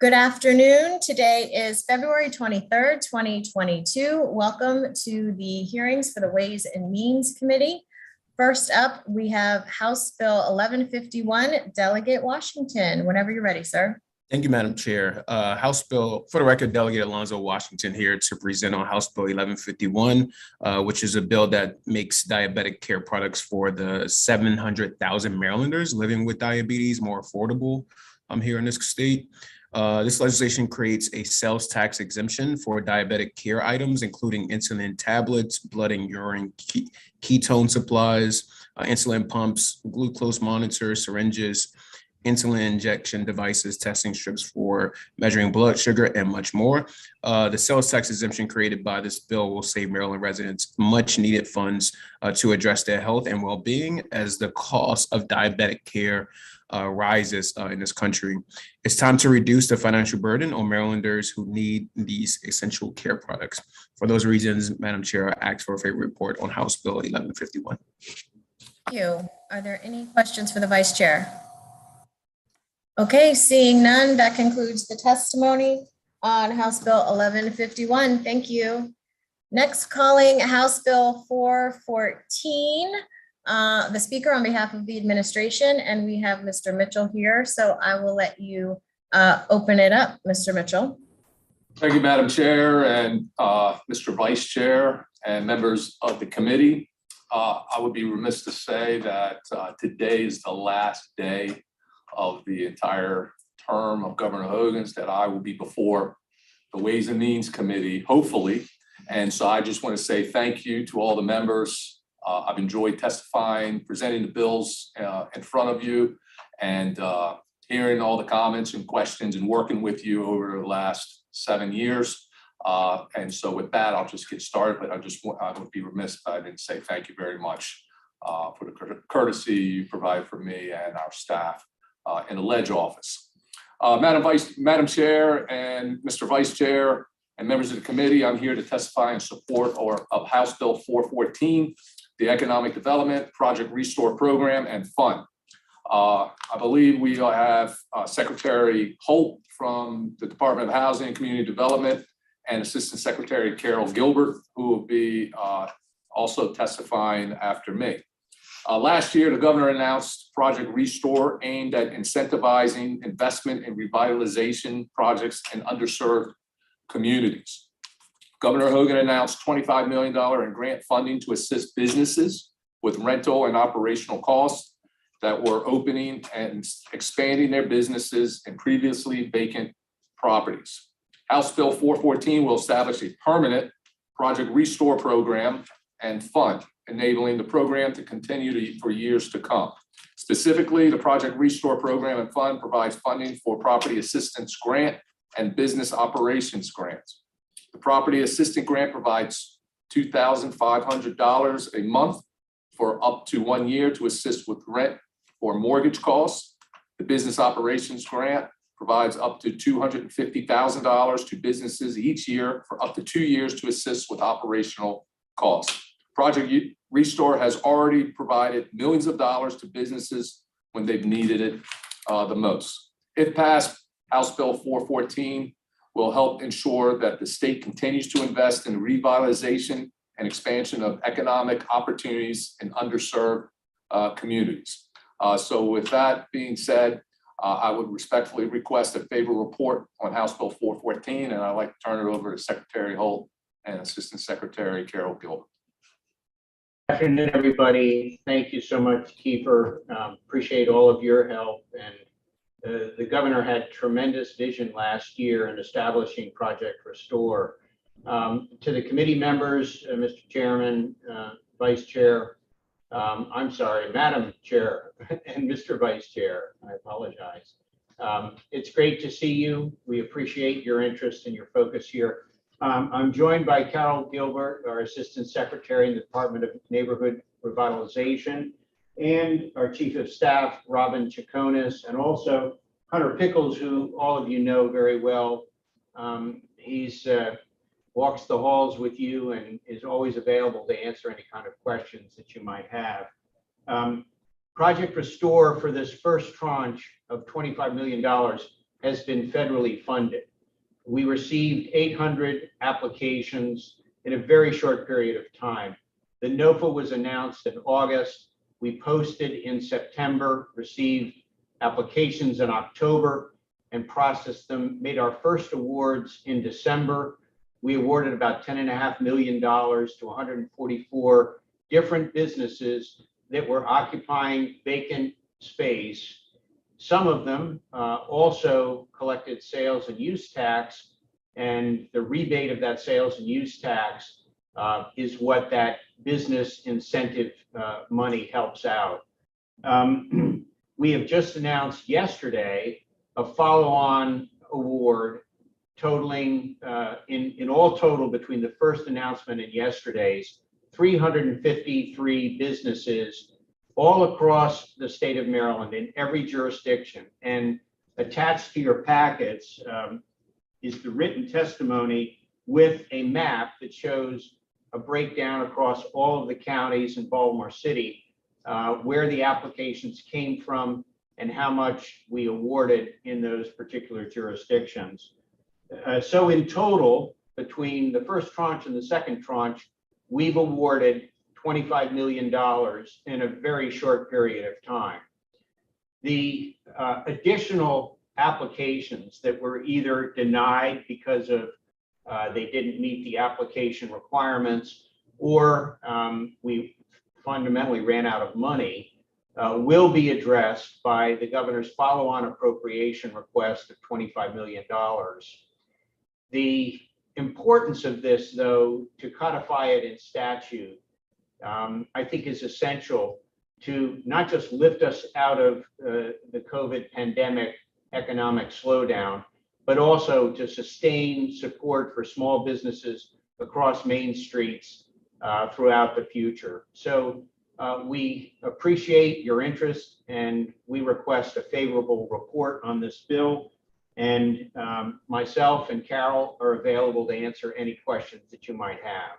Good afternoon. Today is February 23rd, 2022. Welcome to the hearings for the Ways and Means Committee. First up, we have House Bill 1151, Delegate Washington. Whenever you're ready, sir. Thank you, Madam Chair. House Bill, for the record, Delegate Alonzo Washington here to present on House Bill 1151, which is a bill that makes diabetic care products for the 700,000 Marylanders living with diabetes more affordable here in this state. This legislation creates a sales tax exemption for diabetic care items, including insulin tablets, blood and urine ketone supplies, insulin pumps, glucose monitors, syringes, insulin injection devices, testing strips for measuring blood sugar, and much more. The sales tax exemption created by this bill will save Maryland residents much needed funds to address their health and well-being as the cost of diabetic care rises in this country. It's time to reduce the financial burden on Marylanders who need these essential care products. For those reasons, Madam Chair, I ask for a favorable report on House Bill 1151. Thank you. Are there any questions for the Vice Chair? Okay, seeing none, that concludes the testimony on House Bill 1151. Thank you. Next, calling House Bill 414. The Speaker on behalf of the administration, and we have Mr. Mitchell here, so I will let you open it up, Mr. Mitchell. Thank you, Madam Chair, and Mr. Vice Chair and members of the committee. I would be remiss to say that today is the last day of the entire term of Governor Hogan's that I will be before the Ways and Means Committee, hopefully. And so I just want to say thank you to all the members. I've enjoyed testifying, presenting the bills in front of you, and hearing all the comments and questions and working with you over the last 7 years. And so with that, I'll just get started, but I would be remiss if I didn't say thank you very much for the courtesy you provide for me and our staff in the Ledge office. Madam Chair and Mr. Vice Chair and members of the committee, I'm here to testify in support of House Bill 414, the Economic Development Project Restore Program and Fund. I believe we have Secretary Holt from the Department of Housing and Community Development and Assistant Secretary Carol Gilbert, who will be also testifying after me. Last year, the governor announced Project Restore, aimed at incentivizing investment in revitalization projects in underserved communities. Governor Hogan announced $25 million in grant funding to assist businesses with rental and operational costs that were opening and expanding their businesses in previously vacant properties. House Bill 414 will establish a permanent Project Restore program and fund, enabling the program to continue for years to come. Specifically, the Project Restore program and fund provides funding for property assistance grant and business operations grants. The property assistance grant provides $2,500 a month for up to 1 year to assist with rent or mortgage costs. The business operations grant provides up to $250,000 to businesses each year for up to 2 years to assist with operational costs. Project Restore has already provided millions of dollars to businesses when they've needed it the most. If passed, House Bill 414 will help ensure that the state continues to invest in revitalization and expansion of economic opportunities in underserved communities. So with that being said, I would respectfully request a favorable report on House Bill 414, and I'd like to turn it over to Secretary Holt and Assistant Secretary Carol Gilbert. Good afternoon, everybody. Thank you so much, Kiefer. Appreciate all of your help. And the governor had tremendous vision last year in establishing Project Restore. To the committee members, Mr. Chairman, Vice Chair, I'm sorry, Madam Chair and Mr. Vice Chair, I apologize. It's great to see you. We appreciate your interest and your focus here. I'm joined by Carol Gilbert, our Assistant Secretary in the Department of Neighborhood Revitalization, and our Chief of Staff, Robin Chaconis, and also Hunter Pickles, who all of you know very well. He's walks the halls with you and is always available to answer any kind of questions that you might have. Project Restore, for this first tranche of $25 million, has been federally funded. We received 800 applications in a very short period of time. The NOFA was announced in August. We posted in September, received applications in October, and processed them, made our first awards in December. We awarded about $10.5 million to 144 different businesses that were occupying vacant space. Some of them also collected sales and use tax, and the rebate of that sales and use tax is what that business incentive money helps out. We have just announced yesterday a follow-on award totaling, in all total between the first announcement and yesterday's, 353 businesses all across the state of Maryland in every jurisdiction. And attached to your packets is the written testimony with a map that shows a breakdown across all of the counties in Baltimore City, where the applications came from and how much we awarded in those particular jurisdictions. So in total, between the first tranche and the second tranche, we've awarded $25 million in a very short period of time. The additional applications that were either denied because of they didn't meet the application requirements, or we fundamentally ran out of money, will be addressed by the governor's follow-on appropriation request of $25 million. The importance of this, though, to codify it in statute, I think is essential to not just lift us out of the COVID pandemic economic slowdown, but also to sustain support for small businesses across main streets throughout the future. So we appreciate your interest, and we request a favorable report on this bill. And myself and Carol are available to answer any questions that you might have.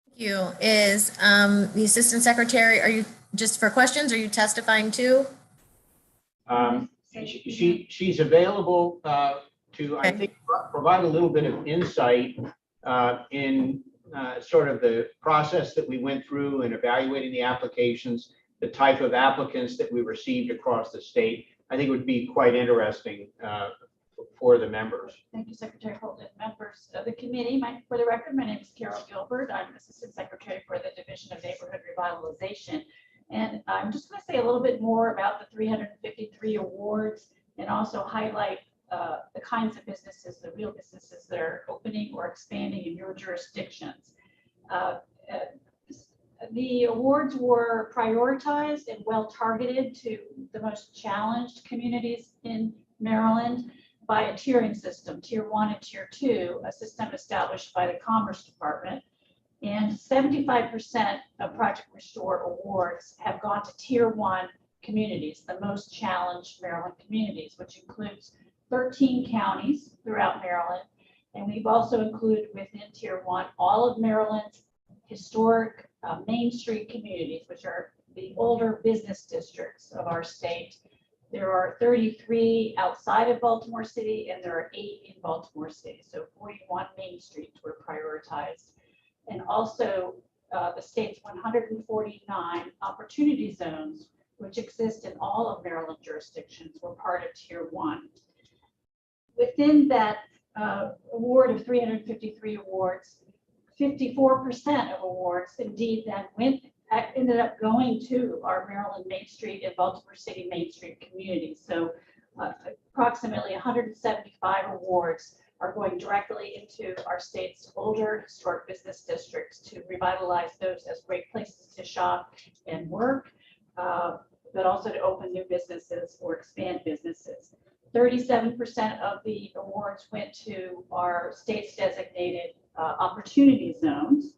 Thank you. Is the Assistant Secretary, are you just for questions? Are you testifying too? She's available to, I think, provide a little bit of insight in sort of the process that we went through in evaluating the applications, the type of applicants that we received across the state. I think it would be quite interesting for the members. Thank you, Secretary Holden. Members of the committee, for the record, my name is Carol Gilbert. I'm Assistant Secretary for the Division of Neighborhood Revitalization. And I'm just going to say a little bit more about the 353 awards, and also highlight the kinds of businesses, the real businesses that are opening or expanding in your jurisdictions. The awards were prioritized and well targeted to the most challenged communities in Maryland by a tiering system, Tier 1 and Tier 2, a system established by the Commerce Department. And 75% of Project Restore awards have gone to Tier 1 communities, the most challenged Maryland communities, which includes 13 counties throughout Maryland. And we've also included within Tier 1 all of Maryland's historic Main Street communities, which are the older business districts of our state. There are 33 outside of Baltimore City, and there are 8 in Baltimore City. So 41 Main Streets were prioritized. And also the state's 149 opportunity zones, which exist in all of Maryland jurisdictions, were part of Tier 1. Within that award of 353 awards, 54% of awards indeed then ended up going to our Maryland Main Street and Baltimore City Main Street communities. So approximately 175 awards are going directly into our state's older historic business districts to revitalize those as great places to shop and work, but also to open new businesses or expand businesses. 37% of the awards went to our state's designated opportunity zones.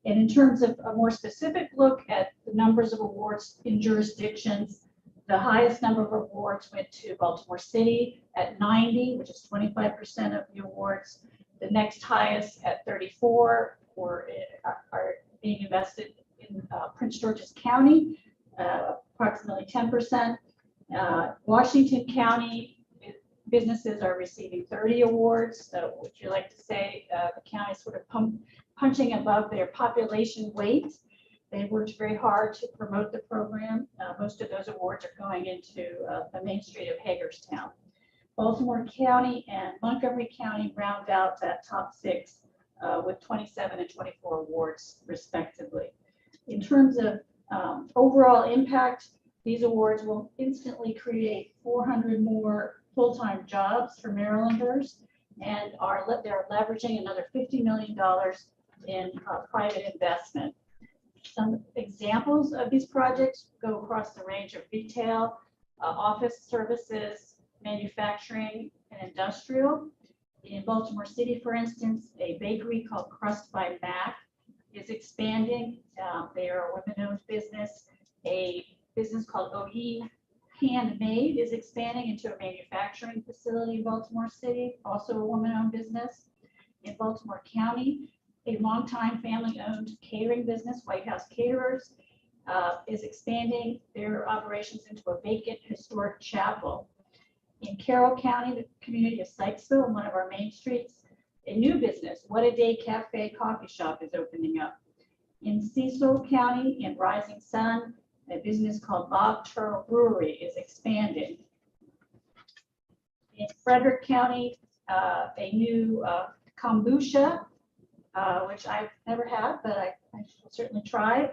And in terms of a more specific look at the numbers of awards in jurisdictions, the highest number of awards went to Baltimore City at 90, which is 25% of the awards. The next highest at 34 are being invested in Prince George's County, approximately 10%. Washington County businesses are receiving 30 awards. So would you like to say the county is sort of punching above their population weight? They worked very hard to promote the program. Most of those awards are going into the main street of Hagerstown. Baltimore County and Montgomery County round out that top 6 with 27 and 24 awards respectively. In terms of overall impact, these awards will instantly create 400 more full-time jobs for Marylanders, and they're leveraging another $50 million in private investment. Some examples of these projects go across the range of retail, office services, manufacturing, and industrial. In Baltimore City, for instance, a bakery called Crust by Mac is expanding. They are a women-owned business. A business called OE Handmade is expanding into a manufacturing facility in Baltimore City, also a woman-owned business. In Baltimore County, a longtime family-owned catering business, White House Caterers, is expanding their operations into a vacant historic chapel. In Carroll County, the community of Sykesville, on one of our main streets, a new business, What a Day Cafe Coffee Shop, is opening up. In Cecil County, in Rising Sun, a business called Bob Turtle Brewery is expanding. In Frederick County, a new kombucha, which I've never had, but I will certainly try,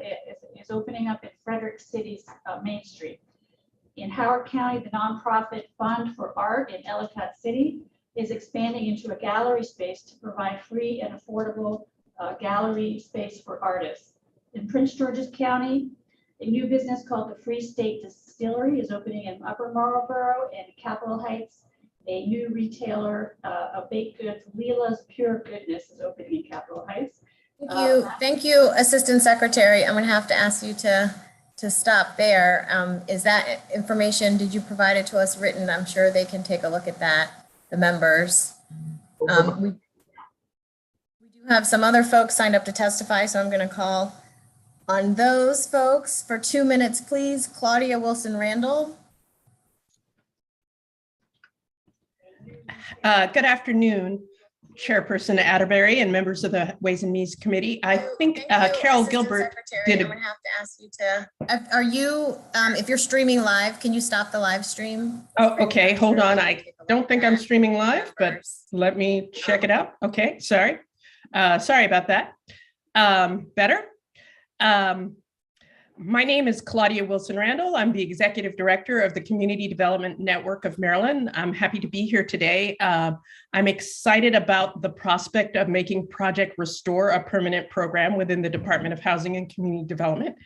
is opening up in Frederick City's Main Street. In Howard County, the nonprofit Fund for Art in Ellicott City is expanding into a gallery space to provide free and affordable gallery space for artists. In Prince George's County, a new business called the Free State Distillery is opening in Upper Marlboro and Capitol Heights. A new retailer of baked goods, Leela's Pure Goodness, is opening in Capitol Heights. Thank you, Assistant Secretary. I'm going to have to ask you to stop there. Is that information, did you provide it to us written? I'm sure they can take a look at that, the members. We do have some other folks signed up to testify, so I'm going to call on those folks for 2 minutes, please. Claudia Wilson Randall. Good afternoon, Chairperson Atterbury and members of the Ways and Means Committee. I think Carol Gilbert did. I'm going to have to ask you to, are you, if you're streaming live, can you stop the live stream? Oh, okay, hold on. I don't think I'm streaming live, but let me check it out. Okay, sorry. Sorry about that. Better? My name is Claudia Wilson Randall. I'm the Executive Director of the Community Development Network of Maryland. I'm happy to be here today. I'm excited about the prospect of making Project Restore a permanent program within the Department of Housing and Community Development.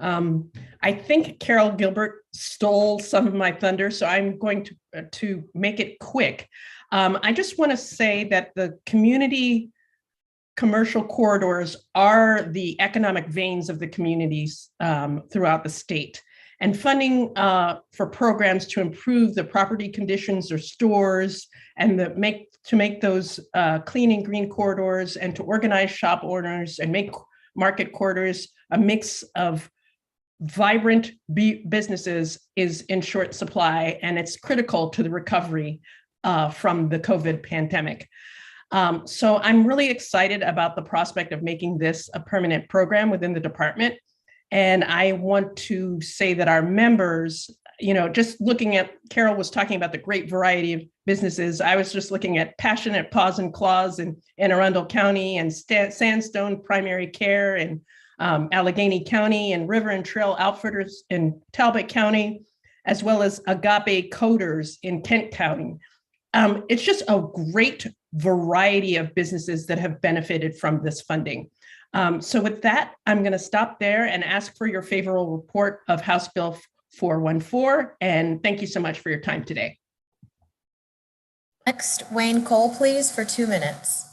I think Carol Gilbert stole some of my thunder, so I'm going to make it quick. I just want to say that the community commercial corridors are the economic veins of the communities throughout the state. And funding for programs to improve the property conditions or stores and to make those clean and green corridors and to organize shop owners and make market corridors a mix of vibrant businesses is in short supply, and it's critical to the recovery from the COVID pandemic. So I'm really excited about the prospect of making this a permanent program within the department. And I want to say that our members, just looking at, Carol was talking about the great variety of businesses. I was just looking at Passionate Paws and Claws in Arundel County and Sandstone Primary Care in Allegheny County and River and Trail Outfitters in Talbot County, as well as Agape Coders in Kent County. It's just a great variety of businesses that have benefited from this funding. So with that, I'm going to stop there and ask for your favorable report of House Bill 414. And thank you so much for your time today. Next, Wayne Cole, please, for 2 minutes.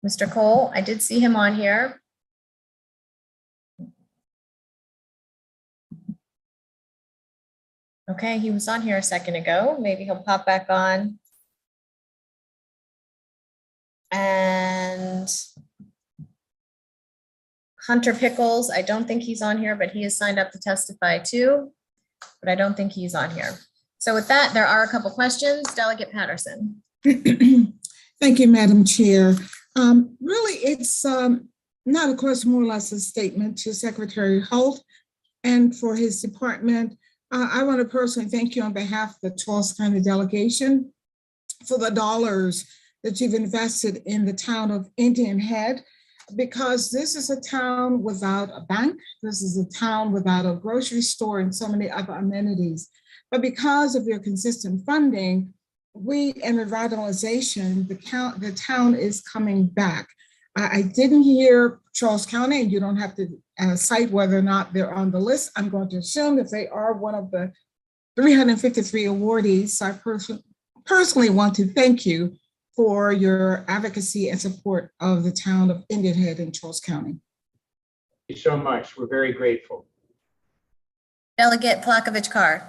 Mr. Cole, I did see him on here. Okay, he was on here a second ago. Maybe he'll pop back on. And Hunter Pickles, I don't think he's on here, but he is signed up to testify too. But I don't think he's on here. So with that, there are a couple questions. Delegate Patterson. Thank you, Madam Chair. Really, it's not a question, more or less a statement to Secretary Holt and for his department. I want to personally thank you on behalf of the Charles County delegation for the dollars that you've invested in the town of Indian Head, because this is a town without a bank. This is a town without a grocery store and so many other amenities. But because of your consistent funding, and revitalization, the town is coming back. I didn't hear Charles County, and you don't have to cite whether or not they're on the list. I'm going to assume that they are one of the 353 awardees. So I personally want to thank you for your advocacy and support of the town of Indian Head in Charles County. Thank you so much. We're very grateful. Delegate Plakovich-Carr.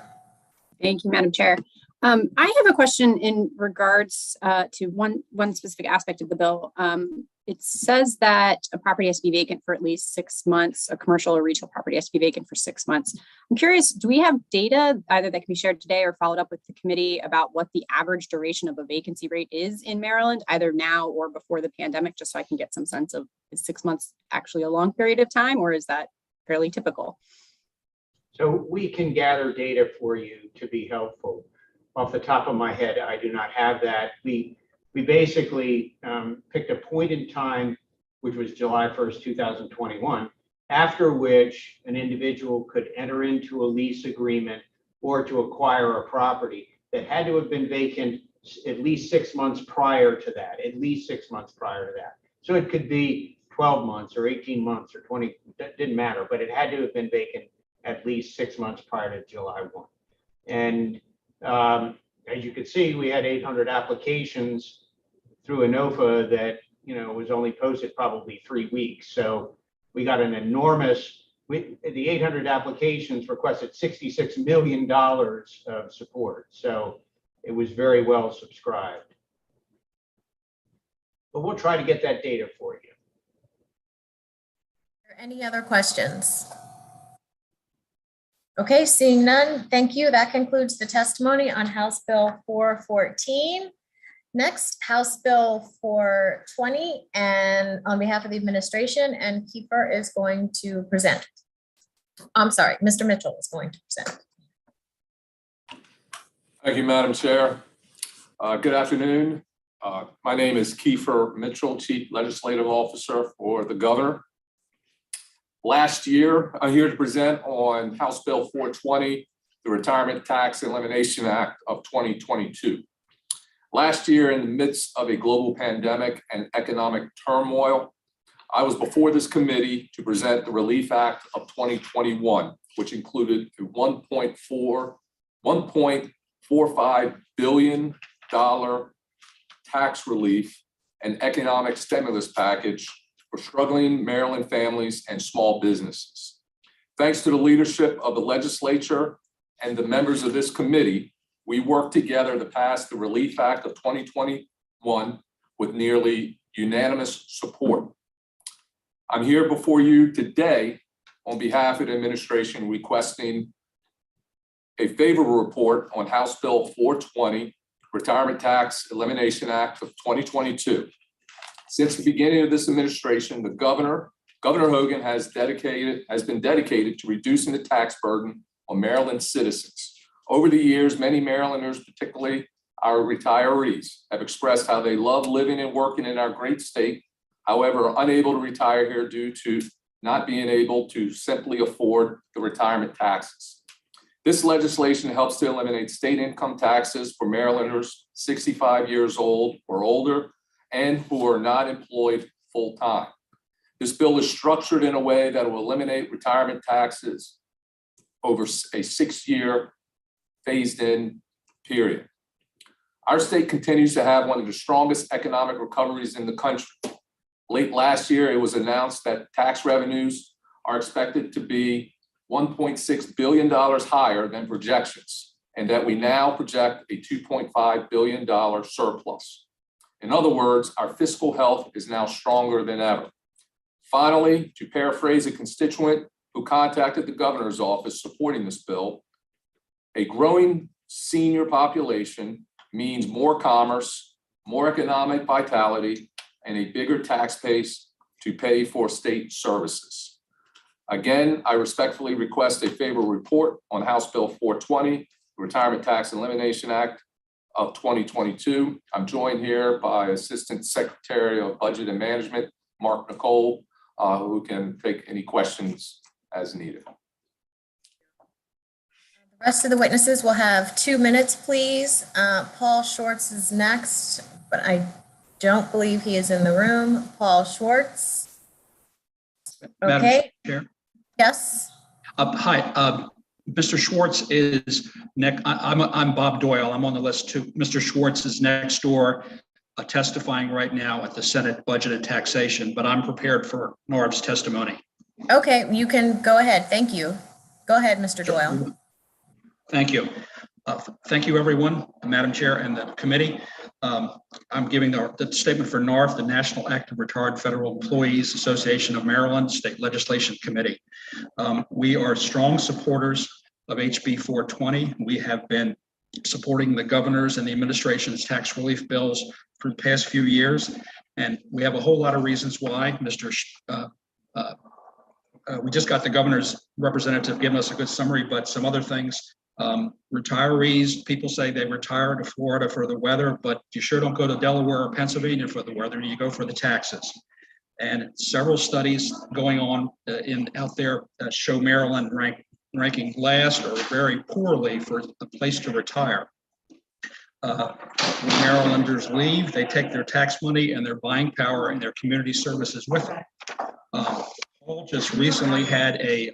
Thank you, Madam Chair. I have a question in regards to one specific aspect of the bill. It says that a property has to be vacant for at least 6 months. A commercial or retail property has to be vacant for 6 months. I'm curious, do we have data either that can be shared today or followed up with the committee about what the average duration of a vacancy rate is in Maryland, either now or before the pandemic, just so I can get some sense of, is 6 months actually a long period of time, or is that fairly typical? So we can gather data for you to be helpful. Off the top of my head, I do not have that. We basically picked a point in time, which was July 1st, 2021, after which an individual could enter into a lease agreement or to acquire a property that had to have been vacant at least 6 months prior to that, So it could be 12 months or 18 months or 20, that didn't matter, but it had to have been vacant at least 6 months prior to July 1. And as you can see, we had 800 applications through ANOFA that, was only posted probably 3 weeks. So we got an enormous, the 800 applications requested $66 million of support. So it was very well subscribed. But we'll try to get that data for you. Are there any other questions? Okay, seeing none, thank you. That concludes the testimony on House Bill 414. Next, House Bill 420, and on behalf of the administration, and Kiefer is going to present. I'm sorry, Mr. Mitchell is going to present. Thank you, Madam Chair. Good afternoon. My name is Kiefer Mitchell, Chief Legislative Officer for the Governor. Last year, I'm here to present on House Bill 420, the Retirement Tax Elimination Act of 2022. Last year, in the midst of a global pandemic and economic turmoil, I was before this committee to present the Relief Act of 2021, which included a $1.45 billion tax relief and economic stimulus package for struggling Maryland families and small businesses. Thanks to the leadership of the legislature and the members of this committee, we worked together to pass the Relief Act of 2021 with nearly unanimous support. I'm here before you today on behalf of the administration requesting a favorable report on House Bill 420, Retirement Tax Elimination Act of 2022. Since the beginning of this administration, Governor Hogan has been dedicated to reducing the tax burden on Maryland citizens. Over the years, many Marylanders, particularly our retirees, have expressed how they love living and working in our great state, however, are unable to retire here due to not being able to simply afford the retirement taxes. This legislation helps to eliminate state income taxes for Marylanders 65 years old or older and who are not employed full-time. This bill is structured in a way that will eliminate retirement taxes over a 6-year phased-in period. Our state continues to have one of the strongest economic recoveries in the country. Late last year, it was announced that tax revenues are expected to be $1.6 billion higher than projections, and that we now project a $2.5 billion surplus. In other words, our fiscal health is now stronger than ever. Finally, to paraphrase a constituent who contacted the governor's office supporting this bill, a growing senior population means more commerce, more economic vitality, and a bigger tax base to pay for state services. Again, I respectfully request a favorable report on House Bill 420, the Retirement Tax Elimination Act of 2022. I'm joined here by Assistant Secretary of Budget and Management, Mark Nicole, who can take any questions as needed. The rest of the witnesses will have 2 minutes, please. Paul Schwartz is next, but I don't believe he is in the room. Paul Schwartz. Madam Okay, Chair. yes. Hi, Mr. Schwartz is next. I'm Bob Doyle. I'm on the list too. Mr. Schwartz is next door testifying right now at the Senate Budget and Taxation, but I'm prepared for Norb's testimony. Okay, you can go ahead. Thank you. Go ahead, Mr. Doyle. Thank you. Thank you, everyone, Madam Chair and the committee. I'm giving the statement for NARF, the National Active Retired Federal Employees Association of Maryland State Legislation Committee. We are strong supporters of HB 420. We have been supporting the governor's and the administration's tax relief bills for the past few years. And we have a whole lot of reasons why. We just got the governor's representative giving us a good summary, but some other things. Retirees, people say they retire to Florida for the weather, but you sure don't go to Delaware or Pennsylvania for the weather, you go for the taxes. And several studies going on out there show Maryland ranking last or very poorly for a place to retire. When Marylanders leave, they take their tax money and their buying power and their community services with them. Paul just recently had a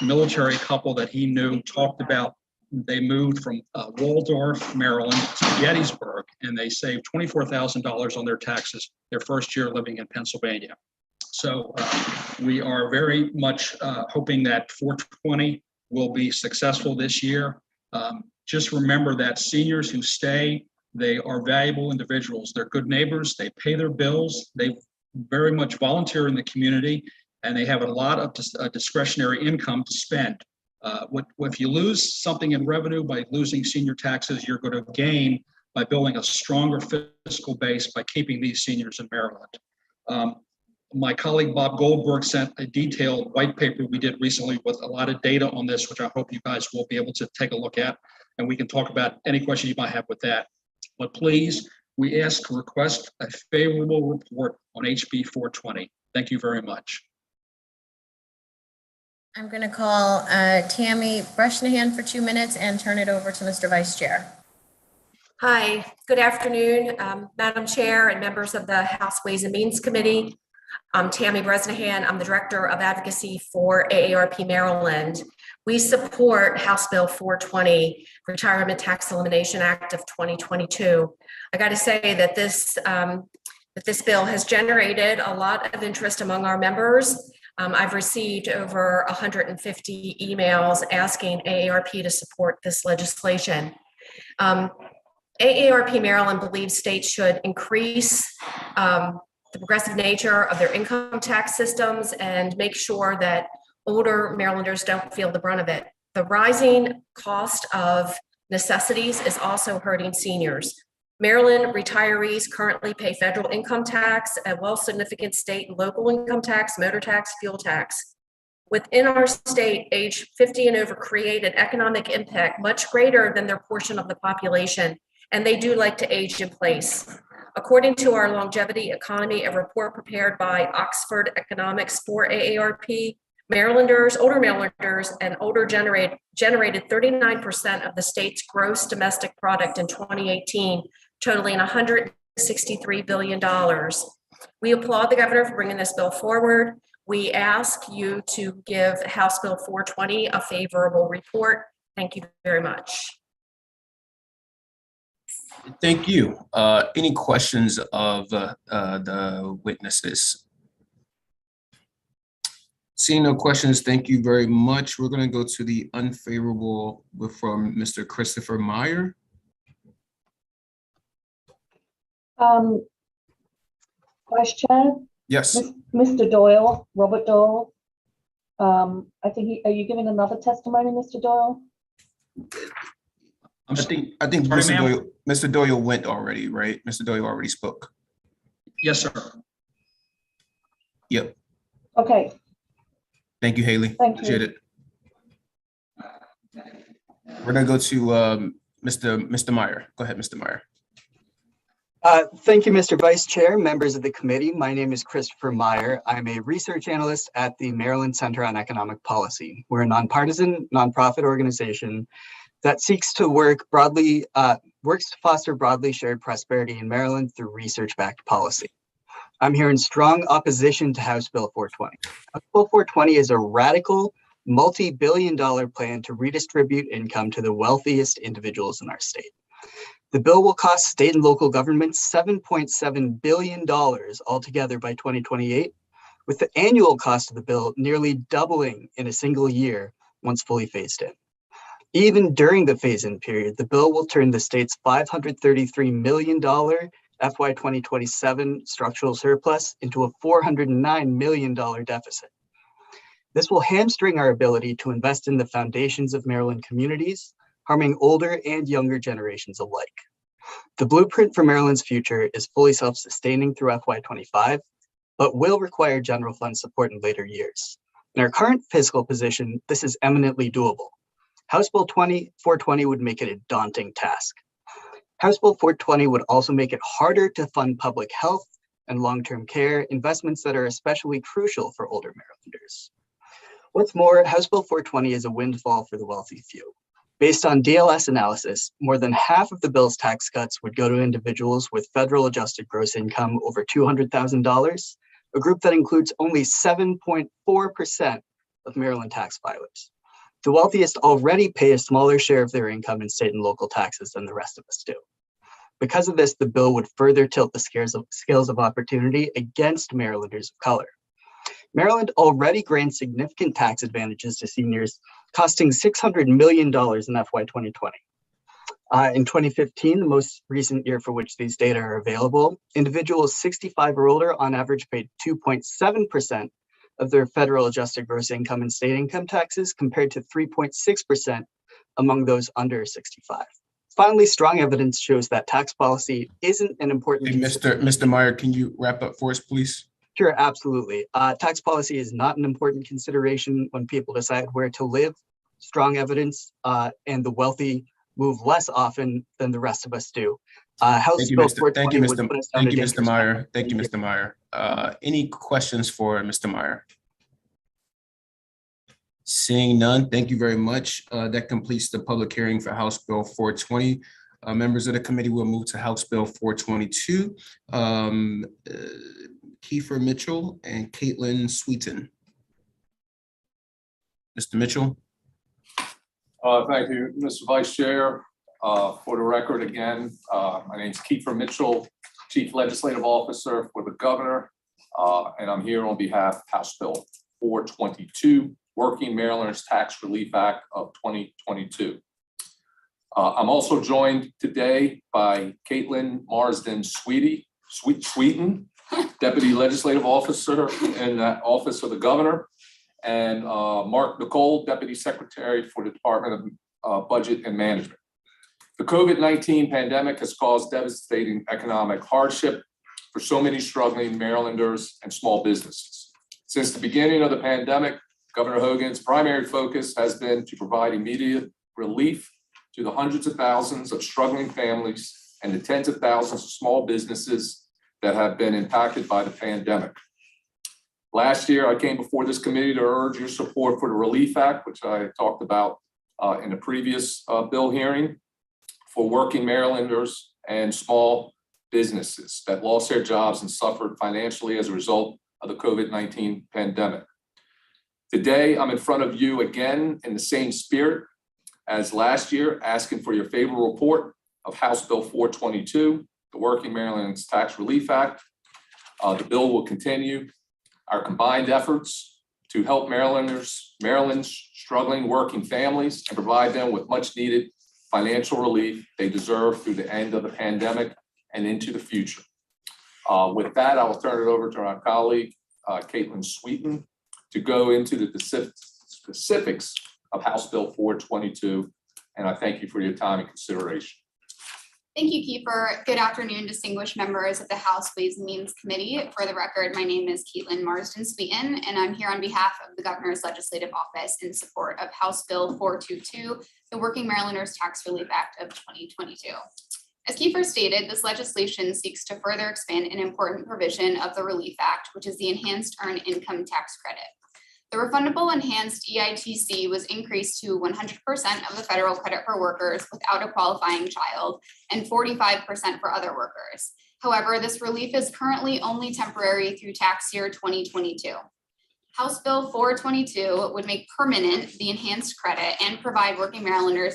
military couple that he knew talked about, they moved from Waldorf, Maryland to Gettysburg, and they saved $24,000 on their taxes their first year living in Pennsylvania. So we are very much hoping that 420 will be successful this year. Just remember that seniors who stay, they are valuable individuals. They're good neighbors, they pay their bills, they very much volunteer in the community, and they have a lot of discretionary income to spend. If you lose something in revenue by losing senior taxes, you're going to gain by building a stronger fiscal base by keeping these seniors in Maryland. My colleague Bob Goldberg sent a detailed white paper we did recently with a lot of data on this, which I hope you guys will be able to take a look at, and we can talk about any questions you might have with that. But please, we ask to request a favorable report on HB 420. Thank you very much. I'm going to call Tammy Bresnahan for 2 minutes and turn it over to Mr. Vice Chair. Hi, good afternoon, Madam Chair and members of the House Ways and Means Committee. I'm Tammy Bresnahan. I'm the Director of Advocacy for AARP Maryland. We support House Bill 420, Retirement Tax Elimination Act of 2022. I got to say that this bill has generated a lot of interest among our members. I've received over 150 emails asking AARP to support this legislation. AARP Maryland believes states should increase the progressive nature of their income tax systems and make sure that older Marylanders don't feel the brunt of it. The rising cost of necessities is also hurting seniors. Maryland retirees currently pay federal income tax, as well as significant state and local income tax, motor tax, fuel tax. Within our state, age 50 and over create an economic impact much greater than their portion of the population, and they do like to age in place. According to our longevity economy, a report prepared by Oxford Economics for AARP, older Marylanders and older generated 39% of the state's gross domestic product in 2018, totaling $163 billion. We applaud the governor for bringing this bill forward. We ask you to give House Bill 420 a favorable report. Thank you very much. Thank you. Any questions of the witnesses? Seeing no questions, thank you very much. We're going to go to the unfavorable from Mr. Christopher Meyer. Question. Yes. Mr. Doyle, Robert Doyle. I think, are you giving another testimony, Mr. Doyle? I think Sorry, Mr. Doyle went already, right? Mr. Doyle already spoke. Yes, sir. Yep. Okay, Thank you, Haley. Thank you. Appreciate it. We're gonna go to Mr. Meyer. Go ahead, Mr. Meyer. Thank you, Mr. Vice Chair, members of the committee. My name is Christopher Meyer. I'm a research analyst at the Maryland Center on Economic Policy. We're a nonpartisan, nonprofit organization that seeks to works to foster broadly shared prosperity in Maryland through research-backed policy. I'm here in strong opposition to House Bill 420. House Bill 420 is a radical, multi-billion-dollar plan to redistribute income to the wealthiest individuals in our state. The bill will cost state and local governments $7.7 billion altogether by 2028, with the annual cost of the bill nearly doubling in a single year once fully phased in. Even during the phase-in period, the bill will turn the state's $533 million FY 2027 structural surplus into a $409 million deficit. This will hamstring our ability to invest in the foundations of Maryland communities, harming older and younger generations alike. The blueprint for Maryland's future is fully self-sustaining through FY 25, but will require general fund support in later years. In our current fiscal position, this is eminently doable. House Bill 420 would make it a daunting task. House Bill 420 would also make it harder to fund public health and long-term care, investments that are especially crucial for older Marylanders. What's more, House Bill 420 is a windfall for the wealthy few. Based on DLS analysis, more than half of the bill's tax cuts would go to individuals with federal adjusted gross income over $200,000, a group that includes only 7.4% of Maryland tax filers. The wealthiest already pay a smaller share of their income in state and local taxes than the rest of us do. Because of this, the bill would further tilt the scales of opportunity against Marylanders of color. Maryland already grants significant tax advantages to seniors, costing $600 million in FY 2020. In 2015, the most recent year for which these data are available, individuals 65 or older on average paid 2.7% of their federal adjusted gross income in state income taxes, compared to 3.6% among those under 65. Finally, strong evidence shows that tax policy isn't an important— Hey, Mr. Meyer, can you wrap up for us, please? Sure, absolutely. Tax policy is not an important consideration when people decide where to live. Strong evidence and the wealthy move less often than the rest of us do. House Bill 420 would put us down a dangerous path. Meyer. Thank you, Mr. Meyer. Any questions for Mr. Meyer? Seeing none, thank you very much. That completes the public hearing for House Bill 420. Members of the committee will move to House Bill 422. Kiefer Mitchell and Caitlin Sweeten. Mr. Mitchell. Thank you, Mr. Vice Chair. For the record, again, my name is Kiefer Mitchell, Chief Legislative Officer for the Governor, and I'm here on behalf of House Bill 422, Working Marylanders Tax Relief Act of 2022. I'm also joined today by Caitlin Marsden Sweeten, Deputy Legislative Officer in the Office of the Governor, and Mark Nicole, Deputy Secretary for the Department of Budget and Management. The COVID-19 pandemic has caused devastating economic hardship for so many struggling Marylanders and small businesses. Since the beginning of the pandemic, Governor Hogan's primary focus has been to provide immediate relief to the hundreds of thousands of struggling families and the tens of thousands of small businesses that have been impacted by the pandemic. Last year, I came before this committee to urge your support for the Relief Act, which I talked about in the previous bill hearing, for working Marylanders and small businesses that lost their jobs and suffered financially as a result of the COVID-19 pandemic. Today, I'm in front of you again in the same spirit as last year, asking for your favorable report of House Bill 422, the Working Marylanders Tax Relief Act. The bill will continue our combined efforts to help Maryland's struggling working families and provide them with much needed financial relief they deserve through the end of the pandemic and into the future. With that, I will turn it over to our colleague, Caitlin Sweeten, to go into the specifics of House Bill 422. And I thank you for your time and consideration. Thank you, Kiefer. Good afternoon, distinguished members of the House Ways and Means Committee. For the record, my name is Caitlin Marsden Sweeten, and I'm here on behalf of the Governor's Legislative Office in support of House Bill 422, the Working Marylanders Tax Relief Act of 2022. As Kiefer stated, this legislation seeks to further expand an important provision of the Relief Act, which is the Enhanced Earned Income Tax Credit. The refundable enhanced EITC was increased to 100% of the federal credit for workers without a qualifying child and 45% for other workers. However, this relief is currently only temporary through tax year 2022. House Bill 422 would make permanent the enhanced credit and provide working Marylanders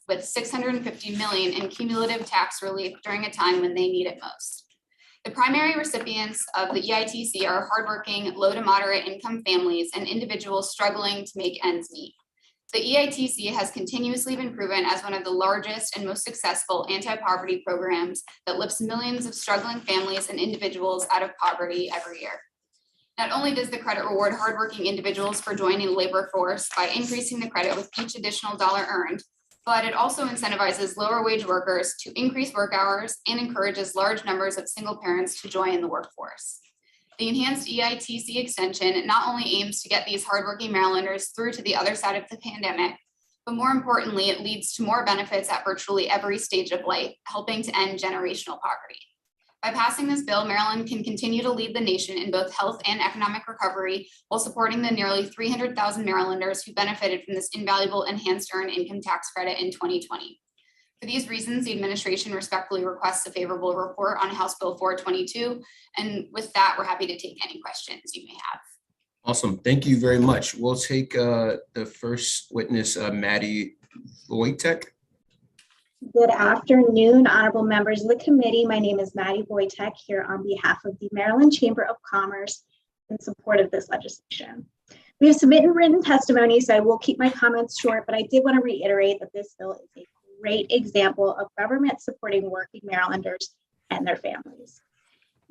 with $650 million in cumulative tax relief during a time when they need it most. The primary recipients of the EITC are hardworking, low to moderate income families and individuals struggling to make ends meet. The EITC has continuously been proven as one of the largest and most successful anti-poverty programs that lifts millions of struggling families and individuals out of poverty every year. Not only does the credit reward hardworking individuals for joining the labor force by increasing the credit with each additional dollar earned, but it also incentivizes lower wage workers to increase work hours and encourages large numbers of single parents to join the workforce. The enhanced EITC extension not only aims to get these hardworking Marylanders through to the other side of the pandemic, but more importantly, it leads to more benefits at virtually every stage of life, helping to end generational poverty. By passing this bill, Maryland can continue to lead the nation in both health and economic recovery while supporting the nearly 300,000 Marylanders who benefited from this invaluable enhanced earned income tax credit in 2020. For these reasons, the administration respectfully requests a favorable report on House Bill 422. And with that, we're happy to take any questions you may have. Awesome. Thank you very much. We'll take the first witness, Maddie Wojtek. Good afternoon, honorable members of the committee. My name is Maddie Wojtek here on behalf of the Maryland Chamber of Commerce in support of this legislation. We have submitted written testimony, so I will keep my comments short, but I did want to reiterate that this bill is a great example of government supporting working Marylanders and their families.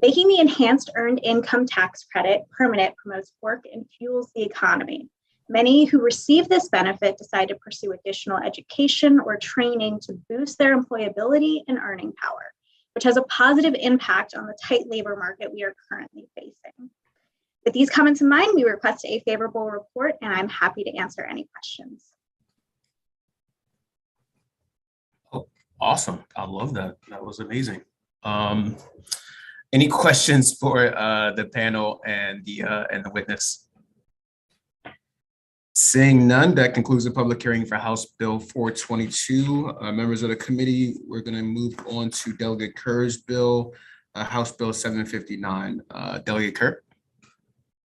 Making the enhanced earned income tax credit permanent promotes work and fuels the economy. Many who receive this benefit decide to pursue additional education or training to boost their employability and earning power, which has a positive impact on the tight labor market we are currently facing. With these comments in mind, we request a favorable report, and I'm happy to answer any questions. Oh, awesome. I love that. That was amazing. Any questions for the panel and the witness? Seeing none, that concludes the public hearing for House Bill 422. Members of the committee, we're going to move on to Delegate Kerr's bill, House Bill 759. Delegate Kerr.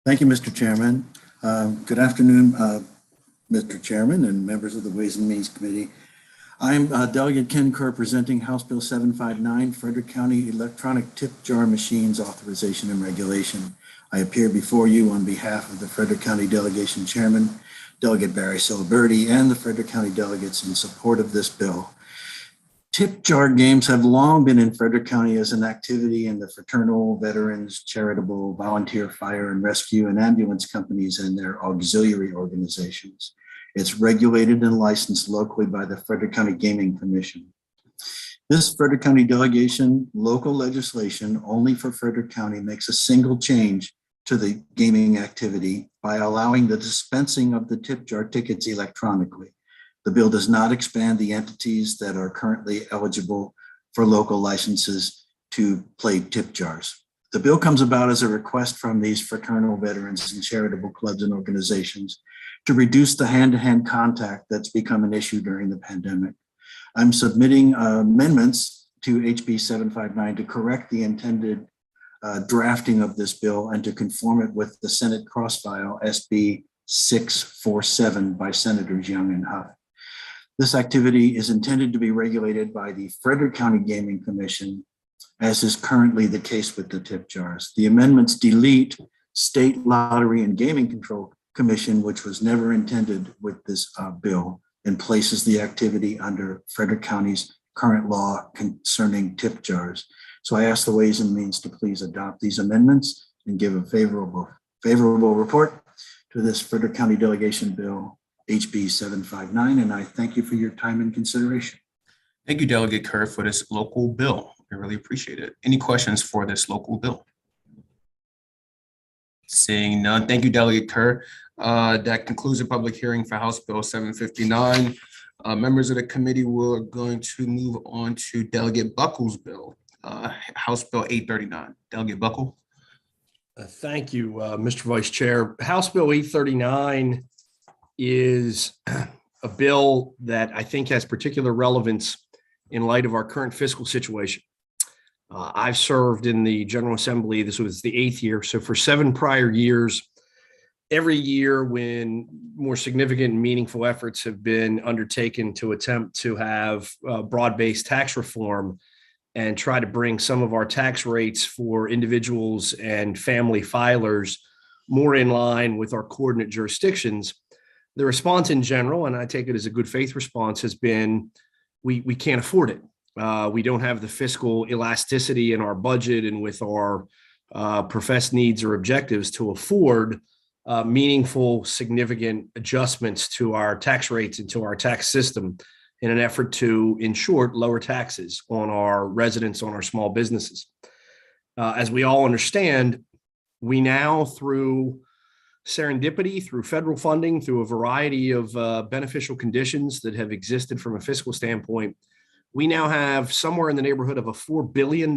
Thank you, Mr. Chairman. Good afternoon, Mr. Chairman and members of the Ways and Means Committee. I'm Delegate Ken Kerr presenting House Bill 759, Frederick County Electronic Tip Jar Machines Authorization and Regulation. I appear before you on behalf of the Frederick County Delegation Chairman, Delegate Barry Ciliberti, and the Frederick County delegates in support of this bill. Tip jar games have long been in Frederick County as an activity in the fraternal, veterans, charitable, volunteer fire and rescue, and ambulance companies and their auxiliary organizations. It's regulated and licensed locally by the Frederick County Gaming Commission. This Frederick County delegation local legislation only for Frederick County makes a single change to the gaming activity by allowing the dispensing of the tip jar tickets electronically. The bill does not expand the entities that are currently eligible for local licenses to play tip jars. The bill comes about as a request from these fraternal, veterans, and charitable clubs and organizations to reduce the hand-to-hand contact that's become an issue during the pandemic. I'm submitting amendments to HB 759 to correct the intended drafting of this bill and to conform it with the Senate cross-file SB 647 by Senators Young and Huff. This activity is intended to be regulated by the Frederick County Gaming Commission, as is currently the case with the tip jars. The amendments delete State Lottery and Gaming Control Commission, which was never intended with this bill, and places the activity under Frederick County's current law concerning tip jars. So I ask the Ways and Means to please adopt these amendments and give a favorable report to this Frederick County Delegation Bill HB 759. And I thank you for your time and consideration. Thank you, Delegate Kerr, for this local bill. I really appreciate it. Any questions for this local bill? Seeing none, thank you, Delegate Kerr. That concludes the public hearing for House Bill 759. Members of the committee, we're going to move on to Delegate Buckle's bill, House Bill 839. Delegate Buckle. Thank you, Mr. Vice Chair. House Bill 839 is a bill that I think has particular relevance in light of our current fiscal situation. I've served in the General Assembly. This was the 8th year. So for 7 prior years, every year when more significant and meaningful efforts have been undertaken to attempt to have broad-based tax reform and try to bring some of our tax rates for individuals and family filers more in line with our coordinate jurisdictions, the response in general, and I take it as a good faith response, has been we can't afford it. We don't have the fiscal elasticity in our budget and with our professed needs or objectives to afford meaningful, significant adjustments to our tax rates and to our tax system in an effort to ensure lower taxes on our residents, on our small businesses. As we all understand, we now, through serendipity, through federal funding, through a variety of beneficial conditions that have existed from a fiscal standpoint, we now have somewhere in the neighborhood of a $4 billion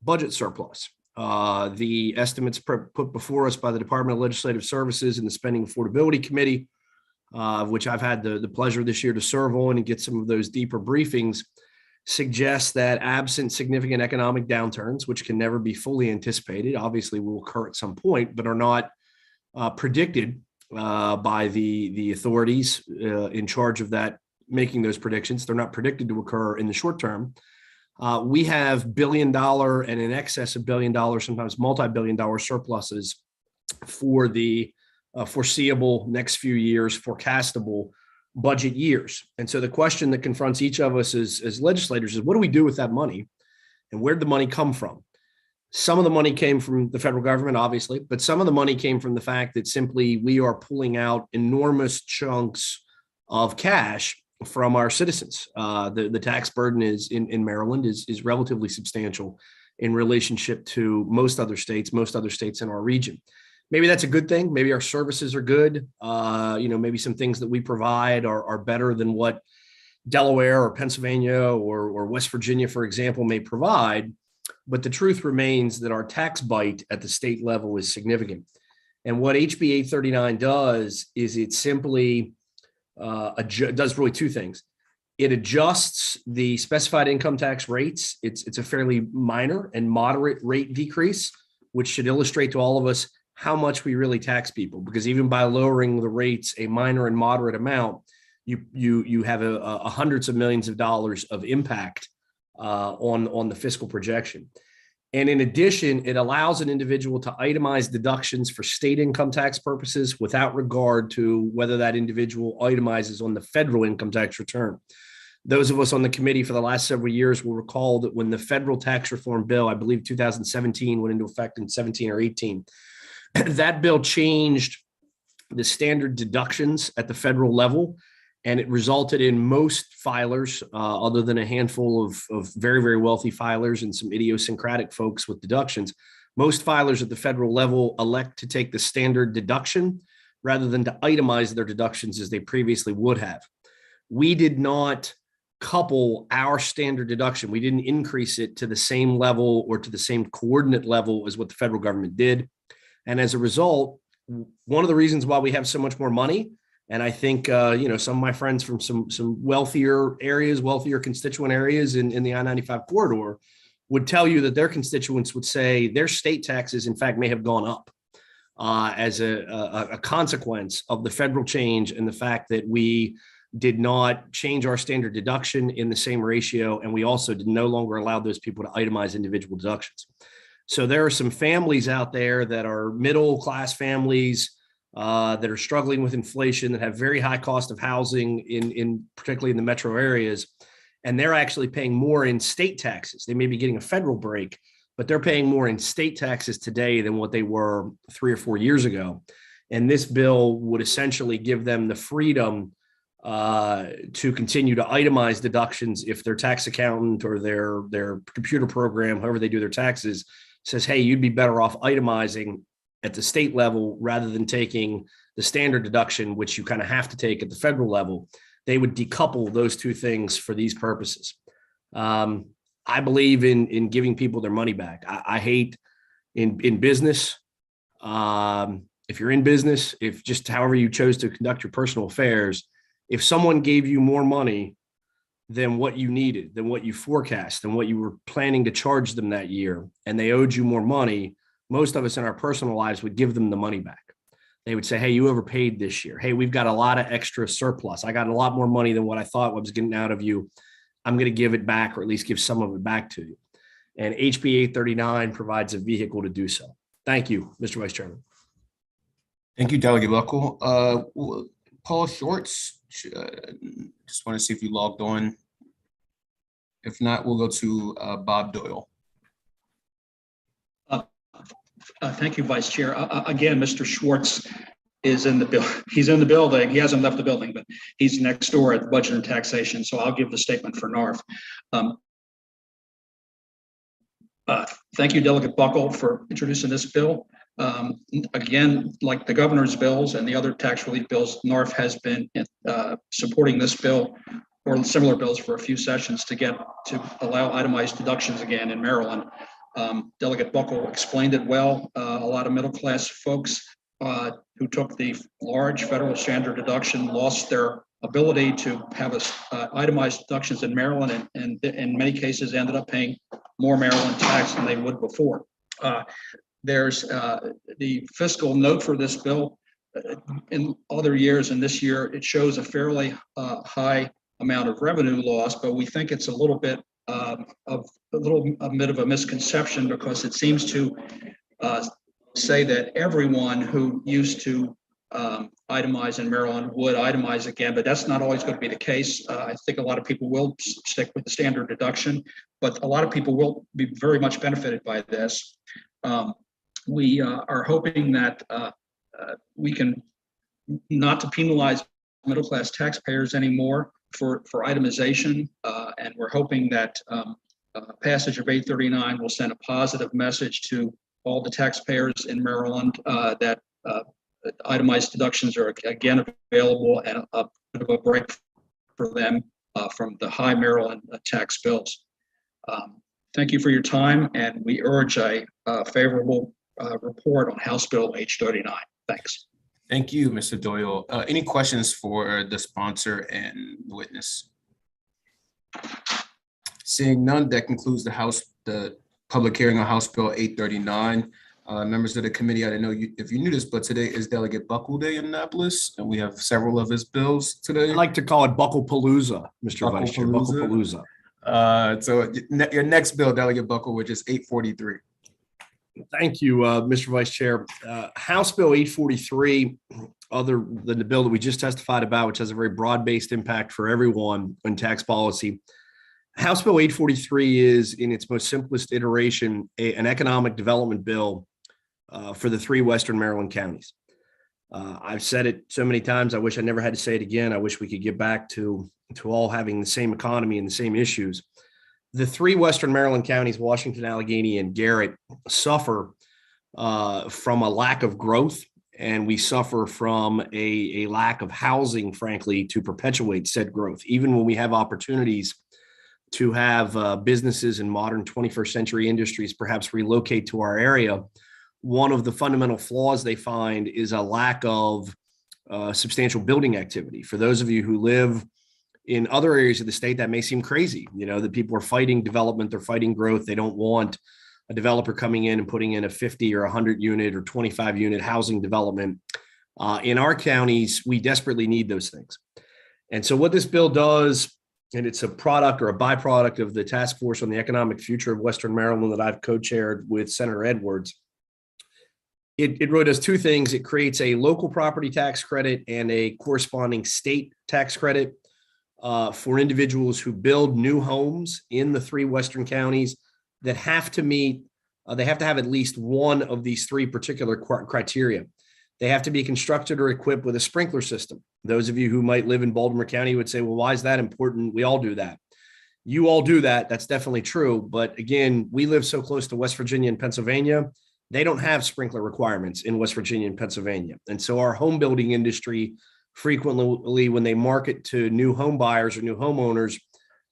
budget surplus. The estimates put before us by the Department of Legislative Services and the Spending Affordability Committee, which I've had the pleasure this year to serve on and get some of those deeper briefings, suggests that absent significant economic downturns, which can never be fully anticipated, obviously will occur at some point, but are not predicted by the authorities in charge of that, making those predictions. They're not predicted to occur in the short term. We have $1 billion and in excess of $1 billion, sometimes multi-billion dollar surpluses for the foreseeable next few years, forecastable budget years. And so the question that confronts each of us as legislators is, what do we do with that money and where did the money come from? Some of the money came from the federal government, obviously, but some of the money came from the fact that simply we are pulling out enormous chunks of cash from our citizens. The tax burden is in Maryland is relatively substantial in relationship to most other states in our region. Maybe that's a good thing. Maybe our services are good. Maybe some things that we provide are better than what Delaware or Pennsylvania or West Virginia, for example, may provide. But the truth remains that our tax bite at the state level is significant. And what HB 839 does is it simply does really 2 things. It adjusts the specified income tax rates. It's a fairly minor and moderate rate decrease, which should illustrate to all of us how much we really tax people, because even by lowering the rates a minor and moderate amount, you have a hundreds of millions of dollars of impact on the fiscal projection. And in addition, it allows an individual to itemize deductions for state income tax purposes without regard to whether that individual itemizes on the federal income tax return. Those of us on the committee for the last several years will recall that when the federal tax reform bill, I believe 2017, went into effect in 17 or 18, that bill changed the standard deductions at the federal level, and it resulted in most filers, other than a handful of very, very wealthy filers and some idiosyncratic folks with deductions, most filers at the federal level elect to take the standard deduction rather than to itemize their deductions as they previously would have. We did not couple our standard deduction. We didn't increase it to the same level or to the same coordinate level as what the federal government did. And as a result, one of the reasons why we have so much more money, and I think some of my friends from some wealthier areas, wealthier constituent areas in the I-95 corridor would tell you that their constituents would say their state taxes, in fact, may have gone up as a consequence of the federal change and the fact that we did not change our standard deduction in the same ratio, and we also did no longer allow those people to itemize individual deductions. So there are some families out there that are middle class families that are struggling with inflation, that have very high cost of housing in particularly in the metro areas. and they're actually paying more in state taxes. They may be getting a federal break, but they're paying more in state taxes today than what they were 3 or 4 years ago. And this bill would essentially give them the freedom to continue to itemize deductions if their tax accountant or their computer program, however they do their taxes, says, hey, you'd be better off itemizing at the state level rather than taking the standard deduction, which you kind of have to take at the federal level. They would decouple those two things for these purposes. I believe in giving people their money back. I hate in business. If you're in business, if just however you chose to conduct your personal affairs, if someone gave you more money than what you needed, than what you forecast, than what you were planning to charge them that year, and they owed you more money, most of us in our personal lives would give them the money back. They would say, hey, you overpaid this year. Hey, we've got a lot of extra surplus. I got a lot more money than what I thought I was getting out of you. I'm going to give it back, or at least give some of it back to you. And HB 839 provides a vehicle to do so. Thank you, Mr. Vice Chairman. Thank you, Delegate Buckle. Paul Schwartz, just want to see if you logged on. If not, we'll go to Bob Doyle. Thank you, Vice Chair. Again, Mr. Schwartz is in the bill. He's in the building. He hasn't left the building, but he's next door at Budget and Taxation. So I'll give the statement for NARF. Thank you, Delegate Buckle, for introducing this bill. Again, like the governor's bills and the other tax relief bills, NARF has been supporting this bill or similar bills for a few sessions to allow itemized deductions again in Maryland. Delegate Buckle explained it well. A lot of middle-class folks who took the large federal standard deduction lost their ability to have itemized deductions in Maryland, and in many cases ended up paying more Maryland tax than they would before. There's the fiscal note for this bill. In other years and this year, it shows a fairly high amount of revenue loss, but we think it's a little bit of a misconception, because it seems to say that everyone who used to itemize in Maryland would itemize again, but that's not always going to be the case. I think a lot of people will stick with the standard deduction, but a lot of people will be very much benefited by this. We are hoping that we can not to penalize middle-class taxpayers anymore for itemization, and we're hoping that passage of 839 will send a positive message to all the taxpayers in Maryland that itemized deductions are again available, and a bit of a break for them from the high Maryland tax bills. Thank you for your time, and we urge a favorable report on House Bill H39. Thanks. Thank you, Mr. Doyle. Any questions for the sponsor and the witness? Seeing none, that concludes the public hearing on House Bill 839. Members of the committee, I don't know if you knew this, but today is Delegate Buckle Day in Annapolis, and we have several of his bills today. I like to call it Buckle-palooza, Mr. Vice Chair, Buckle-palooza. So your next bill, Delegate Buckle, which is 843. Thank you, Mr. Vice Chair. House Bill 843, other than the bill that we just testified about, which has a very broad-based impact for everyone on tax policy. House Bill 843 is, in its most simplest iteration, an economic development bill for the 3 Western Maryland counties. I've said it so many times, I wish I never had to say it again. I wish we could get back to all having the same economy and the same issues. The 3 Western Maryland counties, Washington, Allegheny, and Garrett, suffer from a lack of growth, and we suffer from a lack of housing, frankly, to perpetuate said growth. Even when we have opportunities to have businesses and modern 21st century industries perhaps relocate to our area, one of the fundamental flaws they find is a lack of substantial building activity. For those of you who live in other areas of the state, that may seem crazy, that people are fighting development, they're fighting growth. They don't want a developer coming in and putting in a 50 or 100 unit or 25 unit housing development. In our counties, we desperately need those things. And so what this bill does, and it's a product or a byproduct of the task force on the economic future of Western Maryland that I've co-chaired with Senator Edwards. It really does 2 things. It creates a local property tax credit and a corresponding state tax credit. for individuals who build new homes in the 3 Western counties that have to meet, they have to have at least one of these 3 particular criteria. They have to be constructed or equipped with a sprinkler system. Those of you who might live in Baltimore County would say, well, why is that important? We all do that. You all do that. That's definitely true. But again, we live so close to West Virginia and Pennsylvania. They don't have sprinkler requirements in West Virginia and Pennsylvania. And so our home building industry frequently, when they market to new home buyers or new homeowners,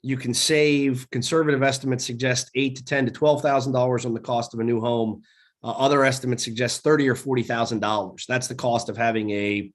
you can save, conservative estimates suggest $8,000 to $10,000 to $12,000 on the cost of a new home. Other estimates suggest $30,000 or $40,000. That's the cost of having a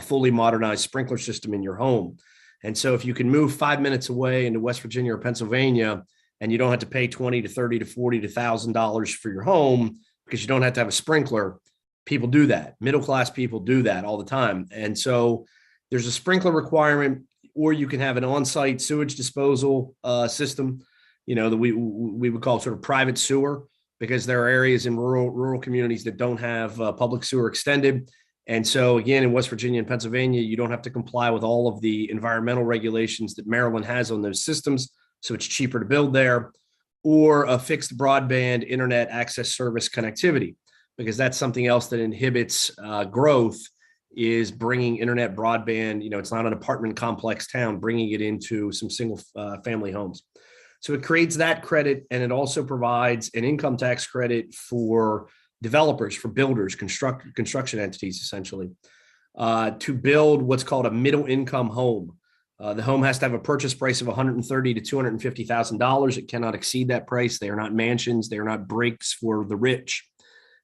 fully modernized sprinkler system in your home. And so if you can move 5 minutes away into West Virginia or Pennsylvania, and you don't have to pay $20,000 to $30,000 to $40,000 to $1,000 for your home because you don't have to have a sprinkler, people do that. Middle-class people do that all the time. And so there's a sprinkler requirement, or you can have an on-site sewage disposal system, that we would call sort of private sewer, because there are areas in rural communities that don't have public sewer extended. And so again, in West Virginia and Pennsylvania, you don't have to comply with all of the environmental regulations that Maryland has on those systems. So it's cheaper to build there, or a fixed broadband internet access service connectivity, because that's something else that inhibits growth, is bringing internet broadband. It's not an apartment complex town, bringing it into some single family homes. So it creates that credit, and it also provides an income tax credit for developers, for builders, construction entities, essentially, to build what's called a middle income home. The home has to have a purchase price of $130,000 to $250,000. It cannot exceed that price. They are not mansions. They are not breaks for the rich.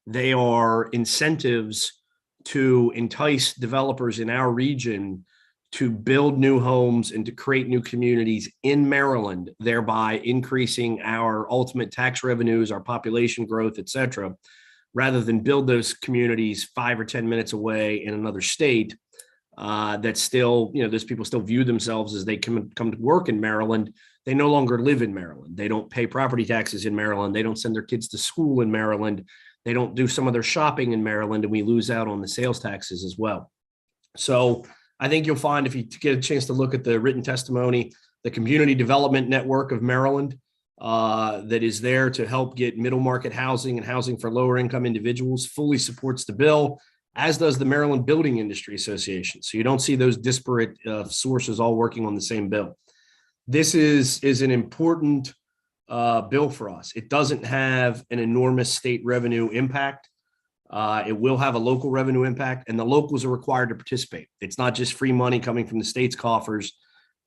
They are incentives to entice developers in our region to build new homes and to create new communities in Maryland, thereby increasing our ultimate tax revenues, our population growth, et cetera, rather than build those communities 5 or 10 minutes away in another state. That still, those people still view themselves as they come to work in Maryland. They no longer live in Maryland. They don't pay property taxes in Maryland. They don't send their kids to school in Maryland. They don't do some of their shopping in Maryland, and we lose out on the sales taxes as well. So I think you'll find, if you get a chance to look at the written testimony, the Community Development Network of Maryland that is there to help get middle market housing and housing for lower income individuals fully supports the bill, as does the Maryland Building Industry Association. So you don't see those disparate sources all working on the same bill. This is an important bill for us. It doesn't have an enormous state revenue impact. It will have a local revenue impact, and the locals are required to participate. It's not just free money coming from the state's coffers,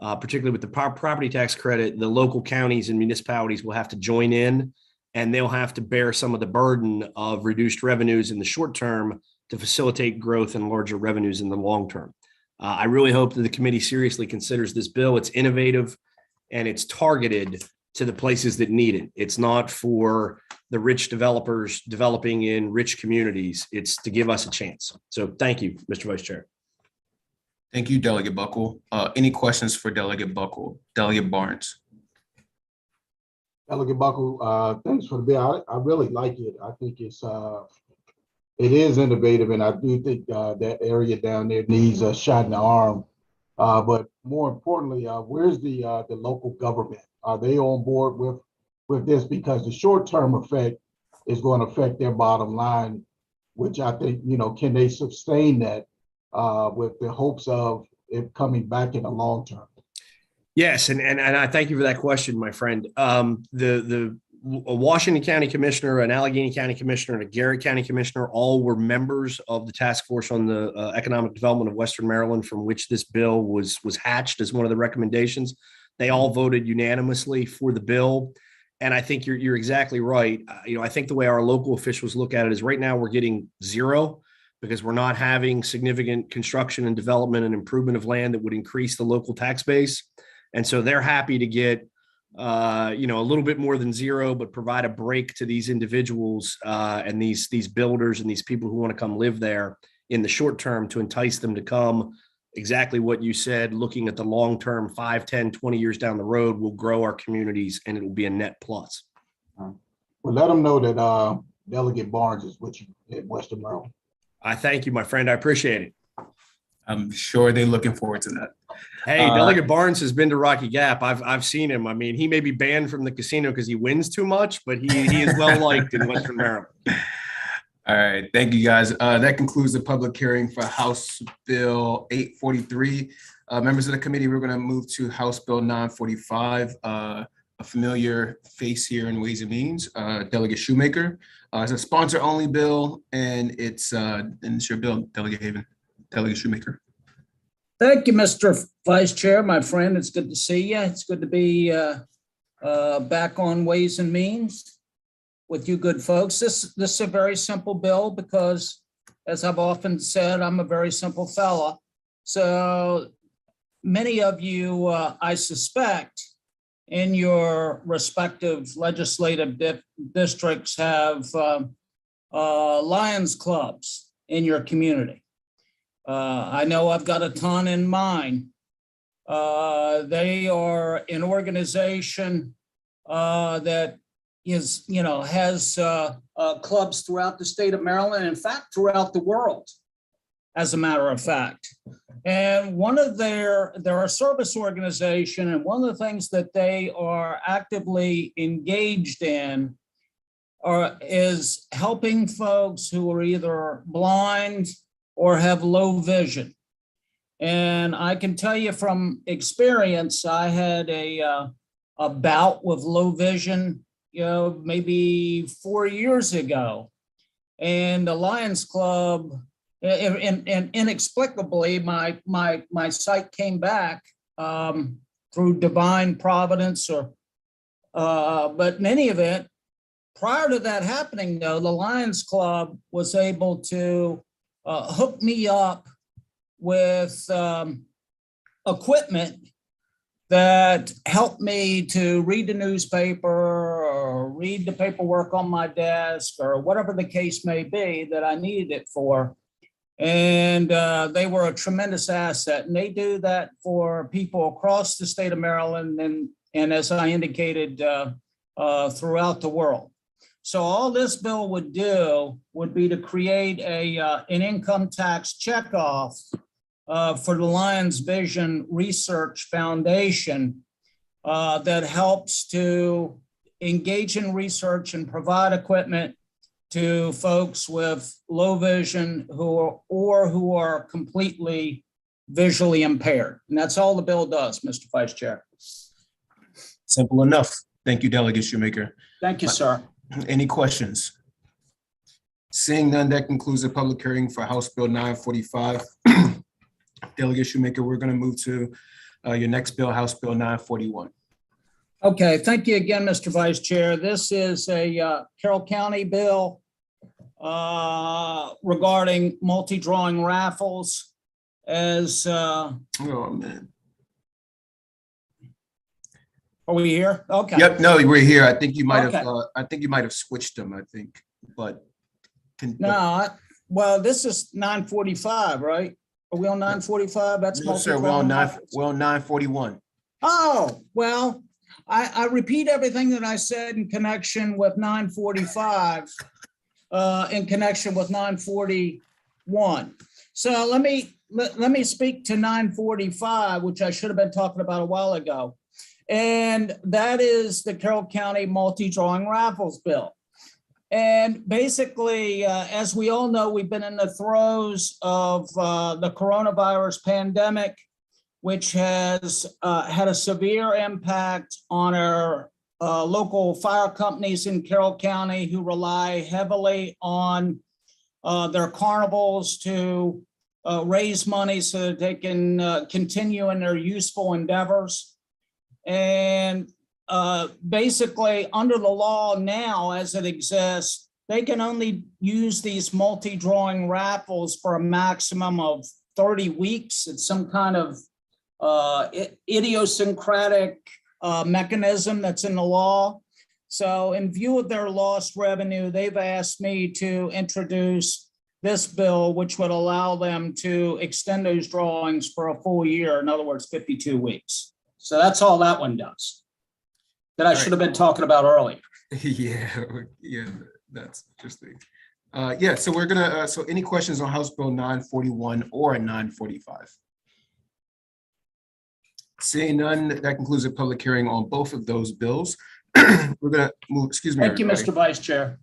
particularly with the property tax credit. The local counties and municipalities will have to join in, and they'll have to bear some of the burden of reduced revenues in the short term to facilitate growth and larger revenues in the long term. I really hope that the committee seriously considers this bill. It's innovative, and it's targeted to the places that need it. It's not for the rich developers developing in rich communities. It's to give us a chance. So thank you, Mr. Vice Chair. Thank you, Delegate Buckle. Any questions for Delegate Buckle? Delegate Barnes. Delegate Buckle, thanks for the bill. I really like it. I think it is innovative, and I do think that area down there needs a shot in the arm. But more importantly, where's the local government? Are they on board with this? Because the short-term effect is going to affect their bottom line, which I think, can they sustain that with the hopes of it coming back in the long term? Yes, and I thank you for that question, my friend. A Washington County Commissioner, an Allegheny County Commissioner, and a Garrett County Commissioner all were members of the task force on the economic development of Western Maryland, from which this bill was hatched as one of the recommendations. They all voted unanimously for the bill. And I think you're exactly right. I think the way our local officials look at it is right now we're getting zero, because we're not having significant construction and development and improvement of land that would increase the local tax base. And so they're happy to get a little bit more than zero, but provide a break to these individuals and these builders and these people who want to come live there in the short term, to entice them to come. Exactly what you said, looking at the long term, 5, 10, 20 years down the road, will grow our communities, and it will be a net plus. Well, let them know that Delegate Barnes is with you at Western Maryland. I thank you, my friend. I appreciate it. I'm sure they're looking forward to that. Hey, Delegate Barnes has been to Rocky Gap. I've seen him. I mean, he may be banned from the casino because he wins too much, but he is well liked in Western Maryland. All right, thank you guys. That concludes the public hearing for House Bill 843. Members of the committee, we're going to move to House Bill 945. A familiar face here in Ways and Means, Delegate Shoemaker. It's a sponsor-only bill, and it's your bill, Delegate Shoemaker. Thank you, Mr. Vice Chair, my friend. It's good to see you. It's good to be back on Ways and Means with you good folks. This is a very simple bill because, as I've often said, I'm a very simple fella. So many of you, I suspect, in your respective legislative districts have Lions clubs in your community. I know I've got a ton in mine. They are an organization that is, has clubs throughout the state of Maryland, in fact, throughout the world, as a matter of fact. And one of they're a service organization, and one of the things that they are actively engaged in is helping folks who are either blind or have low vision. And I can tell you from experience, I had a bout with low vision, maybe 4 years ago. And the Lions Club, and inexplicably, my sight came back through divine providence, but in any event, prior to that happening, though, the Lions Club was able to hook me up with equipment that helped me to read the newspaper or read the paperwork on my desk or whatever the case may be that I needed it for. And they were a tremendous asset. And they do that for people across the state of Maryland and as I indicated, throughout the world. So all this bill would do would be to create an income tax checkoff for the Lions Vision Research Foundation that helps to engage in research and provide equipment to folks with low vision who are completely visually impaired. And that's all the bill does, Mr. Vice Chair. Simple enough. Thank you, Delegate Shoemaker. Thank you, sir. Any questions? Seeing none, that concludes the public hearing for House Bill 945. Delegate Shoemaker, we're going to move to your next bill, House Bill 941. Okay, thank you again, Mr. Vice Chair. This is a Carroll County bill regarding multi-drawing raffles. Oh man. Are we here? Okay. Yep. No, we're here. I think you might have. I think you might have switched them. I think, but well, this is 945, right? Are we on 945? That's no, sir. We're on 941. Oh well, I repeat everything that I said in connection with 945, in connection with 941. So let me speak to 945, which I should have been talking about a while ago. And that is the Carroll County multi-drawing raffles bill. And basically, as we all know, we've been in the throes of the coronavirus pandemic, which has had a severe impact on our local fire companies in Carroll County who rely heavily on their carnivals to raise money so that they can continue in their useful endeavors. And basically, under the law now, as it exists, they can only use these multi-drawing raffles for a maximum of 30 weeks. It's some kind of idiosyncratic mechanism that's in the law. So in view of their lost revenue, they've asked me to introduce this bill, which would allow them to extend those drawings for a full year, in other words, 52 weeks. So that's all that one does that I should have been talking about earlier. Yeah, that's interesting. Yeah, so we're gonna, so any questions on House Bill 941 or 945? Seeing none, that concludes the public hearing on both of those bills. We're gonna move, excuse me. Thank you, everybody. Mr. Vice Chair.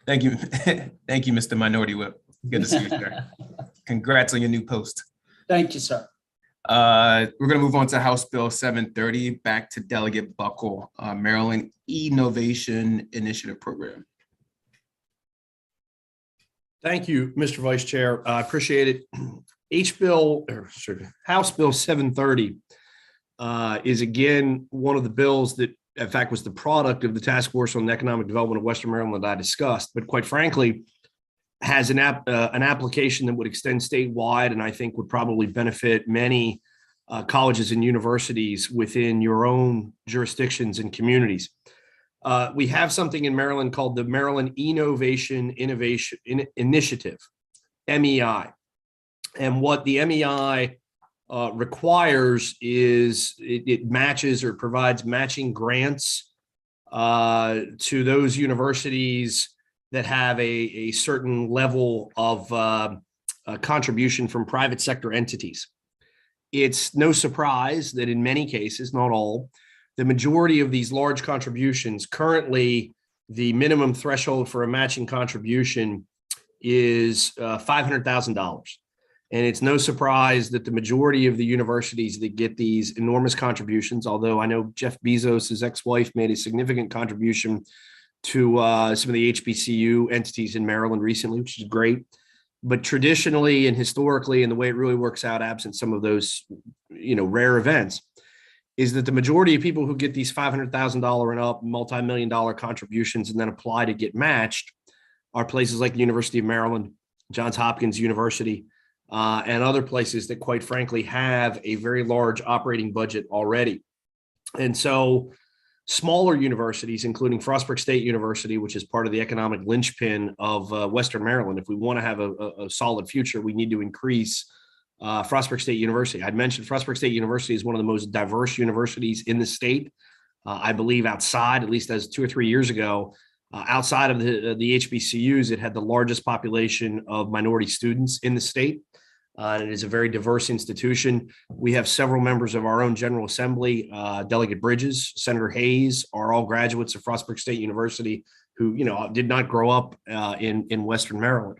Thank you. Thank you, Mr. Minority Whip. Good to see you, sir. Congrats on your new post. Thank you, sir. We're gonna move on to House Bill 730, back to Delegate Buckle, Maryland Innovation Initiative Program. Thank you, Mr. Vice Chair. I appreciate it. House Bill 730 is again one of the bills that, in fact, was the product of the Task Force on Economic Development of Western Maryland that I discussed, but quite frankly, has an application that would extend statewide, and I think would probably benefit many colleges and universities within your own jurisdictions and communities. We have something in Maryland called the Maryland Innovation Initiative, MEI. And what the MEI requires is it matches or provides matching grants to those universities that have a certain level of contribution from private sector entities. It's no surprise that in many cases, not all, the majority of these large contributions, currently the minimum threshold for a matching contribution is $500,000. And it's no surprise that the majority of the universities that get these enormous contributions, although I know Jeff Bezos' ex-wife made a significant contribution to some of the HBCU entities in Maryland recently, which is great. But traditionally and historically, and the way it really works out, absent some of those, rare events, is that the majority of people who get these $500,000 and up multi-million-dollar contributions and then apply to get matched are places like the University of Maryland, Johns Hopkins University, and other places that, quite frankly, have a very large operating budget already. And so smaller universities, including Frostburg State University, which is part of the economic linchpin of Western Maryland, if we want to have a solid future, we need to increase Frostburg State University. I'd mentioned Frostburg State University is one of the most diverse universities in the state. I believe outside, at least as 2 or 3 years ago, outside of the HBCUs, it had the largest population of minority students in the state. And it is a very diverse institution. We have several members of our own General Assembly, Delegate Bridges, Senator Hayes, are all graduates of Frostburg State University who, did not grow up in Western Maryland.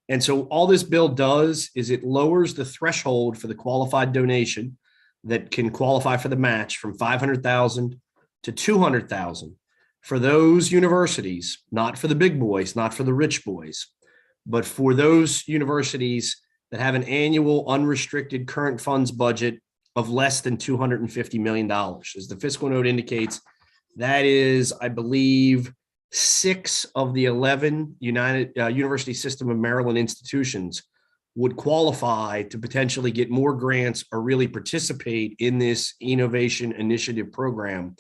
And so all this bill does is it lowers the threshold for the qualified donation that can qualify for the match from $500,000 to $200,000 for those universities, not for the big boys, not for the rich boys, but for those universities that have an annual unrestricted current funds budget of less than $250 million. As the fiscal note indicates, that is, I believe, 6 of the 11 University System of Maryland institutions would qualify to potentially get more grants or really participate in this innovation initiative program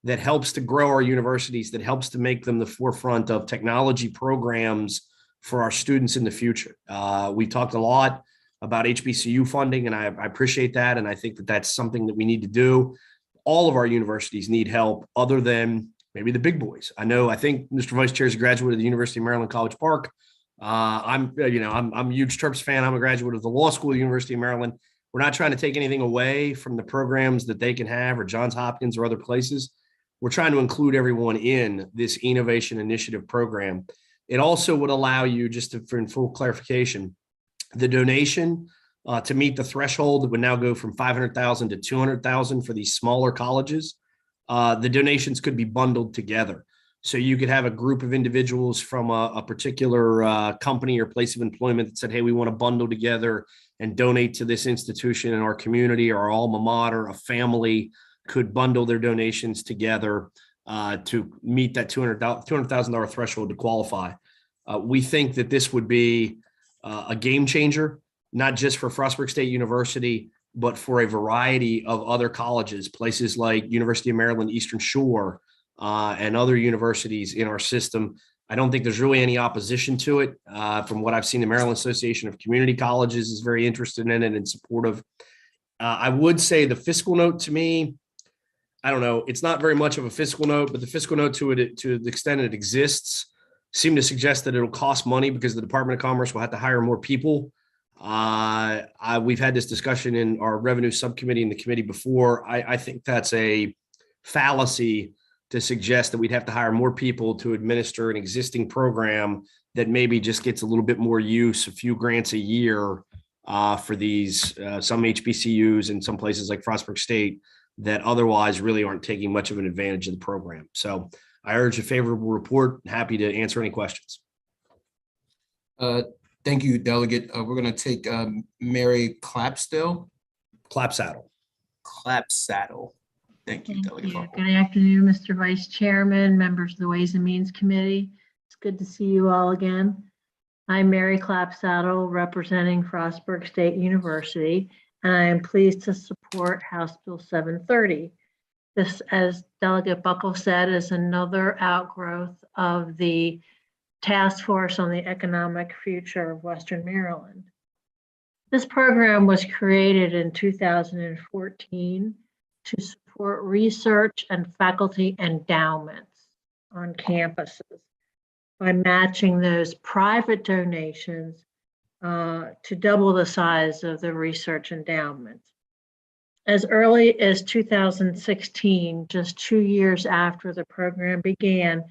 that helps to grow our universities, that helps to make them the forefront of technology programs for our students in the future. We talked a lot about HBCU funding, and I appreciate that. And I think that that's something that we need to do. All of our universities need help other than maybe the big boys. I think Mr. Vice Chair is a graduate of the University of Maryland College Park. I'm a huge Terps fan. I'm a graduate of the Law School of the University of Maryland. We're not trying to take anything away from the programs that they can have, or Johns Hopkins or other places. We're trying to include everyone in this innovation initiative program. It also would allow you, for in full clarification, the donation to meet the threshold that would now go from $500,000 to $200,000 for these smaller colleges. The donations could be bundled together. So you could have a group of individuals from a particular company or place of employment that said, hey, we want to bundle together and donate to this institution in our community or our alma mater. A family could bundle their donations together to meet that $200,000 threshold to qualify. We think that this would be a game changer, not just for Frostburg State University, but for a variety of other colleges, places like University of Maryland Eastern Shore and other universities in our system. I don't think there's really any opposition to it. From what I've seen, the Maryland Association of Community Colleges is very interested in it and supportive. I would say the fiscal note to me, I don't know, it's not very much of a fiscal note, but the fiscal note to the extent it exists seem to suggest that it'll cost money because the Department of Commerce will have to hire more people. We've had this discussion in our revenue subcommittee and the committee before. I think that's a fallacy to suggest that we'd have to hire more people to administer an existing program that maybe just gets a little bit more use, a few grants a year for these, some HBCUs and some places like Frostburg State that otherwise really aren't taking much of an advantage of the program. So I urge a favorable report. Happy to answer any questions. Thank you, Delegate. We're going to take Mary Clapsaddle. Clapsaddle. Thank you, Delegate. Good afternoon, Mr. Vice Chairman, members of the Ways and Means Committee. It's good to see you all again. I'm Mary Clapsaddle, representing Frostburg State University, and I am pleased to support House Bill 730. This, as Delegate Buckle said, is another outgrowth of the Task Force on the Economic Future of Western Maryland. This program was created in 2014 to support research and faculty endowments on campuses by matching those private donations to double the size of the research endowments. As early as 2016, just 2 years after the program began,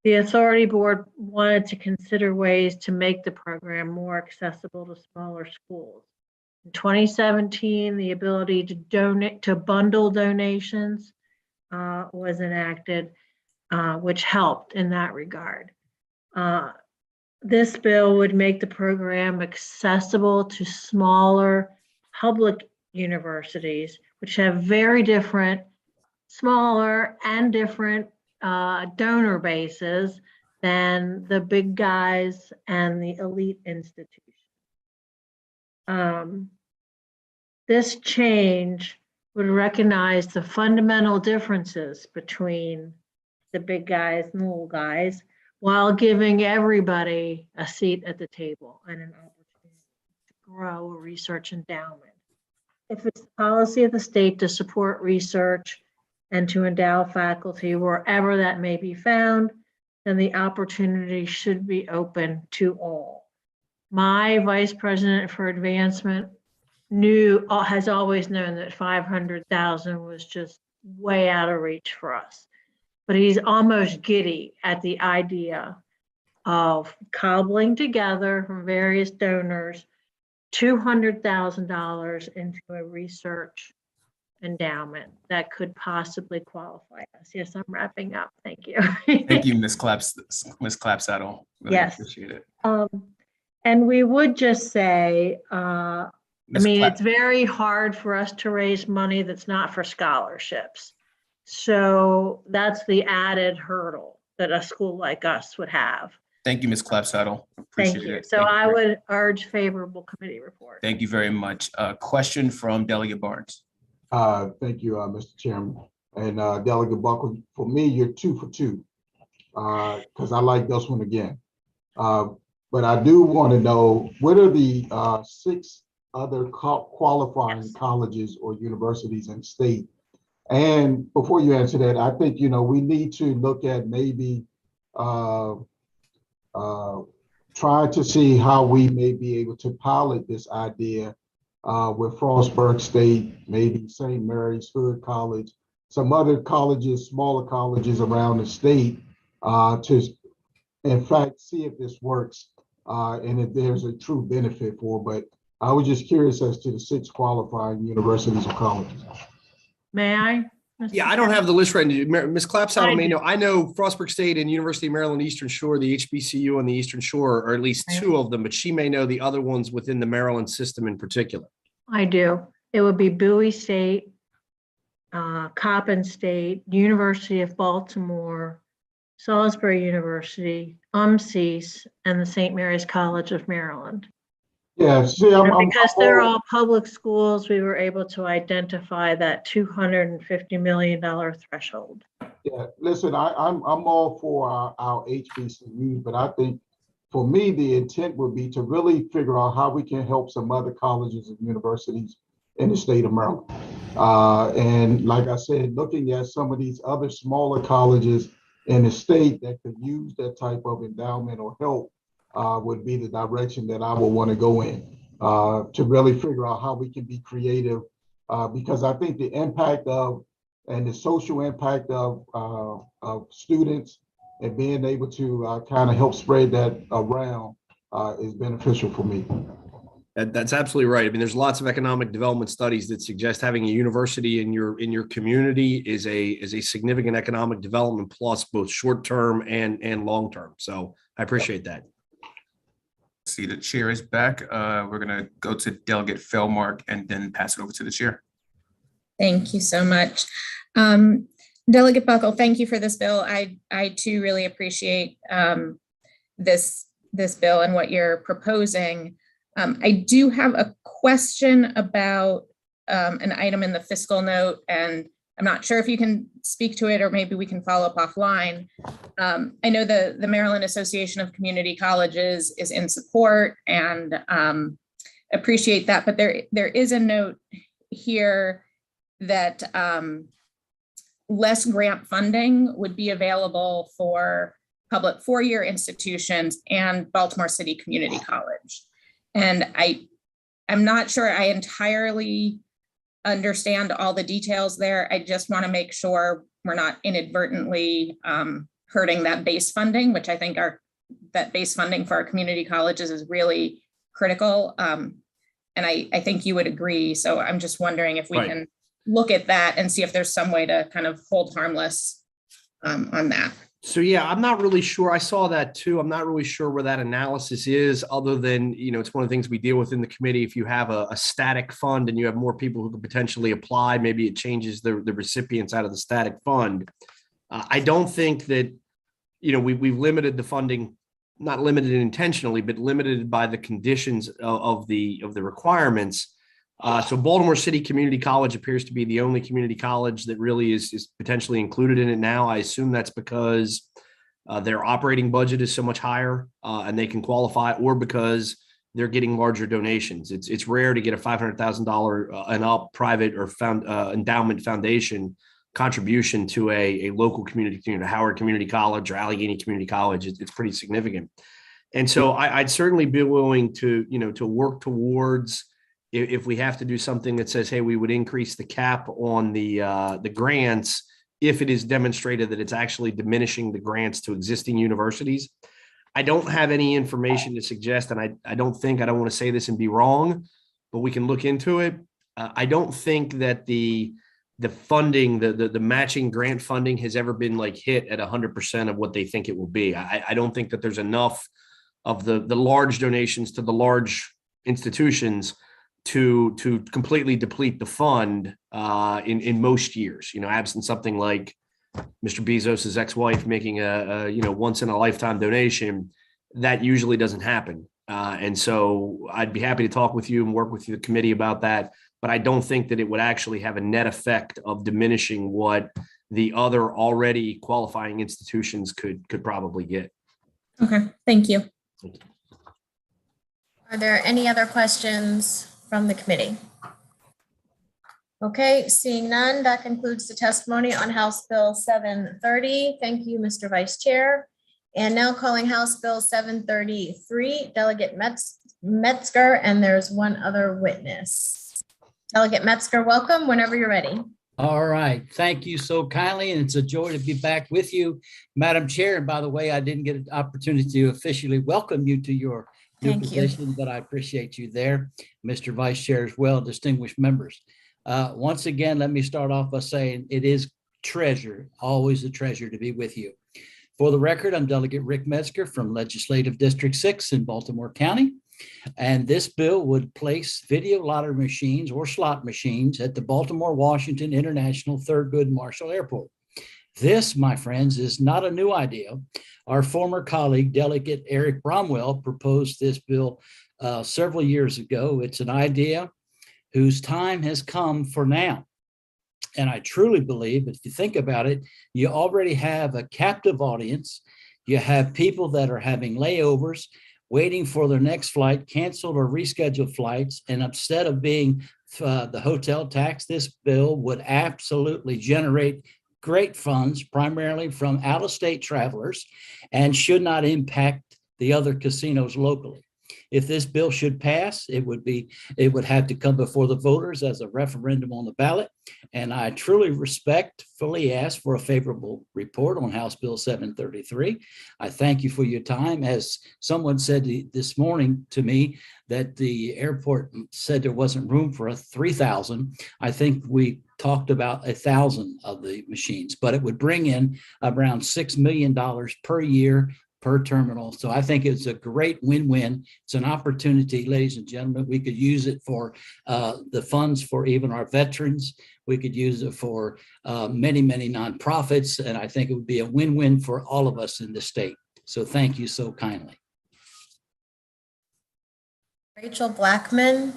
the Authority Board wanted to consider ways to make the program more accessible to smaller schools. In 2017, the ability to bundle donations was enacted, which helped in that regard. This bill would make the program accessible to smaller public universities, which have very different, smaller and different donor bases than the big guys and the elite institutions. This change would recognize the fundamental differences between the big guys and the little guys, while giving everybody a seat at the table and an opportunity to grow a research endowment. If it's the policy of the state to support research and to endow faculty wherever that may be found, then the opportunity should be open to all. My vice president for advancement has always known that 500,000 was just way out of reach for us. But he's almost giddy at the idea of cobbling together from various donors $200,000 into a research endowment that could possibly qualify us. Yes, I'm wrapping up. Thank you. Thank you, Ms. Clapsaddle. Really Yes. appreciate it. And we would just say, it's very hard for us to raise money that's not for scholarships. So that's the added hurdle that a school like us would have. Thank you, Ms. Clapsaddle. Appreciate Thank you. it. So Thank you I would urge favorable committee report. Thank you very much. Question from Delegate Barnes. Thank you, Mr. Chairman. And Delegate Buckle, for me, you're 2 for 2, because I like this one again. But I do want to know, what are the 6 other qualifying colleges or universities in the state? And before you answer that, I think, we need to look at maybe try to see how we may be able to pilot this idea with Frostburg State, maybe St. Mary's, Hood College, some other colleges, smaller colleges around the state to, in fact, see if this works and if there's a true benefit for. But I was just curious as to the 6 qualifying universities or colleges. May I? Yeah, I don't have the list right now. Ms. Clapsaddle may know. I know Frostburg State and University of Maryland Eastern Shore, the HBCU on the Eastern Shore, or at least 2 of them, but she may know the other ones within the Maryland system in particular. I do. It would be Bowie State, Coppin State, University of Baltimore, Salisbury University, UMCES, and the St. Mary's College of Maryland. Yeah, see, because they're all public schools, we were able to identify that $250 million threshold. Yeah, listen, I'm all for our HBCUs, but I think for me, the intent would be to really figure out how we can help some other colleges and universities in the state of Maryland. And like I said, looking at some of these other smaller colleges in the state that could use that type of endowment or help would be the direction that I would want to go in to really figure out how we can be creative because I think the impact of and the social impact of students and being able to kind of help spread that around is beneficial for me. That's absolutely right. I mean, there's lots of economic development studies that suggest having a university in your community is a significant economic development plus, both short term and long term. So I appreciate that. See, the chair is back. We're gonna go to Delegate Fellmark and then pass it over to the chair. Thank you so much. Delegate Buckle, thank you for this bill. I too really appreciate this bill and what you're proposing. I do have a question about an item in the fiscal note, and I'm not sure if you can speak to it or maybe we can follow up offline. I know the Maryland Association of Community Colleges is in support and appreciate that, but there is a note here that less grant funding would be available for public four-year institutions and Baltimore City Community College. And I'm not sure I entirely understand all the details there. I just want to make sure we're not inadvertently hurting that base funding, which I think that base funding for our community colleges is really critical. And I think you would agree. So I'm just wondering if we can look at that and see if there's some way to kind of hold harmless on that. So yeah, I'm not really sure. I saw that too. I'm not really sure where that analysis is, other than, it's one of the things we deal with in the committee. If you have a static fund and you have more people who could potentially apply, maybe it changes the recipients out of the static fund. I don't think that, we've limited the funding, not limited intentionally, but limited by the conditions of the requirements. So Baltimore City Community College appears to be the only community college that really is potentially included in it now. I assume that's because their operating budget is so much higher and they can qualify, or because they're getting larger donations. It's rare to get a $500,000 and up private or endowment foundation contribution to a local community, Howard Community College or Allegheny Community College. It's pretty significant. And so I'd certainly be willing to work towards, if we have to do something that says, hey, we would increase the cap on the grants if it is demonstrated that it's actually diminishing the grants to existing universities. I don't have any information to suggest, and I don't want to say this and be wrong, but we can look into it. I don't think that the funding, the matching grant funding has ever been hit at 100% of what they think it will be. I don't think that there's enough of the large donations to the large institutions to completely deplete the fund in most years, absent something like Mr. Bezos's ex-wife making a once in a lifetime donation. That usually doesn't happen. And so I'd be happy to talk with you and work with the committee about that. But I don't think that it would actually have a net effect of diminishing what the other already qualifying institutions could probably get. Okay, thank you. Are there any other questions from the committee? Okay, seeing none, that concludes the testimony on House Bill 730. Thank you, Mr. Vice Chair. And now calling House Bill 733, Delegate Metzger, and there's one other witness. Delegate Metzger, welcome whenever you're ready. All right. Thank you so kindly. And it's a joy to be back with you, Madam Chair. And by the way, I didn't get an opportunity to officially welcome you to your new position, but I appreciate you there. Mr. Vice Chair as well, distinguished members. Once again, let me start off by saying it is always a treasure to be with you. For the record, I'm Delegate Rick Metzger from Legislative District 6 in Baltimore County. And this bill would place video lottery machines or slot machines at the Baltimore-Washington International Thurgood Marshall Airport. This, my friends, is not a new idea. Our former colleague, Delegate Eric Bromwell, proposed this bill several years ago. It's an idea whose time has come for now. And I truly believe, if you think about it, you already have a captive audience. You have people that are having layovers, waiting for their next flight, canceled or rescheduled flights. And instead of being the hotel tax, this bill would absolutely generate great funds, primarily from out-of-state travelers, and should not impact the other casinos locally. If this bill should pass, it would have to come before the voters as a referendum on the ballot. And I truly respectfully ask for a favorable report on House Bill 733. I thank you for your time. As someone said this morning to me that the airport said there wasn't room for 3,000. I think we talked about 1,000 of the machines, but it would bring in around $6 million per year per terminal. So I think it's a great win-win. It's an opportunity, ladies and gentlemen. We could use it for the funds for even our veterans. We could use it for many, many nonprofits. And I think it would be a win-win for all of us in the state. So thank you so kindly. Rachel Blackman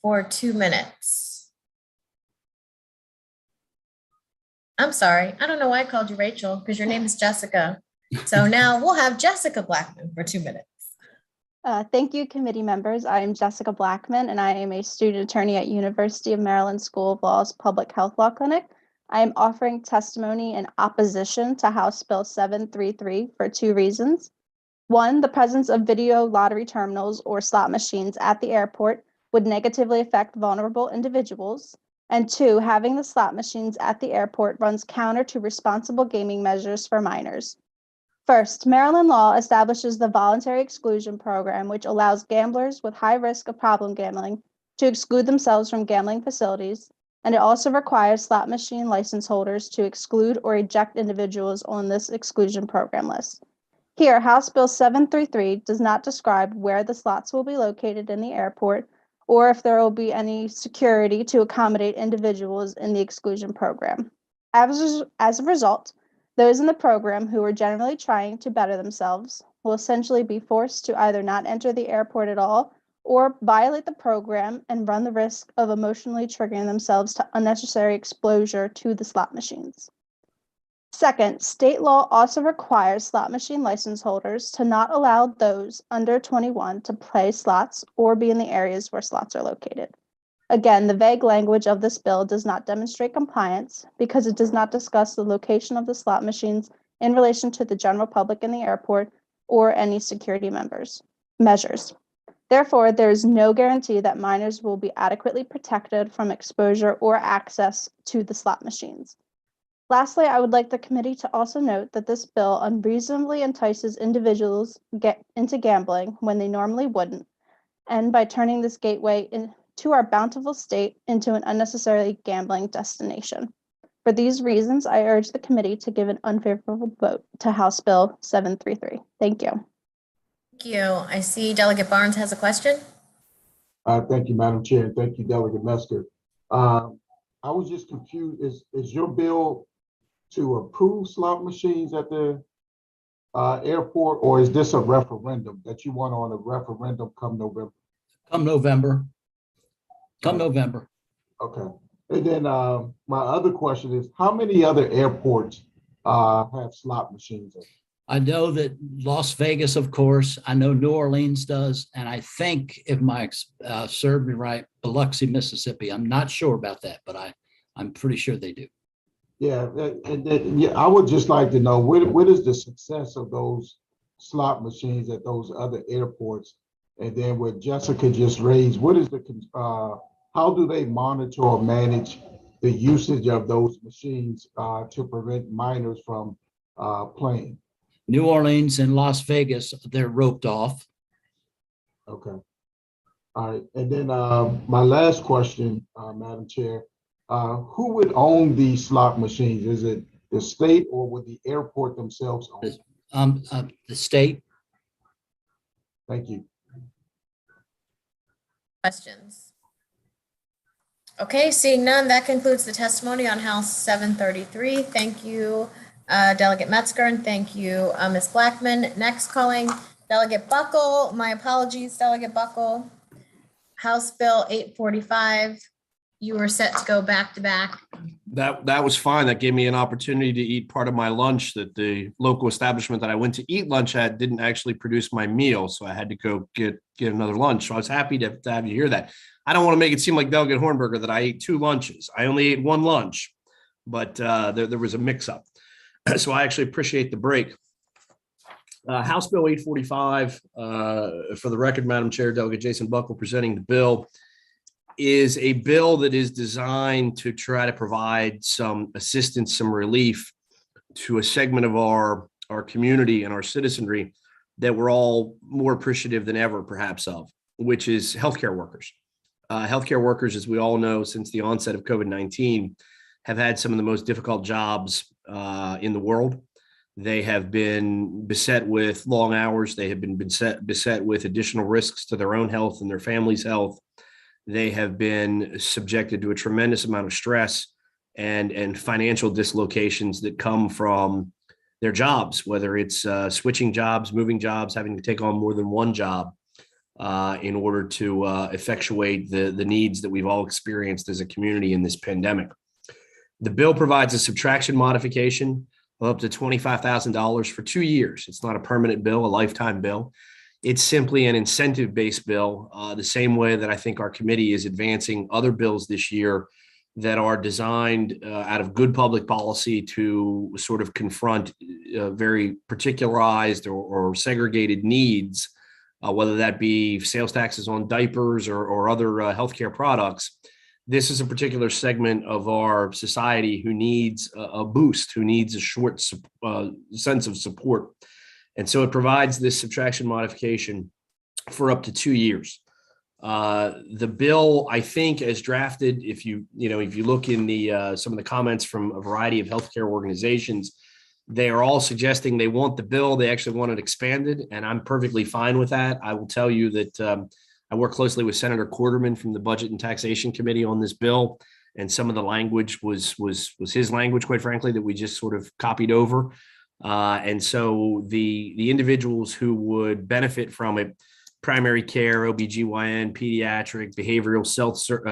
for 2 minutes. I'm sorry. I don't know why I called you Rachel because your name is Jessica. So now we'll have Jessica Blackman for 2 minutes. Thank you, committee members. I am Jessica Blackman, and I am a student attorney at University of Maryland School of Law's Public Health Law Clinic. I am offering testimony in opposition to House Bill 733 for 2 reasons. 1, the presence of video lottery terminals or slot machines at the airport would negatively affect vulnerable individuals. And 2, having the slot machines at the airport runs counter to responsible gaming measures for minors. First, Maryland law establishes the voluntary exclusion program, which allows gamblers with high risk of problem gambling to exclude themselves from gambling facilities, and it also requires slot machine license holders to exclude or eject individuals on this exclusion program list. Here, House Bill 733 does not describe where the slots will be located in the airport or if there will be any security to accommodate individuals in the exclusion program. As a result, those in the program who are generally trying to better themselves will essentially be forced to either not enter the airport at all or violate the program and run the risk of emotionally triggering themselves to unnecessary exposure to the slot machines. Second, state law also requires slot machine license holders to not allow those under 21 to play slots or be in the areas where slots are located. Again, the vague language of this bill does not demonstrate compliance because it does not discuss the location of the slot machines in relation to the general public in the airport or any security measures. Therefore, there is no guarantee that minors will be adequately protected from exposure or access to the slot machines. Lastly, I would like the committee to also note that this bill unreasonably entices individuals into gambling when they normally wouldn't, and by turning this gateway to our bountiful state into an unnecessarily gambling destination. For these reasons, I urge the committee to give an unfavorable vote to House Bill 733. Thank you. Thank you. I see Delegate Barnes has a question. Thank you, Madam Chair, and thank you, Delegate Mesker. I was just confused. Is your bill to approve slot machines at the airport, or is this a referendum that you want on a referendum come November? Come November. Come November. Okay. And then my other question is, how many other airports have slot machines in? I know that Las Vegas, of course, I know New Orleans does, and I think, if my served me right, Biloxi, Mississippi. I'm not sure about that, but I'm pretty sure they do. Yeah, and then, yeah, I would just like to know what is the success of those slot machines at those other airports, and then what Jessica just raised, what is the how do they monitor or manage the usage of those machines to prevent minors from playing? New Orleans and Las Vegas, they're roped off. Okay. All right. And then my last question, Madam Chair, who would own these slot machines? Is it the state or would the airport themselves own? The state. Thank you. Questions? Okay, seeing none, that concludes the testimony on House 733. Thank you, Delegate Metzger, and thank you, Ms. Blackman. Next, calling Delegate Buckle. My apologies, Delegate Buckle. House Bill 845. You were set to go back to back. That was fine. That gave me an opportunity to eat part of my lunch that the local establishment that I went to eat lunch at didn't actually produce my meal. So I had to go get another lunch. So I was happy to have you hear that. I don't want to make it seem like Delegate Hornberger that I ate 2 lunches. I only ate 1 lunch. but there was a mix-up. So I actually appreciate the break. House Bill 845, for the record, Madam Chair, Delegate Jason Buckle presenting the bill, is a bill that is designed to try to provide some assistance, some relief to a segment of our community and our citizenry that we're all more appreciative than ever, perhaps, of, which is healthcare workers. Healthcare workers, as we all know, since the onset of COVID-19, have had some of the most difficult jobs in the world. They have been beset with long hours. They have been beset with additional risks to their own health and their family's health. They have been subjected to a tremendous amount of stress and financial dislocations that come from their jobs, whether it's switching jobs, moving jobs, having to take on more than one job in order to effectuate the needs that we've all experienced as a community in this pandemic. The bill provides a subtraction modification of up to $25,000 for 2 years. It's not a permanent bill, a lifetime bill. It's simply an incentive-based bill, the same way that I think our committee is advancing other bills this year that are designed out of good public policy to sort of confront very particularized or segregated needs, whether that be sales taxes on diapers or other healthcare products. This is a particular segment of our society who needs a boost, who needs a short sense of support. And so it provides this subtraction modification for up to 2 years. The bill, I think, as drafted, if you look in the some of the comments from a variety of healthcare organizations, they are all suggesting they want the bill. They actually want it expanded, and I'm perfectly fine with that. I will tell you that I work closely with Senator Quarterman from the Budget and Taxation Committee on this bill, and some of the language was his language, quite frankly, that we just sort of copied over. And so the individuals who would benefit from it, primary care, OBGYN, pediatric, behavioral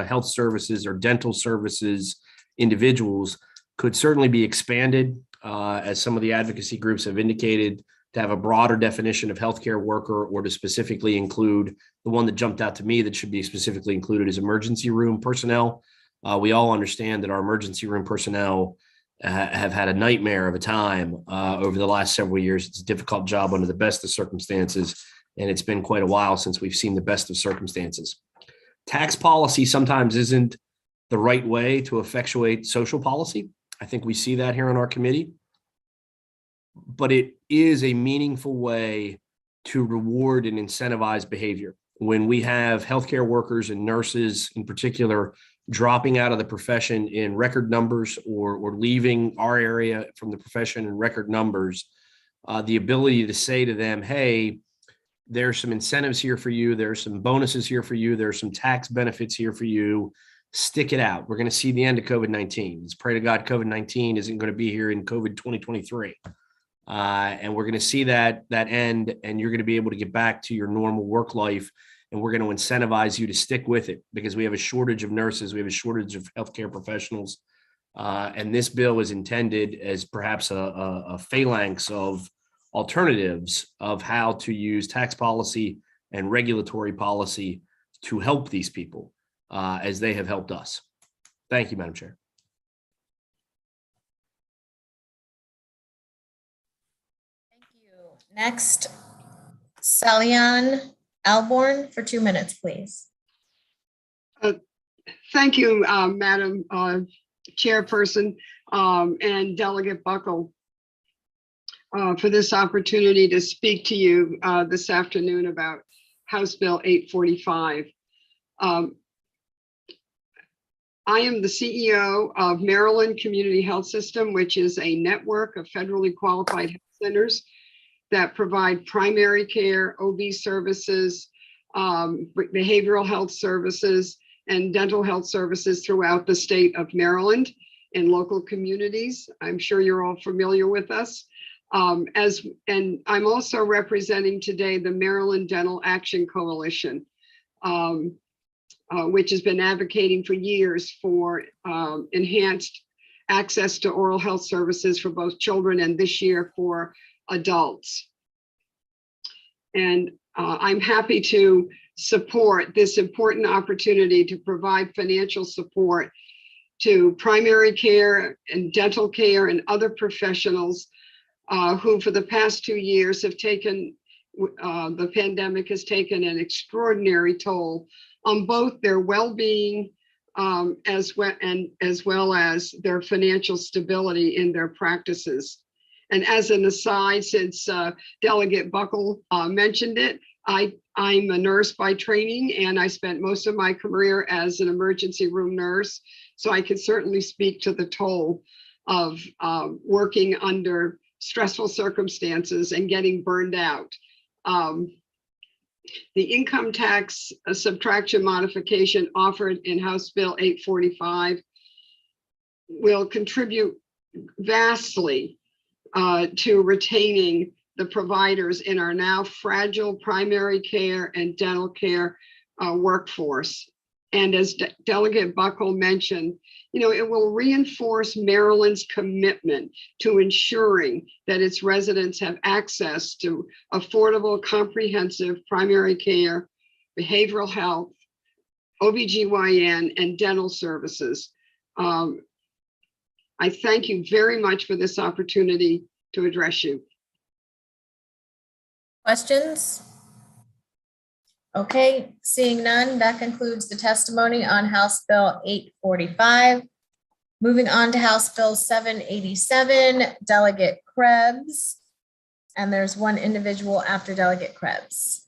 health services, or dental services individuals could certainly be expanded, as some of the advocacy groups have indicated, to have a broader definition of healthcare worker, or to specifically include the one that jumped out to me that should be specifically included as emergency room personnel. We all understand that our emergency room personnel have had a nightmare of a time over the last several years. It's a difficult job under the best of circumstances, and it's been quite a while since we've seen the best of circumstances. Tax policy sometimes isn't the right way to effectuate social policy. I think we see that here on our committee, but it is a meaningful way to reward and incentivize behavior. When we have healthcare workers and nurses in particular dropping out of the profession in record numbers, or leaving our area from the profession in record numbers, the ability to say to them, hey, there's some incentives here for you, there's some bonuses here for you, there's some tax benefits here for you, stick it out. We're going to see the end of COVID-19. Let's pray to God COVID-19 isn't going to be here in COVID 2023. And we're going to see that end, and you're going to be able to get back to your normal work life. And we're going to incentivize you to stick with it, because we have a shortage of nurses. We have a shortage of healthcare professionals. And this bill is intended as perhaps a phalanx of alternatives of how to use tax policy and regulatory policy to help these people as they have helped us. Thank you, Madam Chair. Thank you. Next, Salian Alborn for 2 minutes, please. Thank you, Madam Chairperson, and Delegate Buckle, for this opportunity to speak to you this afternoon about House Bill 845. I am the CEO of Maryland Community Health System, which is a network of federally qualified health centers that provide primary care, OB services, behavioral health services, and dental health services throughout the state of Maryland in local communities. I'm sure you're all familiar with us. And I'm also representing today the Maryland Dental Action Coalition, which has been advocating for years for enhanced access to oral health services for both children and this year for adults. And I'm happy to support this important opportunity to provide financial support to primary care and dental care and other professionals who for the past 2 years have taken, the pandemic has taken an extraordinary toll on both their well-being as well as their financial stability in their practices. And as an aside, since Delegate Buckle mentioned it, I'm a nurse by training, and I spent most of my career as an emergency room nurse. So I can certainly speak to the toll of working under stressful circumstances and getting burned out. The income tax subtraction modification offered in House Bill 845 will contribute vastly to retaining the providers in our now fragile primary care and dental care workforce. And as Delegate Buckle mentioned, it will reinforce Maryland's commitment to ensuring that its residents have access to affordable, comprehensive primary care, behavioral health, OBGYN, and dental services. I thank you very much for this opportunity to address you. Questions? Okay, seeing none, that concludes the testimony on House Bill 845. Moving on to House Bill 787, Delegate Krebs. And there's one individual after Delegate Krebs.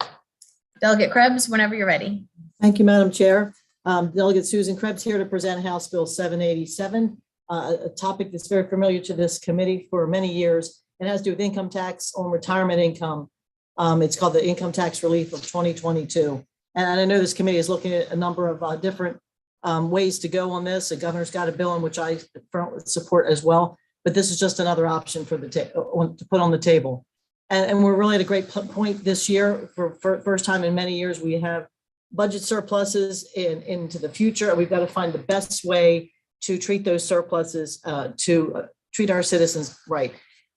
Delegate Krebs, whenever you're ready. Thank you, Madam Chair. Delegate Susan Krebs here to present House Bill 787, a topic that's very familiar to this committee for many years. It has to do with income tax on retirement income. It's called the Income Tax Relief of 2022. And I know this committee is looking at a number of different ways to go on this. The governor's got a bill in which I support as well, but this is just another option for to put on the table. And we're really at a great point this year. For first time in many years, we have budget surpluses into the future. We've got to find the best way to treat those surpluses, to treat our citizens right.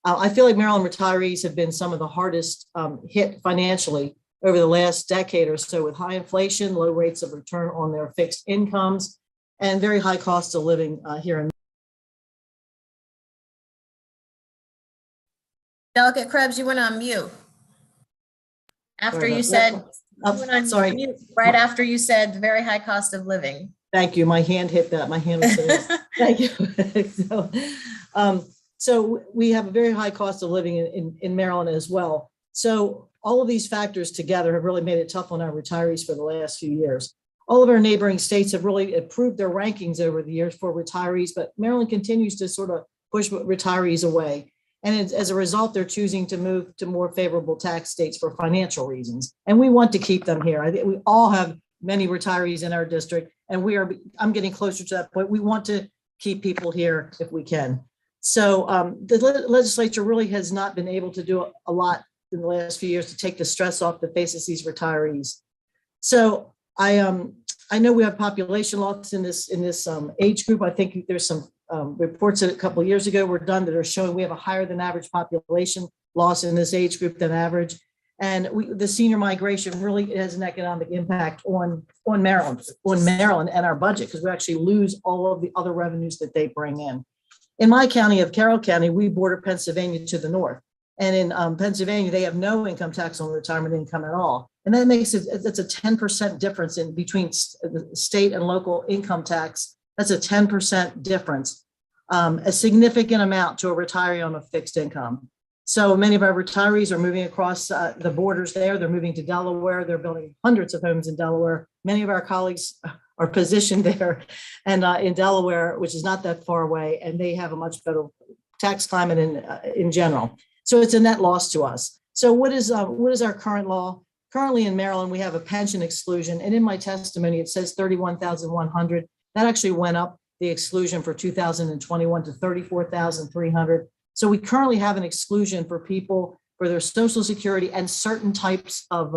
I feel like Maryland retirees have been some of the hardest hit financially over the last decade or so, with high inflation, low rates of return on their fixed incomes, and very high costs of living here in. Delegate Krebs, you went on mute. After you said, sorry, mute right after you said the very high cost of living. Thank you. My hand hit that. My hand was thank you. So we have a very high cost of living in Maryland as well. So all of these factors together have really made it tough on our retirees for the last few years. All of our neighboring states have really improved their rankings over the years for retirees, but Maryland continues to sort of push retirees away. And as a result, they're choosing to move to more favorable tax states for financial reasons. And we want to keep them here. I think we all have many retirees in our district, and I'm getting closer to that point. We want to keep people here if we can. So the legislature really has not been able to do a lot in the last few years to take the stress off the faces these retirees. So I know we have population loss in this age group. I think there's some reports that a couple of years ago were done that are showing we have a higher than average population loss in this age group than average. And the senior migration really has an economic impact on Maryland and our budget, because we actually lose all of the other revenues that they bring in. In my county of Carroll County, we border Pennsylvania to the north. And in Pennsylvania, they have no income tax on retirement income at all. And that makes that's a 10% difference in between the state and local income tax. That's a 10% difference, a significant amount to a retiree on a fixed income. So many of our retirees are moving across the borders there. They're moving to Delaware. They're building hundreds of homes in Delaware. Many of our colleagues are positioned there and in Delaware, which is not that far away, and they have a much better tax climate in general. So it's a net loss to us. So what is our current law? Currently in Maryland, we have a pension exclusion, and in my testimony, it says 31,100. That actually went up the exclusion for 2021 to 34,300. So we currently have an exclusion for people for their Social Security and certain types of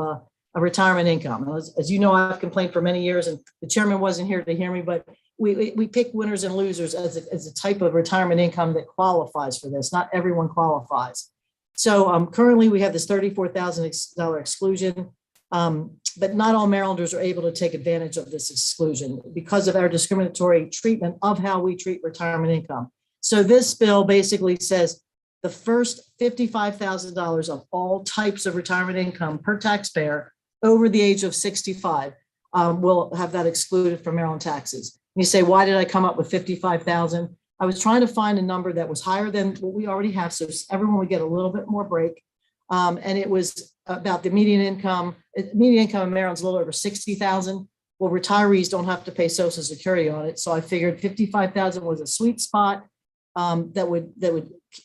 retirement income. As you know, I've complained for many years, and the chairman wasn't here to hear me, but we pick winners and losers as a type of retirement income that qualifies for this. Not everyone qualifies. So currently we have this $34,000 exclusion. But not all Marylanders are able to take advantage of this exclusion because of our discriminatory treatment of how we treat retirement income. So this bill basically says the first $55,000 of all types of retirement income per taxpayer over the age of 65 will have that excluded from Maryland taxes. You say, why did I come up with 55,000? I was trying to find a number that was higher than what we already have, so everyone would get a little bit more break. And it was about the median income. Median income in Maryland's a little over 60,000. Well, retirees don't have to pay Social Security on it, so I figured 55,000 was a sweet spot that would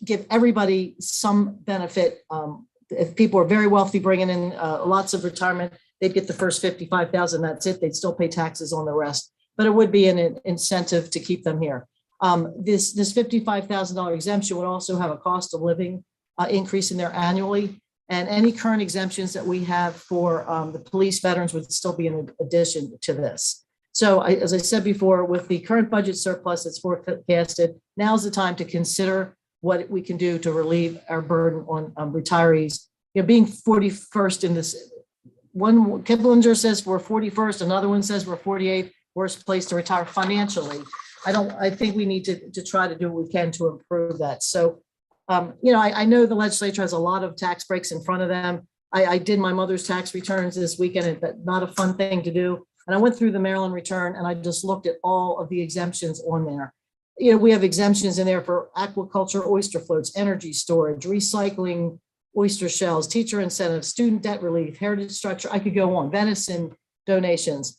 give everybody some benefit. If people are very wealthy, bringing in lots of retirement, they'd get the first 55,000. That's it. They'd still pay taxes on the rest, but it would be an incentive to keep them here. This $55,000 exemption would also have a cost of living increase in there annually. And any current exemptions that we have for the police veterans would still be in addition to this. So as I said before, with the current budget surplus that's forecasted, now's the time to consider what we can do to relieve our burden on retirees. You know, being 41st in this, one Kiplinger says we're 41st, another one says we're 48th, worst place to retire financially. I think we need to try to do what we can to improve that. So, I know the legislature has a lot of tax breaks in front of them. I did my mother's tax returns this weekend, but not a fun thing to do. And I went through the Maryland return and I just looked at all of the exemptions on there. We have exemptions in there for aquaculture, oyster floats, energy storage, recycling, oyster shells, teacher incentives, student debt relief, heritage structure. I could go on, venison donations.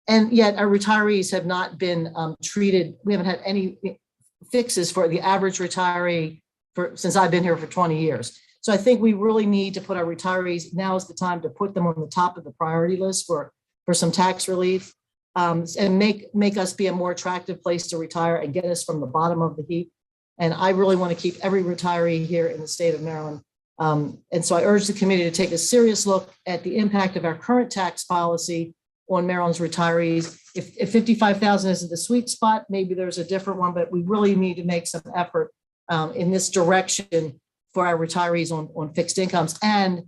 And yet our retirees have not been treated. We haven't had any fixes for the average retiree since I've been here for 20 years. So I think we really need to put our retirees, now is the time to put them on the top of the priority list for some tax relief and make us be a more attractive place to retire and get us from the bottom of the heap. And I really want to keep every retiree here in the state of Maryland. And so I urge the committee to take a serious look at the impact of our current tax policy on Maryland's retirees. If 55,000 isn't the sweet spot, maybe there's a different one, but we really need to make some effort in this direction for our retirees on fixed incomes. And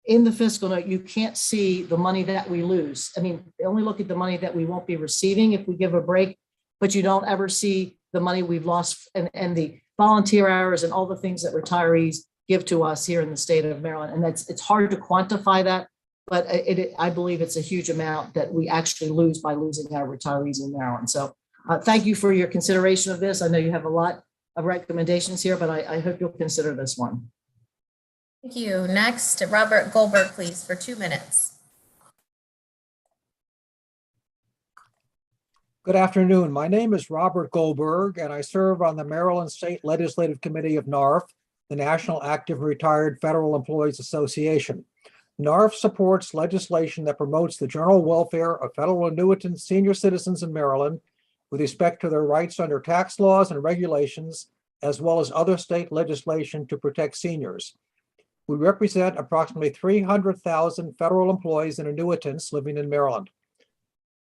in the fiscal note, you can't see the money that we lose. I mean, they only look at the money that we won't be receiving if we give a break, but you don't ever see the money we've lost and the volunteer hours and all the things that retirees give to us here in the state of Maryland. And it's hard to quantify that, but I believe it's a huge amount that we actually lose by losing our retirees in Maryland. So thank you for your consideration of this. I know you have a lot of recommendations here, but I hope you'll consider this one. Thank you. Next, Robert Goldberg, please, for 2 minutes. Good afternoon. My name is Robert Goldberg, and I serve on the Maryland State Legislative Committee of NARF, the National Active Retired Federal Employees Association. NARF supports legislation that promotes the general welfare of federal annuitant senior citizens in Maryland with respect to their rights under tax laws and regulations, as well as other state legislation to protect seniors. We represent approximately 300,000 federal employees and annuitants living in Maryland.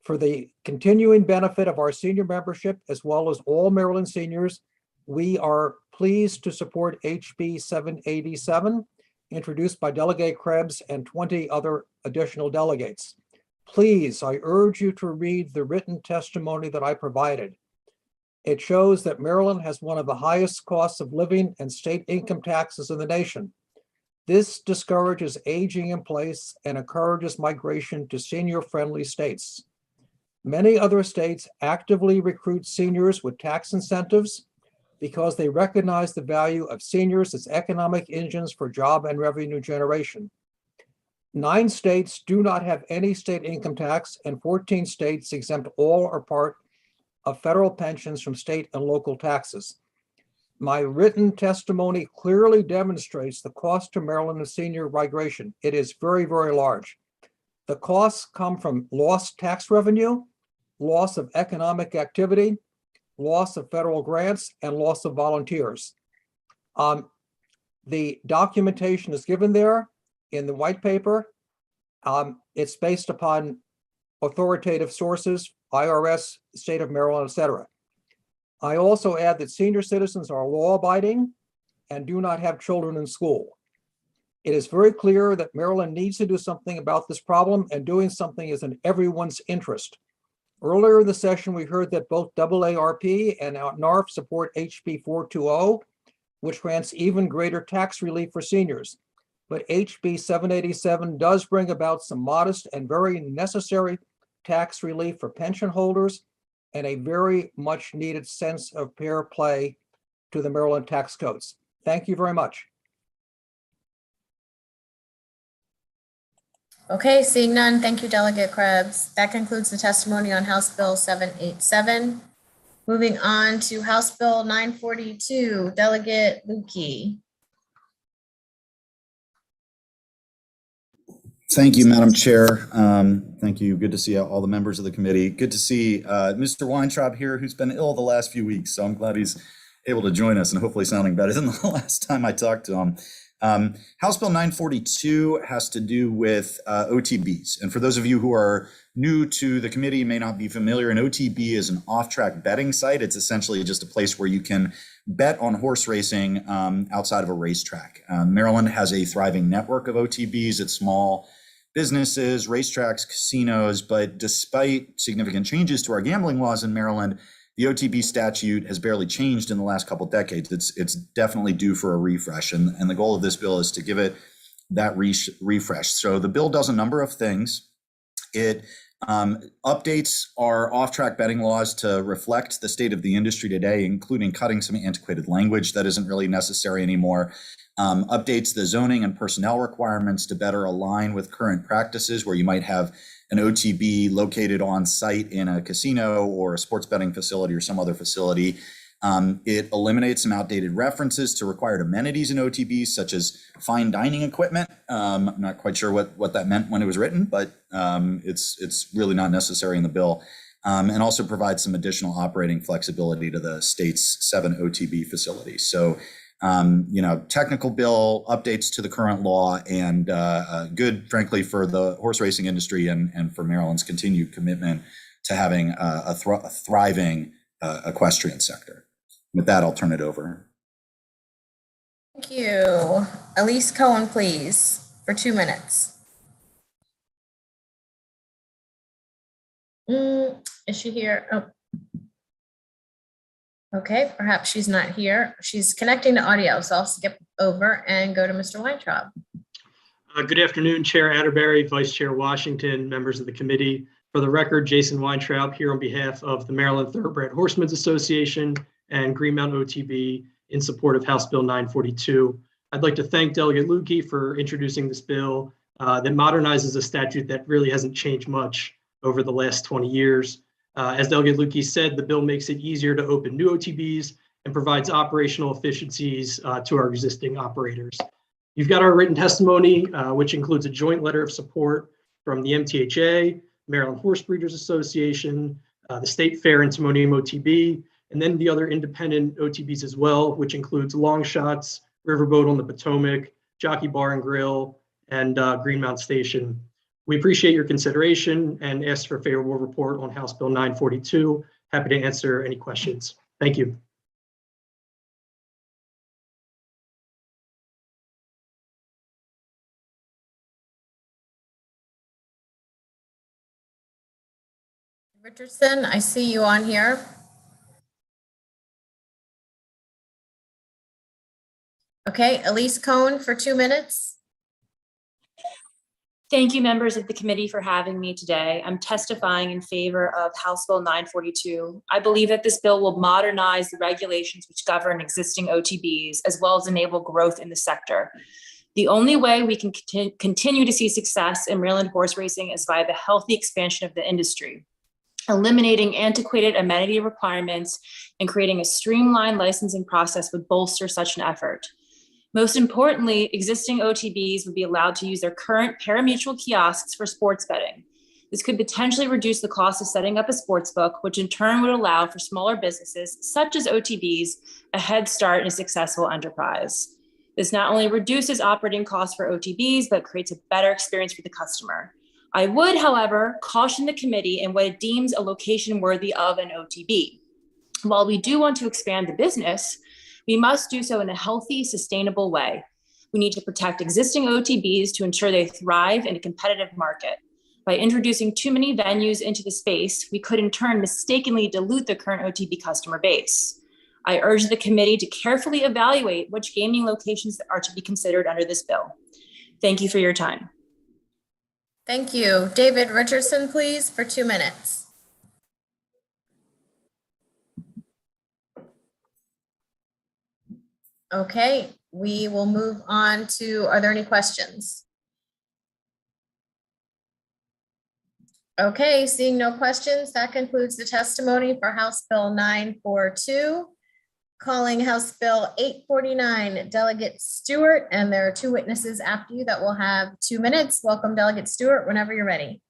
For the continuing benefit of our senior membership, as well as all Maryland seniors, we are pleased to support HB 787, introduced by Delegate Krebs and 20 other additional delegates. Please, I urge you to read the written testimony that I provided. It shows that Maryland has one of the highest costs of living and state income taxes in the nation. This discourages aging in place and encourages migration to senior-friendly states. Many other states actively recruit seniors with tax incentives because they recognize the value of seniors as economic engines for job and revenue generation. 9 states do not have any state income tax, and 14 states exempt all or part of federal pensions from state and local taxes. My written testimony clearly demonstrates the cost to Maryland of senior migration. It is very, very large. The costs come from lost tax revenue, loss of economic activity, loss of federal grants, and loss of volunteers. The documentation is given there in the white paper. It's based upon authoritative sources, IRS, state of Maryland, et cetera. I also add that senior citizens are law-abiding and do not have children in school. It is very clear that Maryland needs to do something about this problem, and doing something is in everyone's interest. Earlier in the session, we heard that both AARP and NARF support HB 420, which grants even greater tax relief for seniors. But HB 787 does bring about some modest and very necessary tax relief for pension holders and a very much needed sense of fair play to the Maryland tax codes. Thank you very much. Okay, seeing none, thank you, Delegate Krebs. That concludes the testimony on House Bill 787. Moving on to House Bill 942, Delegate Lukey. Thank you, Madam Chair. Thank you. Good to see all the members of the committee. Good to see Mr. Weintraub here, who's been ill the last few weeks. So I'm glad he's able to join us and hopefully sounding better than the last time I talked to him. House Bill 942 has to do with OTBs. And for those of you who are new to the committee, may not be familiar, an OTB is an off-track betting site. It's essentially just a place where you can bet on horse racing outside of a racetrack. Maryland has a thriving network of OTBs. It's small businesses, racetracks, casinos, but despite significant changes to our gambling laws in Maryland, the OTB statute has barely changed in the last couple of decades. It's definitely due for a refresh, and the goal of this bill is to give it that refresh. So the bill does a number of things. It updates our off-track betting laws to reflect the state of the industry today, including cutting some antiquated language that isn't really necessary anymore. Updates the zoning and personnel requirements to better align with current practices, where you might have an OTB located on site in a casino or a sports betting facility or some other facility. It eliminates some outdated references to required amenities in OTBs, such as fine dining equipment. I'm not quite sure what that meant when it was written, but it's really not necessary in the bill. And also provides some additional operating flexibility to the state's 7 OTB facilities. So, technical bill, updates to the current law, and good, frankly, for the horse racing industry and for Maryland's continued commitment to having a thriving equestrian sector. With that, I'll turn it over. Thank you. Elise Cohen, please, for 2 minutes. Is she here? Oh. Okay, perhaps she's not here. She's connecting to audio, so I'll skip over and go to Mr. Weintraub. Good afternoon, Chair Atterbury, Vice Chair Washington, members of the committee. For the record, Jason Weintraub here on behalf of the Maryland Thoroughbred Horsemen's Association and Greenmount OTB in support of House Bill 942. I'd like to thank Delegate Lukey for introducing this bill that modernizes a statute that really hasn't changed much over the last 20 years. As Delegate Lukey said, the bill makes it easier to open new OTBs and provides operational efficiencies to our existing operators. You've got our written testimony, which includes a joint letter of support from the MTHA, Maryland Horse Breeders Association, the State Fair and Timonium OTB, and then the other independent OTBs as well, which includes Long Shots, Riverboat on the Potomac, Jockey Bar and Grill, and Greenmount Station. We appreciate your consideration and ask for a favorable report on House Bill 942. Happy to answer any questions. Thank you. Richardson, I see you on here. Okay, Elise Cohen for 2 minutes. Thank you, members of the committee, for having me today. I'm testifying in favor of House Bill 942. I believe that this bill will modernize the regulations which govern existing OTBs, as well as enable growth in the sector. The only way we can continue to see success in Maryland horse racing is via the healthy expansion of the industry, eliminating antiquated amenity requirements and creating a streamlined licensing process would bolster such an effort. Most importantly, existing OTBs would be allowed to use their current pari-mutuel kiosks for sports betting. This could potentially reduce the cost of setting up a sports book, which in turn would allow for smaller businesses, such as OTBs, a head start in a successful enterprise. This not only reduces operating costs for OTBs, but creates a better experience for the customer. I would, however, caution the committee in what it deems a location worthy of an OTB. While we do want to expand the business, we must do so in a healthy, sustainable way. We need to protect existing OTBs to ensure they thrive in a competitive market. By introducing too many venues into the space, we could in turn mistakenly dilute the current OTB customer base. I urge the committee to carefully evaluate which gaming locations are to be considered under this bill. Thank you for your time. Thank you. David Richardson, please, for 2 minutes. Okay, we will move on to, are there any questions? Okay, seeing no questions, that concludes the testimony for House Bill 942. Calling House Bill 849, Delegate Stewart, and there are 2 witnesses after you that will have 2 minutes. Welcome, Delegate Stewart, whenever you're ready.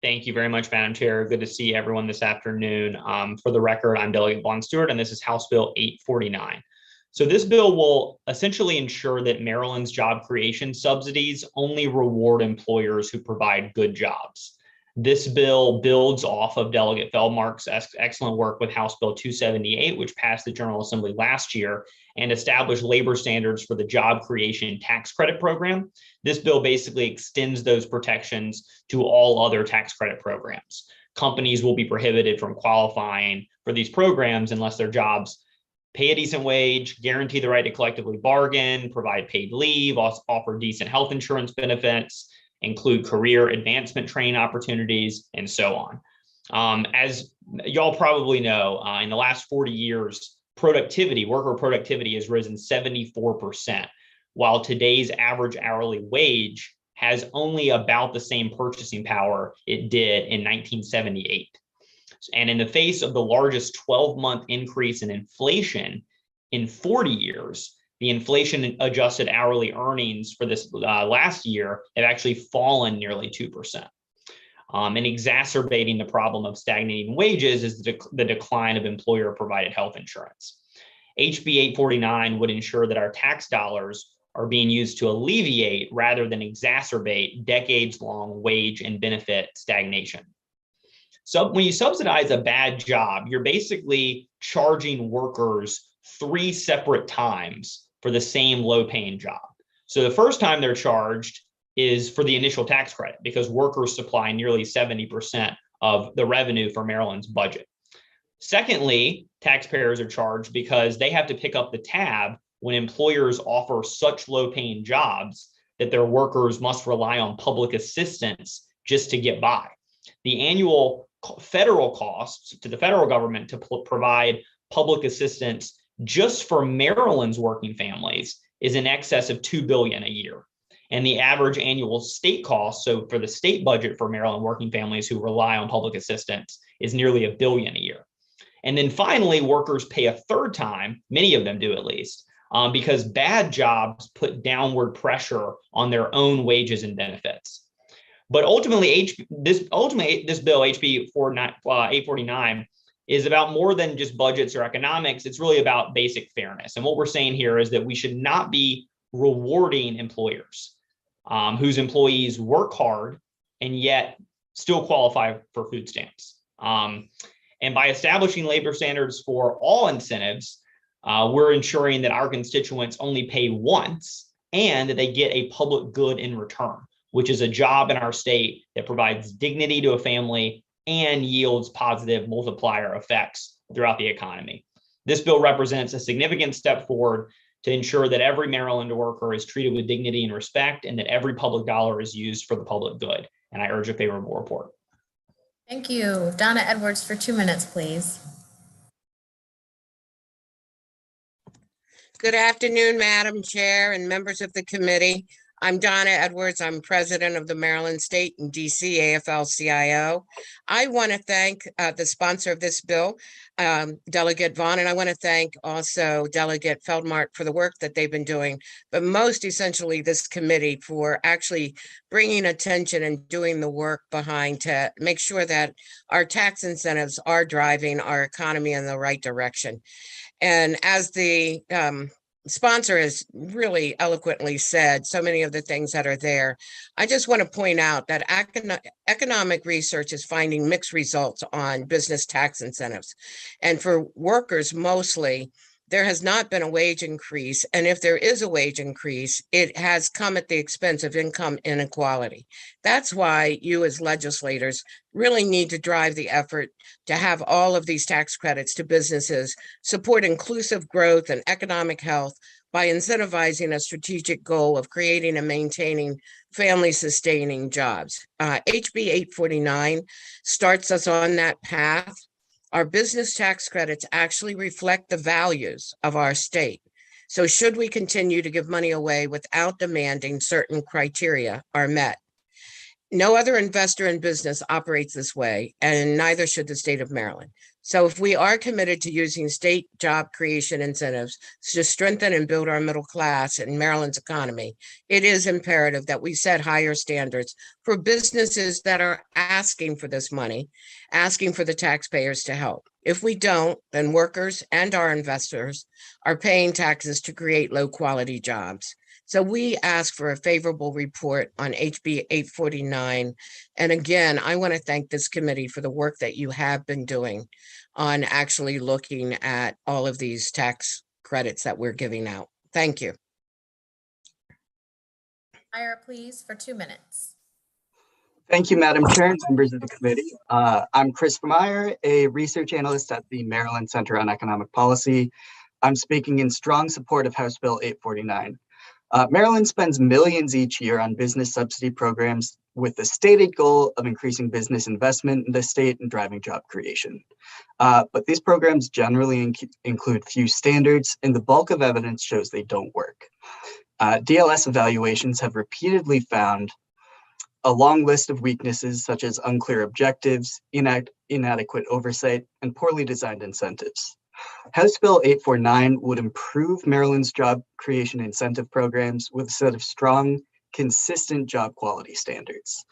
Thank you very much, Madam Chair. Good to see everyone this afternoon. For the record, I'm Delegate Von Stewart, and this is House Bill 849. So this bill will essentially ensure that Maryland's job creation subsidies only reward employers who provide good jobs. This bill builds off of Delegate Feldmark's excellent work with House Bill 278, which passed the General Assembly last year and established labor standards for the Job Creation Tax Credit Program. This bill basically extends those protections to all other tax credit programs. Companies will be prohibited from qualifying for these programs unless their jobs pay a decent wage, guarantee the right to collectively bargain, provide paid leave, offer decent health insurance benefits, include career advancement training opportunities, and so on. As y'all probably know, in the last 40 years, worker productivity has risen 74%, while today's average hourly wage has only about the same purchasing power it did in 1978. And in the face of the largest 12-month increase in inflation in 40 years, the inflation adjusted hourly earnings for this last year have actually fallen nearly 2%. And exacerbating the problem of stagnating wages is the decline of employer provided health insurance. HB 849 would ensure that our tax dollars are being used to alleviate rather than exacerbate decades-long wage and benefit stagnation. So when you subsidize a bad job, you're basically charging workers 3 separate times for the same low-paying job. So the first time they're charged is for the initial tax credit because workers supply nearly 70% of the revenue for Maryland's budget. Secondly, taxpayers are charged because they have to pick up the tab when employers offer such low-paying jobs that their workers must rely on public assistance just to get by. The annual federal costs to the federal government to provide public assistance just for Maryland's working families is in excess of $2 billion a year. And the average annual state cost, so for the state budget for Maryland working families who rely on public assistance, is nearly $1 billion a year. And then finally, workers pay a third time, many of them do at least, because bad jobs put downward pressure on their own wages and benefits. But ultimately, this bill, HB 849, is about more than just budgets or economics. It's really about basic fairness. And what we're saying here is that we should not be rewarding employers whose employees work hard and yet still qualify for food stamps. And by establishing labor standards for all incentives, we're ensuring that our constituents only pay once and that they get a public good in return, which is a job in our state that provides dignity to a family and yields positive multiplier effects throughout the economy. This bill represents a significant step forward to ensure that every Maryland worker is treated with dignity and respect and that every public dollar is used for the public good. And I urge a favorable report. Thank you. Donna Edwards for 2 minutes, please. Good afternoon, Madam Chair and members of the committee. I'm Donna Edwards. I'm president of the Maryland State and DC AFL-CIO. I want to thank the sponsor of this bill, Delegate Vaughn, and I want to thank also Delegate Feldmark for the work that they've been doing, but most essentially this committee for actually bringing attention and doing the work behind to make sure that our tax incentives are driving our economy in the right direction. And as the sponsor has really eloquently said so many of the things that are there, I just want to point out that economic research is finding mixed results on business tax incentives. And for workers mostly, There has not been a wage increase, and if there is a wage increase, it has come at the expense of income inequality. That's why you as legislators really need to drive the effort to have all of these tax credits to businesses support inclusive growth and economic health by incentivizing a strategic goal of creating and maintaining family-sustaining jobs. HB 849 starts us on that path. Our business tax credits actually reflect the values of our state. So should we continue to give money away without demanding certain criteria are met? No other investor in business operates this way, and neither should the state of Maryland. So if we are committed to using state job creation incentives to strengthen and build our middle class in Maryland's economy, it is imperative that we set higher standards for businesses that are asking for this money, asking for the taxpayers to help. If we don't, then workers and our investors are paying taxes to create low quality jobs. So we ask for a favorable report on HB 849. And again, I want to thank this committee for the work that you have been doing on actually looking at all of these tax credits that we're giving out. Thank you. Meyer, please, for 2 minutes. Thank you, Madam Chair and members of the committee. I'm Christopher Meyer, a research analyst at the Maryland Center on Economic Policy. I'm speaking in strong support of House Bill 849. Maryland spends millions each year on business subsidy programs with the stated goal of increasing business investment in the state and driving job creation. But these programs generally include few standards, and the bulk of evidence shows they don't work. DLS evaluations have repeatedly found a long list of weaknesses such as unclear objectives, inadequate oversight, and poorly designed incentives. House Bill 849 would improve Maryland's job creation incentive programs with a set of strong, consistent job quality standards.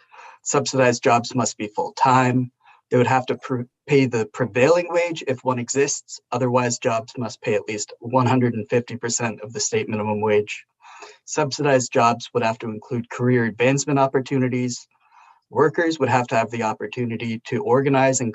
Subsidized jobs must be full-time. They would have to pay the prevailing wage if one exists. Otherwise, jobs must pay at least 150% of the state minimum wage. Subsidized jobs would have to include career advancement opportunities. Workers would have to have the opportunity to organize and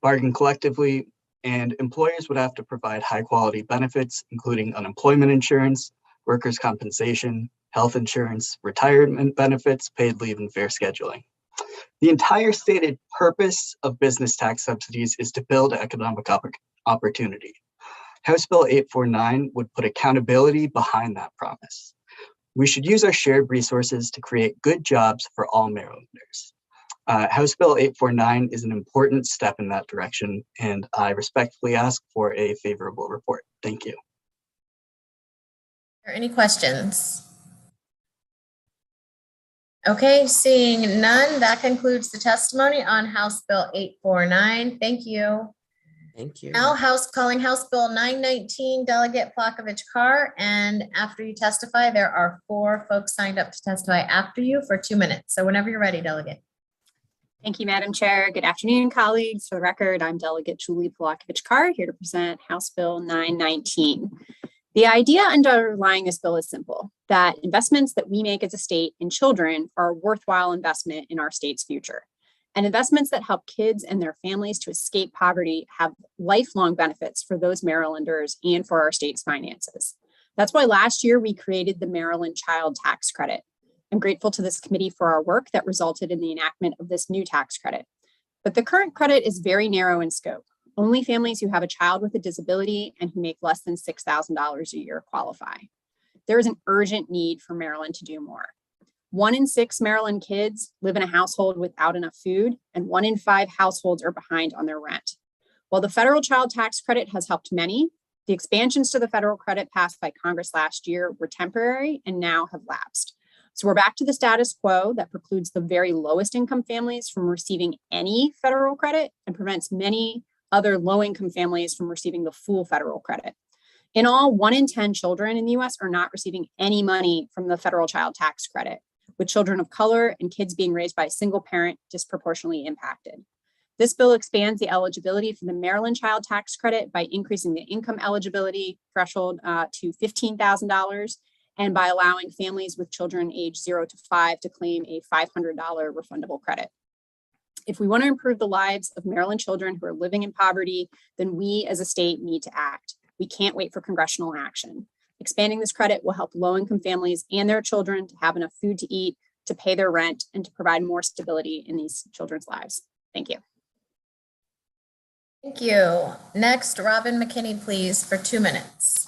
bargain collectively, and employers would have to provide high quality benefits, including unemployment insurance, workers' compensation, health insurance, retirement benefits, paid leave, and fair scheduling. The entire stated purpose of business tax subsidies is to build economic opportunity. House Bill 849 would put accountability behind that promise. We should use our shared resources to create good jobs for all Marylanders. House Bill 849 is an important step in that direction, and I respectfully ask for a favorable report. Thank you. Are there any questions? Okay, seeing none, that concludes the testimony on House Bill 849. Thank you. Thank you. Now calling House Bill 919, Delegate Plakovich Carr. And after you testify, there are 4 folks signed up to testify after you for 2 minutes. So whenever you're ready, Delegate. Thank you, Madam Chair. Good afternoon, colleagues. For the record, I'm Delegate Julie Plakovich Carr, here to present House Bill 919. The idea underlying this bill is simple, that investments that we make as a state in children are a worthwhile investment in our state's future. And investments that help kids and their families to escape poverty have lifelong benefits for those Marylanders and for our state's finances. That's why last year we created the Maryland Child Tax Credit. I'm grateful to this committee for our work that resulted in the enactment of this new tax credit. But the current credit is very narrow in scope. Only families who have a child with a disability and who make less than $6,000 a year qualify. There is an urgent need for Maryland to do more. 1 in 6 Maryland kids live in a household without enough food, and 1 in 5 households are behind on their rent. While the federal child tax credit has helped many, the expansions to the federal credit passed by Congress last year were temporary and now have lapsed. So we're back to the status quo that precludes the very lowest income families from receiving any federal credit and prevents many other low-income families from receiving the full federal credit. In all, 1 in 10 children in the US are not receiving any money from the federal child tax credit, with children of color and kids being raised by a single parent disproportionately impacted. This bill expands the eligibility for the Maryland Child Tax Credit by increasing the income eligibility threshold to $15,000 and by allowing families with children aged 0 to 5 to claim a $500 refundable credit. If we want to improve the lives of Maryland children who are living in poverty, then we as a state need to act. We can't wait for congressional action. Expanding this credit will help low-income families and their children to have enough food to eat, to pay their rent, and to provide more stability in these children's lives. Thank you. Thank you. Next, Robin McKinney, please, for 2 minutes.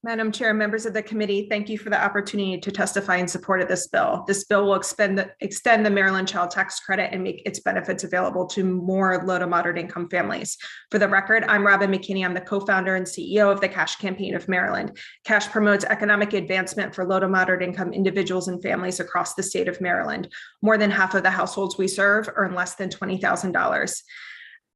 Madam Chair, members of the committee, thank you for the opportunity to testify in support of this bill. This bill will extend the Maryland Child Tax Credit and make its benefits available to more low to moderate income families. For the record, I'm Robin McKinney. I'm the co-founder and CEO of the Cash Campaign of Maryland. Cash promotes economic advancement for low to moderate income individuals and families across the state of Maryland. More than half of the households we serve earn less than $20,000.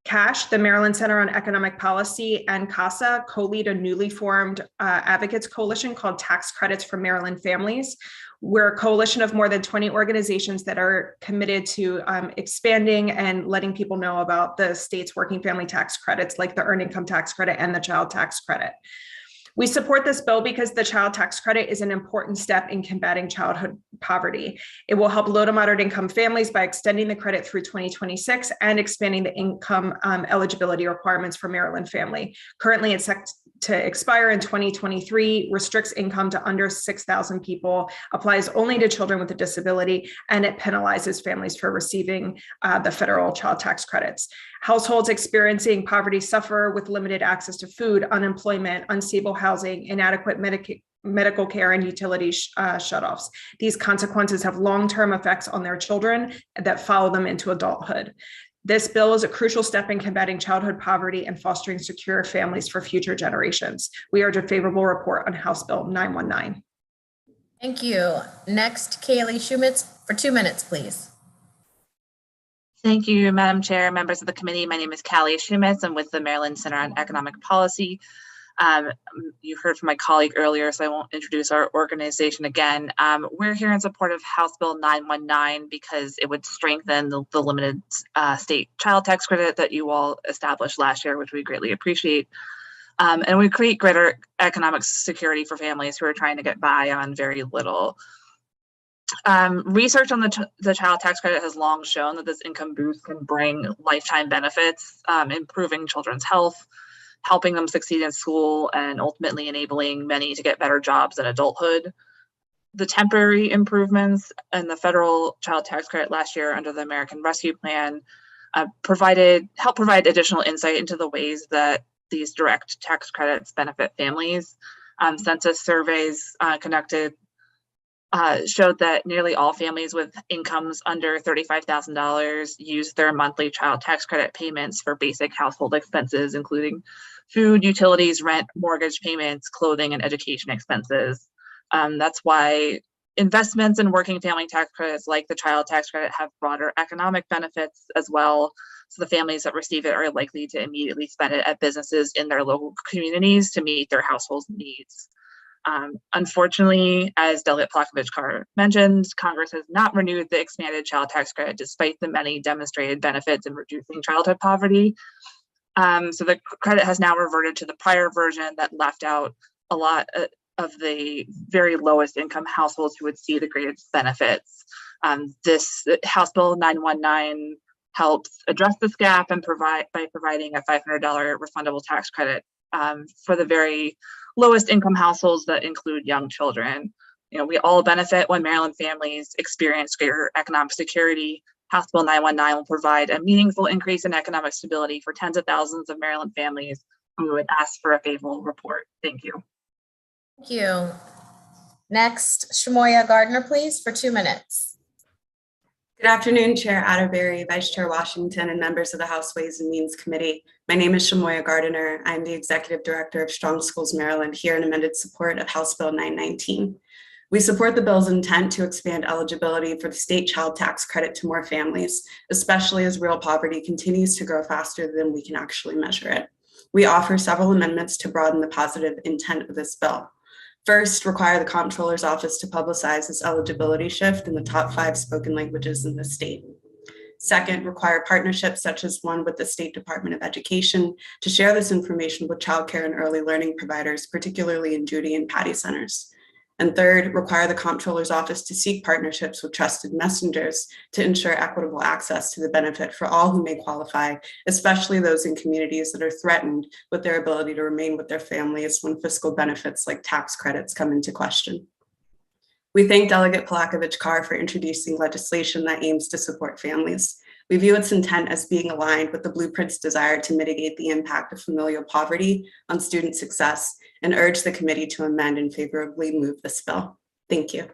Cash, the Maryland Center on Economic Policy, and CASA co-lead a newly formed advocates coalition called Tax Credits for Maryland Families. We're a coalition of more than 20 organizations that are committed to expanding and letting people know about the state's working family tax credits, like the Earned Income Tax Credit and the Child Tax Credit. We support this bill because the child tax credit is an important step in combating childhood poverty. It will help low to moderate income families by extending the credit through 2026 and expanding the income eligibility requirements for Maryland family. Currently, it's set to expire in 2023, restricts income to under 6,000 people, applies only to children with a disability, and it penalizes families for receiving the federal child tax credits. Households experiencing poverty suffer with limited access to food, unemployment, unstable housing, inadequate medical care, and utility shutoffs. These consequences have long-term effects on their children that follow them into adulthood. This bill is a crucial step in combating childhood poverty and fostering secure families for future generations. We urge a favorable report on House Bill 919. Thank you. Next, Kaylee Shumitz for 2 minutes, please. Thank you, Madam Chair, members of the committee. My name is Callie Shumitz. I'm with the Maryland Center on Economic Policy. You heard from my colleague earlier, so I won't introduce our organization again. We're here in support of House Bill 919 because it would strengthen the limited state child tax credit that you all established last year, which we greatly appreciate. And we create greater economic security for families who are trying to get by on very little. Research on the child tax credit has long shown that this income boost can bring lifetime benefits, improving children's health, helping them succeed in school, and ultimately enabling many to get better jobs in adulthood. The temporary improvements in the federal child tax credit last year under the American Rescue Plan helped provide additional insight into the ways that these direct tax credits benefit families. Census surveys conducted showed that nearly all families with incomes under $35,000 use their monthly child tax credit payments for basic household expenses, including food, utilities, rent, mortgage payments, clothing, and education expenses. That's why investments in working family tax credits like the child tax credit have broader economic benefits as well. So the families that receive it are likely to immediately spend it at businesses in their local communities to meet their household needs. Unfortunately, as Delegate Carr mentioned, Congress has not renewed the expanded child tax credit despite the many demonstrated benefits in reducing childhood poverty. So the credit has now reverted to the prior version that left out a lot of the very lowest income households who would see the greatest benefits. This House Bill 919 helps address this gap and by providing a $500 refundable tax credit for the very lowest income households that include young children. You know, we all benefit when Maryland families experience greater economic security. House Bill 919 will provide a meaningful increase in economic stability for tens of thousands of Maryland families, and we would ask for a favorable report. Thank you. Thank you. Next, Shamoya Gardner, please, for 2 minutes. Good afternoon, Chair Atterbury, Vice Chair Washington, and members of the House Ways and Means Committee. My name is Shamoya Gardner. I'm the Executive Director of Strong Schools Maryland, here in amended support of House Bill 919. We support the bill's intent to expand eligibility for the state child tax credit to more families, especially as real poverty continues to grow faster than we can actually measure it. We offer several amendments to broaden the positive intent of this bill. First, require the Comptroller's Office to publicize this eligibility shift in the top 5 spoken languages in the state. Second, require partnerships such as one with the State Department of Education to share this information with childcare and early learning providers, particularly in Judy and Patty centers. And third, require the comptroller's office to seek partnerships with trusted messengers to ensure equitable access to the benefit for all who may qualify, especially those in communities that are threatened with their ability to remain with their families when fiscal benefits like tax credits come into question. We thank Delegate Carr for introducing legislation that aims to support families. We view its intent as being aligned with the Blueprint's desire to mitigate the impact of familial poverty on student success and urge the committee to amend and favorably move this bill. Thank you.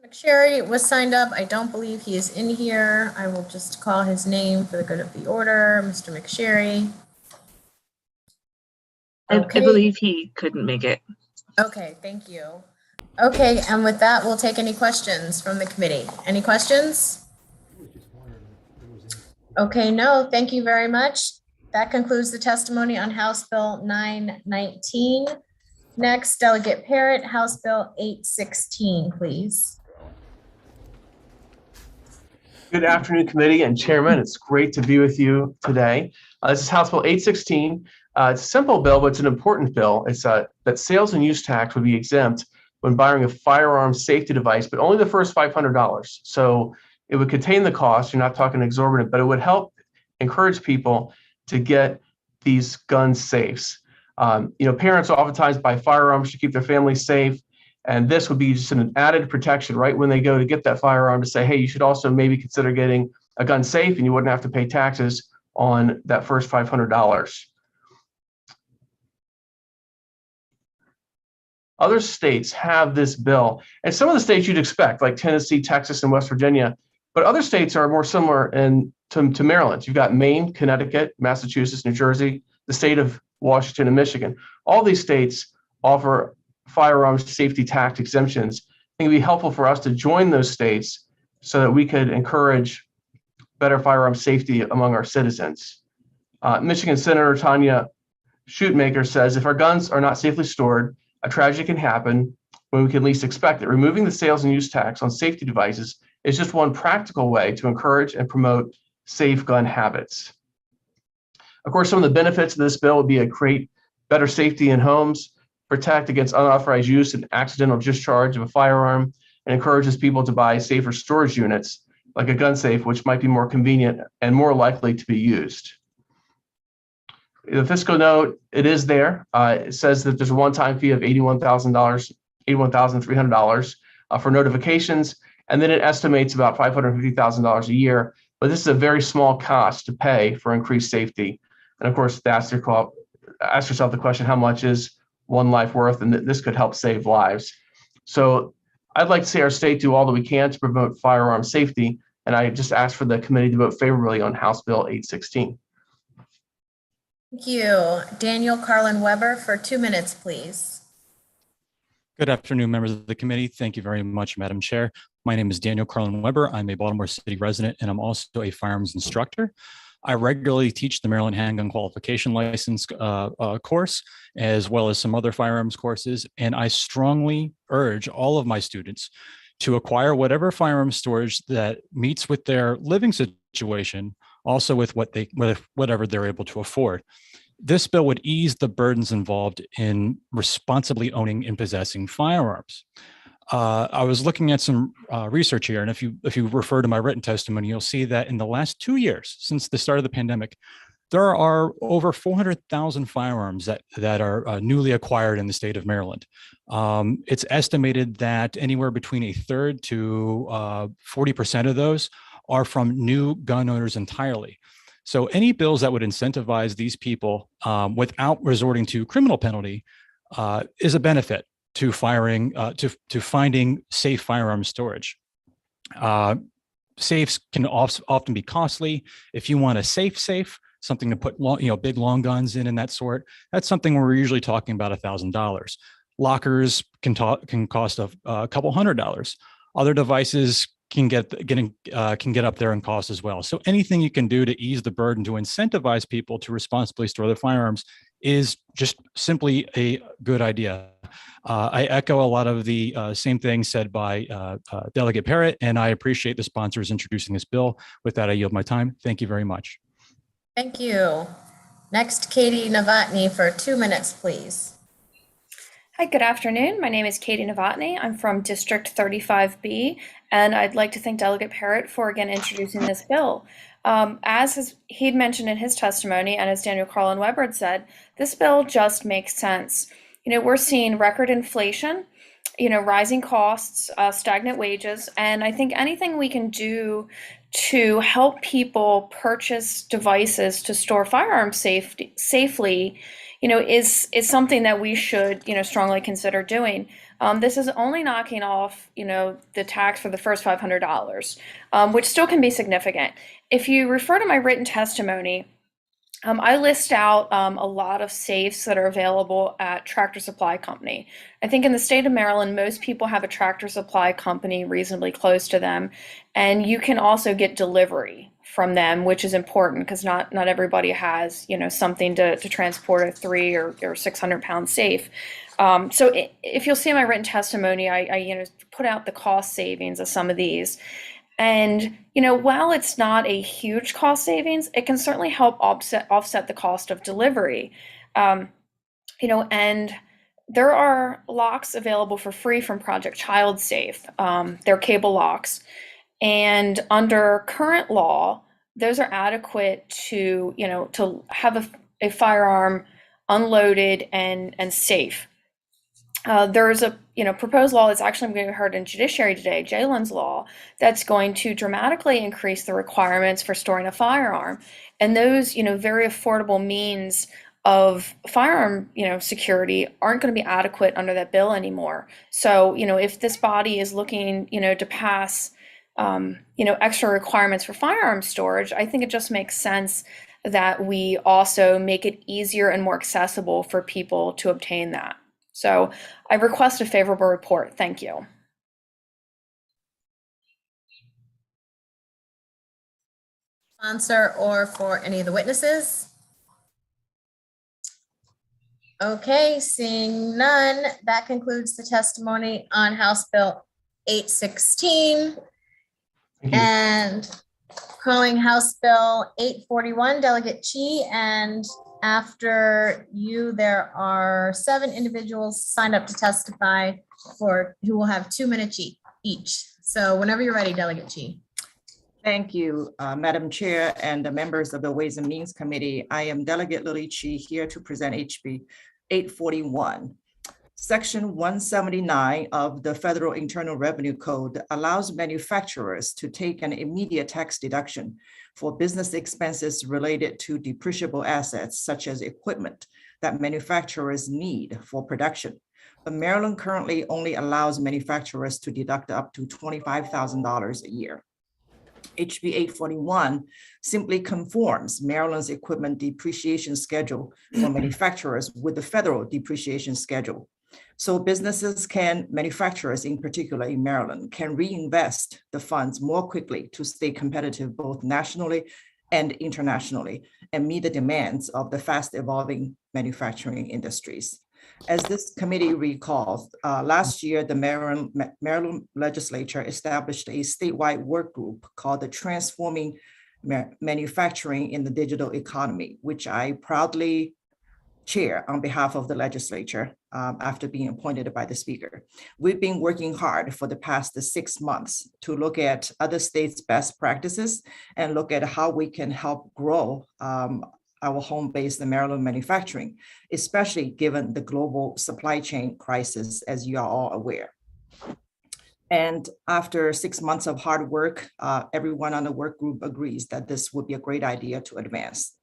McSherry was signed up. I don't believe he is in here. I will just call his name for the good of the order. Mr. McSherry. I believe he couldn't make it. Okay, thank you. Okay, and with that, we'll take any questions from the committee. Any questions? Okay, no, thank you very much. That concludes the testimony on House Bill 919. Next, Delegate Parrott, House Bill 816, please. Good afternoon, committee and chairman. It's great to be with you today. This is House Bill 816. It's a simple bill, but it's an important bill. It's that sales and use tax would be exempt when buying a firearm safety device, but only the first $500. So it would contain the cost. You're not talking exorbitant, but it would help encourage people to get these gun safes. Parents oftentimes buy firearms to keep their families safe. And this would be just an added protection right when they go to get that firearm to say, hey, you should also maybe consider getting a gun safe and you wouldn't have to pay taxes on that first $500. Other states have this bill, and some of the states you'd expect, like Tennessee, Texas, and West Virginia, but other states are more similar to Maryland. You've got Maine, Connecticut, Massachusetts, New Jersey, the state of Washington, and Michigan. All these states offer firearms safety tax exemptions. I think it'd be helpful for us to join those states so that we could encourage better firearm safety among our citizens. Michigan Senator Tanya Shootmaker says, if our guns are not safely stored, a tragedy can happen when we can least expect it. Removing the sales and use tax on safety devices is just one practical way to encourage and promote safe gun habits. Of course, some of the benefits of this bill would be to create better safety in homes, protect against unauthorized use and accidental discharge of a firearm, and encourages people to buy safer storage units like a gun safe, which might be more convenient and more likely to be used. The fiscal note, it is there. It says that there's a one-time fee of $81,300 for notifications, and then it estimates about $550,000 a year. But this is a very small cost to pay for increased safety. And of course, ask yourself the question, how much is one life worth? And this could help save lives. So I'd like to see our state do all that we can to promote firearm safety. And I just ask for the committee to vote favorably on House Bill 816. Thank you. Daniel Carlin Weber for 2 minutes, please. Good afternoon, members of the committee. Thank you very much, Madam Chair. My name is Daniel Carlin Weber. I'm a Baltimore City resident, and I'm also a firearms instructor. I regularly teach the Maryland Handgun Qualification License course, as well as some other firearms courses, and I strongly urge all of my students to acquire whatever firearm storage that meets with their living situation, also with whatever they're able to afford. This bill would ease the burdens involved in responsibly owning and possessing firearms. I was looking at some research here, and if you refer to my written testimony, you'll see that in the last 2 years, since the start of the pandemic, there are over 400,000 firearms that are newly acquired in the state of Maryland. It's estimated that anywhere between a third to 40% of those are from new gun owners entirely. So any bills that would incentivize these people without resorting to criminal penalty is a benefit to finding safe firearm storage. Safes can often be costly. If you want a safe, something to put big long guns in and that sort, that's something we're usually talking about $1,000. Lockers can cost a couple $100. Other devices can get up there in cost as well. So anything you can do to ease the burden to incentivize people to responsibly store their firearms is just simply a good idea. I echo a lot of the same things said by Delegate Parrott, and I appreciate the sponsors introducing this bill. With that, I yield my time. Thank you very much. Thank you. Next, Katie Novotny for 2 minutes, please. Hi, good afternoon. My name is Katie Novotny. I'm from District 35B, and I'd like to thank Delegate Parrott for again introducing this bill. He'd mentioned in his testimony, and as Daniel Carlin Weber had said, this bill just makes sense. We're seeing record inflation, rising costs, stagnant wages, and I think anything we can do to help people purchase devices to store firearms safely, is something that we should, strongly consider doing. This is only knocking off, the tax for the first $500, which still can be significant. If you refer to my written testimony, I list out a lot of safes that are available at Tractor Supply Company. I think in the state of Maryland, most people have a Tractor Supply Company reasonably close to them, and you can also get delivery from them, which is important because not everybody has something to transport a 300 or 600 pound safe. So if you'll see in my written testimony, I put out the cost savings of some of these. And, while it's not a huge cost savings, it can certainly help offset the cost of delivery. And there are locks available for free from Project Child Safe. They're cable locks. And under current law, those are adequate to have a firearm unloaded and safe. There's a proposed law that's actually being heard in judiciary today, Jalen's law, that's going to dramatically increase the requirements for storing a firearm. And those very affordable means of firearm security aren't going to be adequate under that bill anymore. So if this body is looking to pass extra requirements for firearm storage, I think it just makes sense that we also make it easier and more accessible for people to obtain that. So I request a favorable report. Thank you. Sponsor or for any of the witnesses? Okay, seeing none, that concludes the testimony on House Bill 816. And calling House Bill 841, Delegate Chi, and after you, there are 7 individuals signed up to testify who will have 2 minutes each. So whenever you're ready, Delegate Chi. Thank you, Madam Chair and the members of the Ways and Means Committee. I am Delegate Lily Chi here to present HB 841. Section 179 of the Federal Internal Revenue Code allows manufacturers to take an immediate tax deduction for business expenses related to depreciable assets, such as equipment that manufacturers need for production. But Maryland currently only allows manufacturers to deduct up to $25,000 a year. HB 841 simply conforms Maryland's equipment depreciation schedule for manufacturers with the federal depreciation schedule. So businesses manufacturers in particular in Maryland, can reinvest the funds more quickly to stay competitive both nationally and internationally and meet the demands of the fast evolving manufacturing industries. As this committee recalls, last year, the Maryland legislature established a statewide work group called the Transforming Manufacturing in the Digital Economy, which I proudly chair on behalf of the legislature after being appointed by the speaker. We've been working hard for the past 6 months to look at other states' best practices and look at how we can help grow our home-based Maryland manufacturing, especially given the global supply chain crisis, as you are all aware. And after 6 months of hard work, everyone on the work group agrees that this would be a great idea to advance.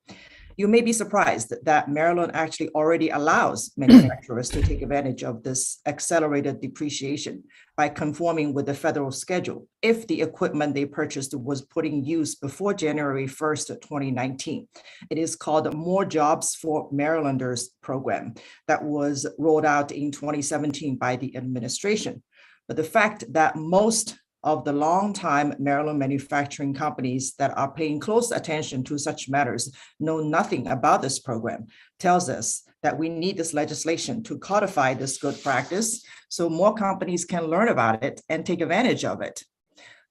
You may be surprised that Maryland actually already allows manufacturers to take advantage of this accelerated depreciation by conforming with the federal schedule if the equipment they purchased was put in use before January 1st, 2019. It is called More Jobs for Marylanders program that was rolled out in 2017 by the administration. But the fact that most of the longtime Maryland manufacturing companies that are paying close attention to such matters know nothing about this program tells us that we need this legislation to codify this good practice so more companies can learn about it and take advantage of it.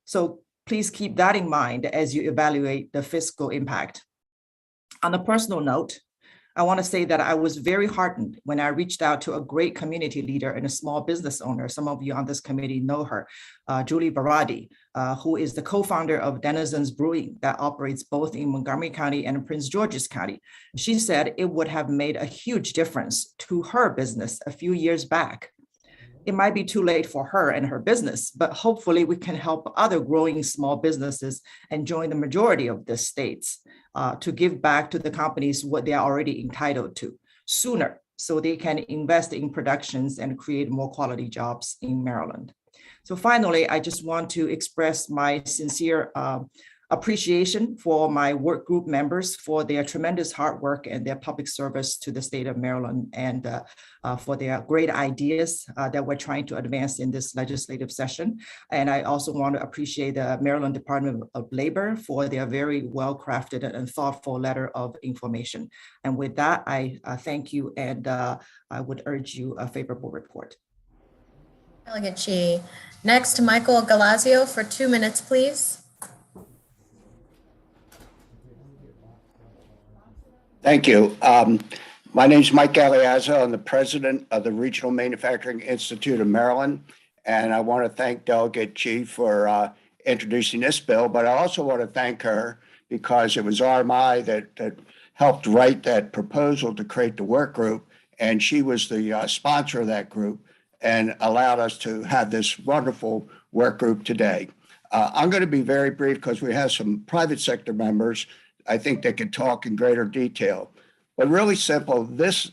So please keep that in mind as you evaluate the fiscal impact. On a personal note, I want to say that I was very heartened when I reached out to a great community leader and a small business owner. Some of you on this committee know her, Julie Baradi, who is the co-founder of Denizens Brewing that operates both in Montgomery County and Prince George's County. She said it would have made a huge difference to her business a few years back. It might be too late for her and her business, but hopefully we can help other growing small businesses and join the majority of the states to give back to the companies what they are already entitled to sooner, so they can invest in productions and create more quality jobs in Maryland. So finally, I just want to express my sincere appreciation for my work group members for their tremendous hard work and their public service to the state of Maryland, and for their great ideas that we're trying to advance in this legislative session. And I also want to appreciate the Maryland Department of Labor for their very well-crafted and thoughtful letter of information. And with that, I thank you, and I would urge you a favorable report. Delegate Chi. Next, Michael Galazio for 2 minutes, please. Thank you. My name is Mike Galeazzo. I'm the president of the Regional Manufacturing Institute of Maryland. And I want to thank Delegate Chi for introducing this bill, but I also want to thank her because it was RMI that helped write that proposal to create the work group. And she was the sponsor of that group and allowed us to have this wonderful work group today. I'm going to be very brief because we have some private sector members I think they could talk in greater detail. But really simple, this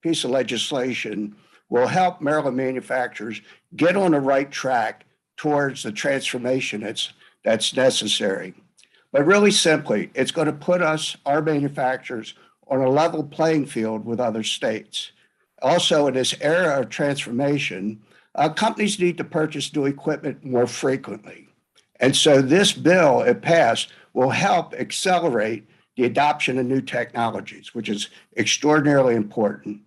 piece of legislation will help Maryland manufacturers get on the right track towards the transformation that's necessary. But really simply, it's going to put our manufacturers, on a level playing field with other states. Also, in this era of transformation, companies need to purchase new equipment more frequently. And so this bill, if passed, will help accelerate the adoption of new technologies, which is extraordinarily important.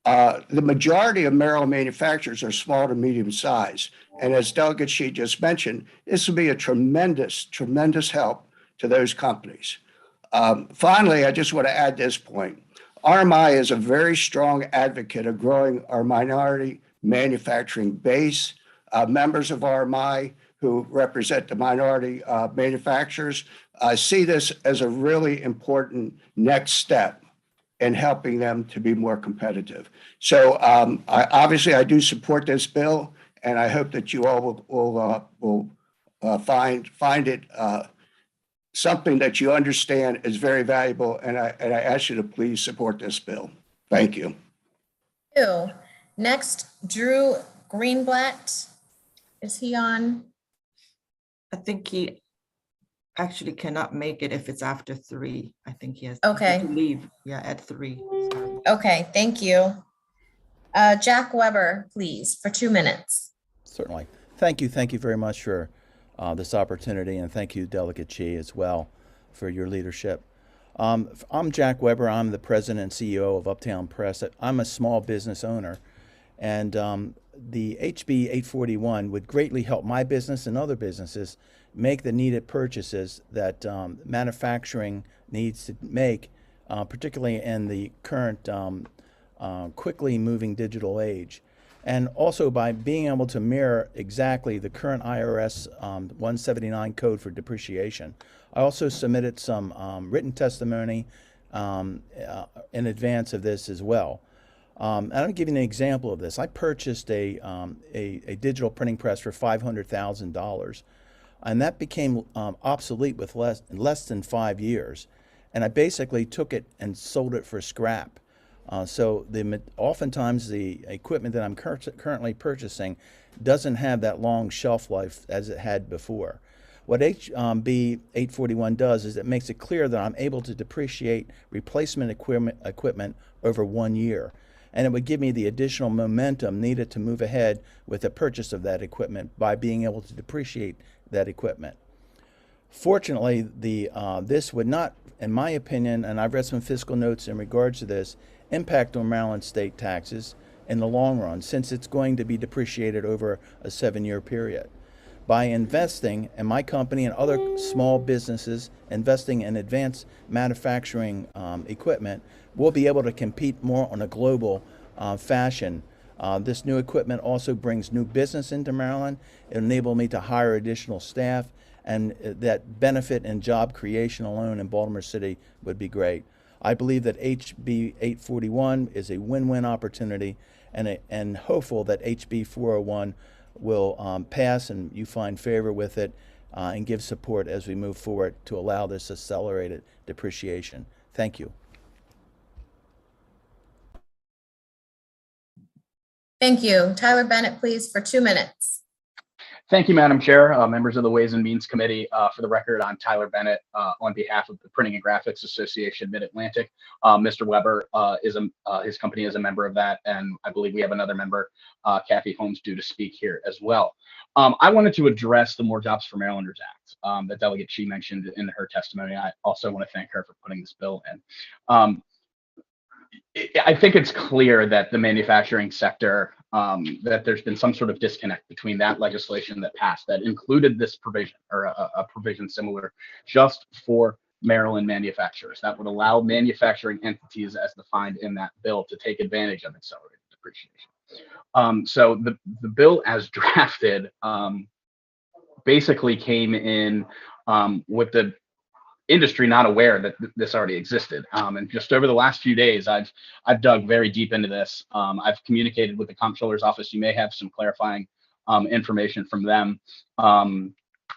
The majority of Maryland manufacturers are small to medium size. And as Delegate She just mentioned, this will be a tremendous, tremendous help to those companies. Finally, I just want to add this point. RMI is a very strong advocate of growing our minority manufacturing base. Members of RMI who represent the minority manufacturers see this as a really important next step in helping them to be more competitive. So obviously I do support this bill, and I hope that you all will find it something that you understand is very valuable, and I ask you to please support this bill. Thank you. Thank you. Next, Drew Greenblatt. Is he on? I think he actually cannot make it if it's after 3. I think he has Okay. to leave. Yeah, at 3. Sorry. Okay, thank you. Jack Weber, please, for 2 minutes. Certainly. Thank you. Thank you very much for this opportunity, and thank you, Delegate Chi, as well, for your leadership. I'm Jack Weber. I'm the president and CEO of Uptown Press. I'm a small business owner, and the HB 841 would greatly help my business and other businesses make the needed purchases that manufacturing needs to make, particularly in the current quickly moving digital age. And also by being able to mirror exactly the current IRS 179 code for depreciation. I also submitted some written testimony in advance of this as well. And I'll give you an example of this. I purchased a digital printing press for $500,000, and that became obsolete with less than 5 years. And I basically took it and sold it for scrap. So oftentimes the equipment that I'm currently purchasing doesn't have that long shelf life as it had before. What HB 841 does is it makes it clear that I'm able to depreciate replacement equipment over 1 year. And it would give me the additional momentum needed to move ahead with the purchase of that equipment by being able to depreciate that equipment. Fortunately, this would not, in my opinion, and I've read some fiscal notes in regards to this, impact on Maryland state taxes in the long run, since it's going to be depreciated over a 7-year period. By investing in my company and other small businesses, investing in advanced manufacturing equipment, we'll be able to compete more on a global fashion. This new equipment also brings new business into Maryland. It'll enable me to hire additional staff, and that benefit and job creation alone in Baltimore City would be great. I believe that HB 841 is a win-win opportunity, and hopeful that HB 401 will pass and you find favor with it and give support as we move forward to allow this accelerated depreciation. Thank you. Thank you. Tyler Bennett, please, for 2 minutes. Thank you, Madam Chair, members of the Ways and Means Committee. For the record, I'm Tyler Bennett on behalf of the Printing and Graphics Association Mid-Atlantic. Mr. Weber his company is a member of that, and I believe we have another member, Kathy Holmes, due to speak here as well. I wanted to address the More Jobs for Marylanders Act that Delegate Chi mentioned in her testimony. I also want to thank her for putting this bill in. I think it's clear that the manufacturing sector, that there's been some sort of disconnect between that legislation that passed that included this provision, or a provision similar just for Maryland manufacturers that would allow manufacturing entities as defined in that bill to take advantage of accelerated depreciation. So the bill as drafted basically came in with the industry not aware that this already existed. And just over the last few days, I've dug very deep into this. I've communicated with the comptroller's office. You may have some clarifying information from them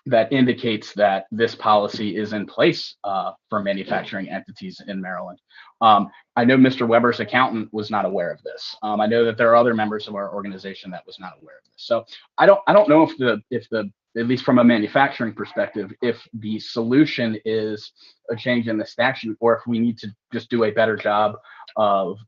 that indicates that this policy is in place for manufacturing entities in Maryland. I know Mr. Weber's accountant was not aware of this. I know that there are other members of our organization that was not aware of this. So I don't know if the at least from a manufacturing perspective, if the solution is a change in the statute, or if we need to just do a better job of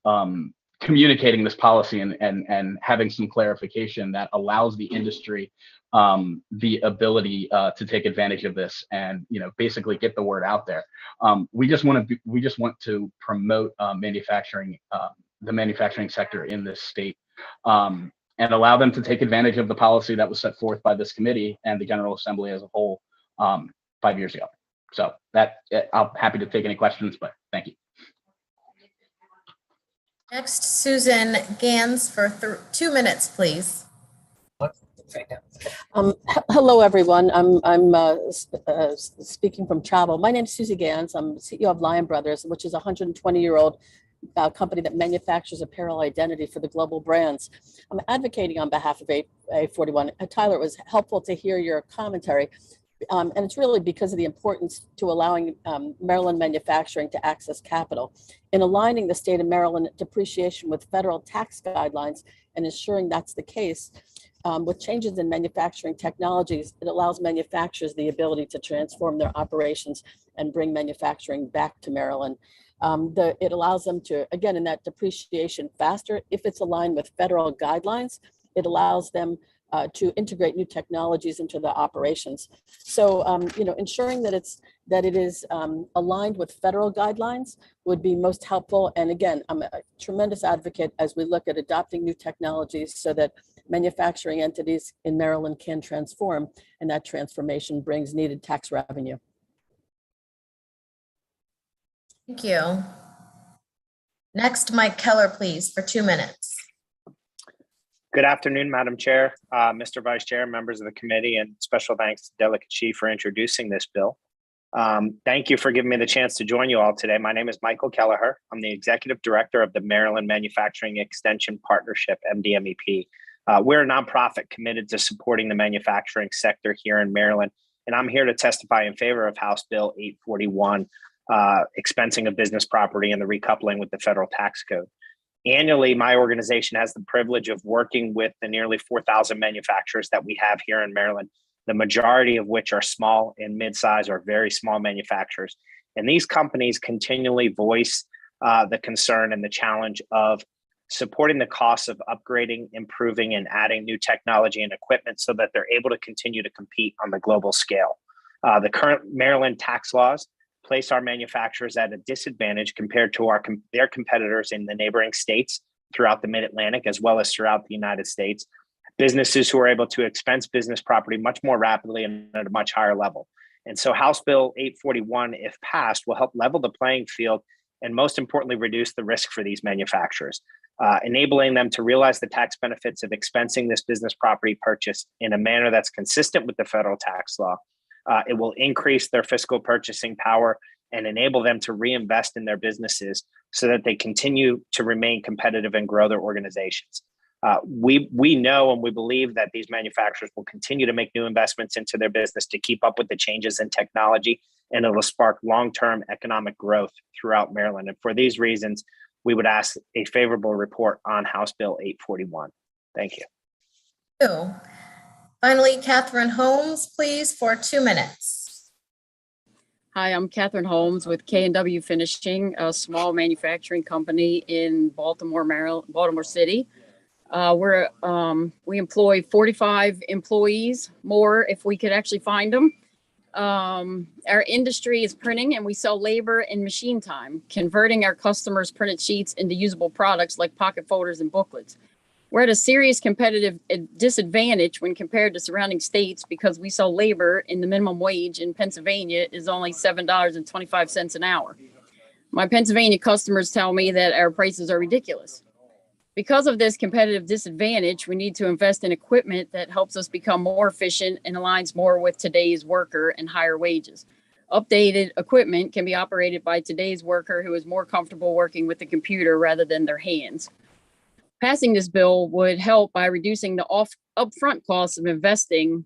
communicating this policy and having some clarification that allows the industry the ability to take advantage of this and basically get the word out there. We just want to promote manufacturing, the manufacturing sector in this state. And allow them to take advantage of the policy that was set forth by this committee and the General Assembly as a whole 5 years ago. So I'm happy to take any questions, but thank you. Next, Susan Gans for 2 minutes, please. Hello, everyone. I'm speaking from travel. My name is Susie Gans. I'm CEO of Lion Brothers, which is a 120-year-old company that manufactures apparel identity for the global brands. I'm advocating on behalf of A41. Tyler, it was helpful to hear your commentary. And it's really because of the importance to allowing Maryland manufacturing to access capital. In aligning the state of Maryland depreciation with federal tax guidelines and ensuring that's the case, with changes in manufacturing technologies, it allows manufacturers the ability to transform their operations and bring manufacturing back to Maryland. It allows them to, again, in that depreciation faster, if it's aligned with federal guidelines, it allows them to integrate new technologies into the operations. So, ensuring that it is aligned with federal guidelines would be most helpful. And again, I'm a tremendous advocate as we look at adopting new technologies so that manufacturing entities in Maryland can transform, and that transformation brings needed tax revenue. Thank you. Next, Mike Keller, please, for 2 minutes. Good afternoon, Madam Chair, Mr. Vice Chair, members of the committee, and special thanks to Delegate Chi for introducing this bill. Thank you for giving me the chance to join you all today. My name is Michael Kelleher. I'm the Executive Director of the Maryland Manufacturing Extension Partnership, MDMEP. We're a nonprofit committed to supporting the manufacturing sector here in Maryland, and I'm here to testify in favor of House Bill 841, expensing of business property and the recoupling with the federal tax code. Annually, my organization has the privilege of working with the nearly 4,000 manufacturers that we have here in Maryland, the majority of which are small and mid-size or very small manufacturers. And these companies continually voice the concern and the challenge of supporting the costs of upgrading, improving, and adding new technology and equipment so that they're able to continue to compete on the global scale. The current Maryland tax laws place our manufacturers at a disadvantage compared to their competitors in the neighboring states throughout the Mid-Atlantic, as well as throughout the United States. businesses who are able to expense business property much more rapidly and at a much higher level. And so House Bill 841, if passed, will help level the playing field and most importantly, reduce the risk for these manufacturers, enabling them to realize the tax benefits of expensing this business property purchase in a manner that's consistent with the federal tax law. It will increase their fiscal purchasing power and enable them to reinvest in their businesses so that they continue to remain competitive and grow their organizations. We know and we believe that these manufacturers will continue to make new investments into their business to keep up with the changes in technology, and it will spark long-term economic growth throughout Maryland. And for these reasons, we would ask a favorable report on House Bill 841. Thank you. Finally, Catherine Holmes, please, for 2 minutes. Hi, I'm Catherine Holmes with K&W Finishing, a small manufacturing company in Baltimore, Maryland, Baltimore City. We employ 45 employees, more if we could actually find them. Our industry is printing, and we sell labor and machine time, converting our customers' printed sheets into usable products like pocket folders and booklets. We're at a serious competitive disadvantage when compared to surrounding states because we sell labor, and the minimum wage in Pennsylvania is only $7.25 an hour. My Pennsylvania customers tell me that our prices are ridiculous. Because of this competitive disadvantage, we need to invest in equipment that helps us become more efficient and aligns more with today's worker and higher wages. Updated equipment can be operated by today's worker who is more comfortable working with the computer rather than their hands. Passing this bill would help by reducing the upfront costs of investing,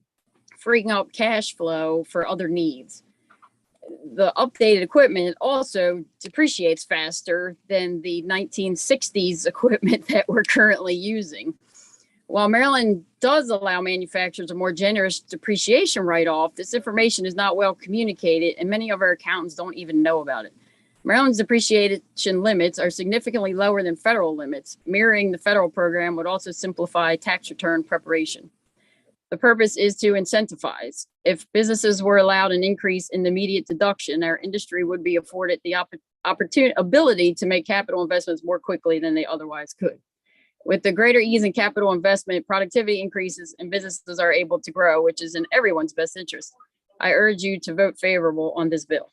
freeing up cash flow for other needs. The updated equipment also depreciates faster than the 1960s equipment that we're currently using. While Maryland does allow manufacturers a more generous depreciation write-off, this information is not well communicated, and many of our accountants don't even know about it. Maryland's depreciation limits are significantly lower than federal limits. Mirroring the federal program would also simplify tax return preparation. The purpose is to incentivize. If businesses were allowed an increase in the immediate deduction, our industry would be afforded the ability to make capital investments more quickly than they otherwise could. With the greater ease in capital investment, productivity increases and businesses are able to grow, which is in everyone's best interest. I urge you to vote favorable on this bill.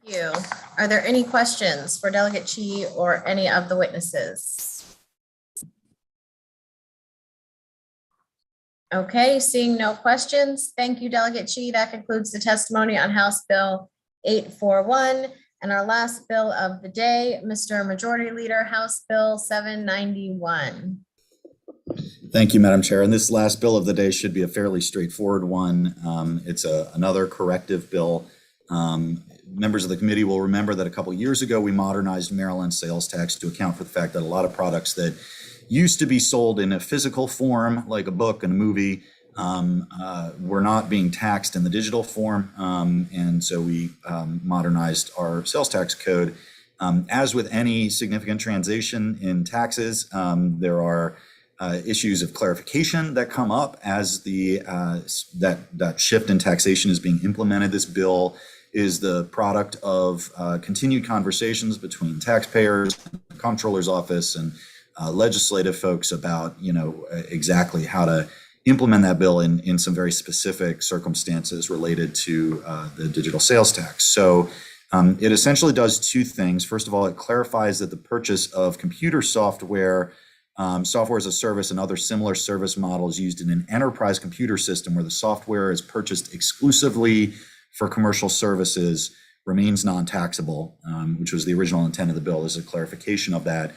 Thank you. Are there any questions for Delegate Chi or any of the witnesses? Okay, seeing no questions. Thank you, Delegate Chi. That concludes the testimony on House Bill 841. And our last bill of the day, Mr. Majority Leader, House Bill 791. Thank you, Madam Chair. And this last bill of the day should be a fairly straightforward one. It's another corrective bill. Members of the committee will remember that a couple years ago, we modernized Maryland's sales tax to account for the fact that a lot of products that used to be sold in a physical form, like a book and a movie, were not being taxed in the digital form. And so we modernized our sales tax code. As with any significant transition in taxes, there are issues of clarification that come up as that shift in taxation is being implemented. This bill is the product of continued conversations between taxpayers, the comptroller's office, and legislative folks about exactly how to implement that bill in some very specific circumstances related to the digital sales tax. So it essentially does two things. First of all, it clarifies that the purchase of computer software, software as a service, and other similar service models used in an enterprise computer system where the software is purchased exclusively for commercial services remains non-taxable, which was the original intent of the bill. There's a clarification of that.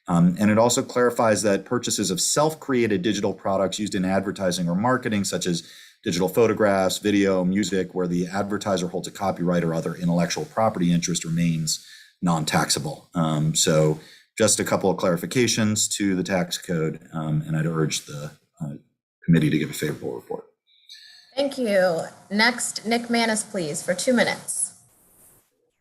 And it also clarifies that purchases of self-created digital products used in advertising or marketing, such as digital photographs, video, music, where the advertiser holds a copyright or other intellectual property interest, remains non-taxable. So just a couple of clarifications to the tax code, and I'd urge the committee to give a favorable report. Thank you. Next, Nick Manis, please, for 2 minutes.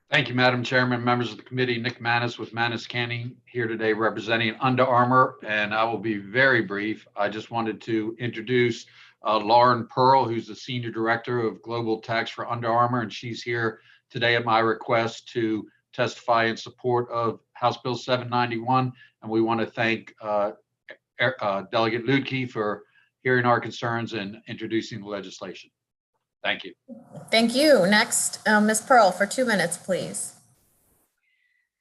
Thank you, Madam Chairman, members of the committee. Nick Manis with Manis Canning here today representing Under Armour, and I will be very brief. I just wanted to introduce Lauren Pearl, who's the Senior Director of Global Tax for Under Armour, and she's here today at my request to testify in support of House Bill 791 And we want to thank Delegate Lutke for hearing our concerns and introducing the legislation. Thank you. Thank you. Next, Ms. Pearl for 2 minutes, please.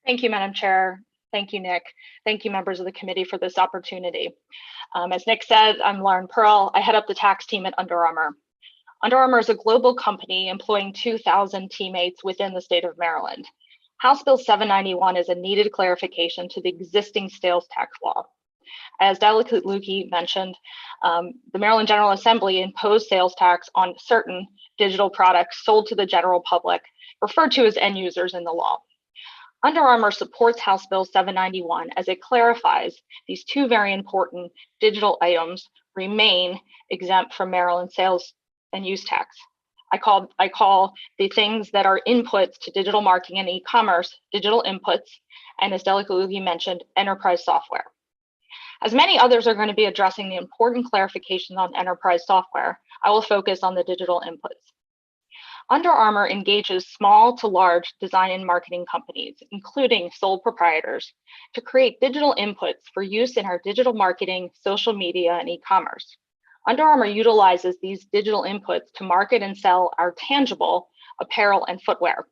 Thank you, Madam Chair. Thank you, Nick. Thank you, members of the committee, for this opportunity. As Nick said, I'm Lauren Pearl. I head up the tax team at Under Armour. Under Armour is a global company employing 2,000 teammates within the state of Maryland. House Bill 791 is a needed clarification to the existing sales tax law. As Delegate Lutke mentioned, the Maryland General Assembly imposed sales tax on certain digital products sold to the general public, referred to as end users in the law. Under Armour supports House Bill 791 as it clarifies these two very important digital items remain exempt from Maryland sales and use tax. I call the things that are inputs to digital marketing and e-commerce digital inputs, and as Delegate Lutke mentioned, enterprise software. As many others are going to be addressing the important clarifications on enterprise software, I will focus on the digital inputs. Under Armour engages small to large design and marketing companies, including sole proprietors, to create digital inputs for use in our digital marketing, social media, and e-commerce. Under Armour utilizes these digital inputs to market and sell our tangible apparel and footwear.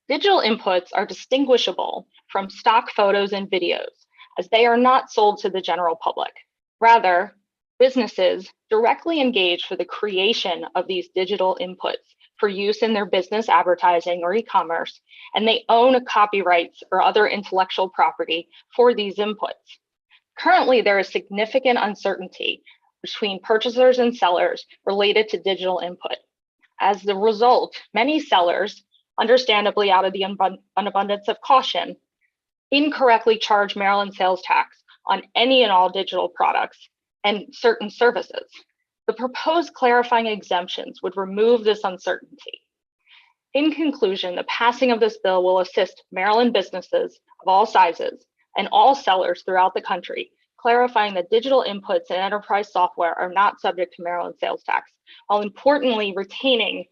Digital inputs are distinguishable from stock photos and videos, as they are not sold to the general public. Rather, businesses directly engage for the creation of these digital inputs for use in their business advertising or e-commerce, and they own copyrights or other intellectual property for these inputs. Currently, there is significant uncertainty between purchasers and sellers related to digital input. As the result, many sellers, understandably out of the abundance of caution, incorrectly charge Maryland sales tax on any and all digital products and certain services. The proposed clarifying exemptions would remove this uncertainty. In conclusion, the passing of this bill will assist Maryland businesses of all sizes and all sellers throughout the country, clarifying that digital inputs and enterprise software are not subject to Maryland sales tax, while importantly retaining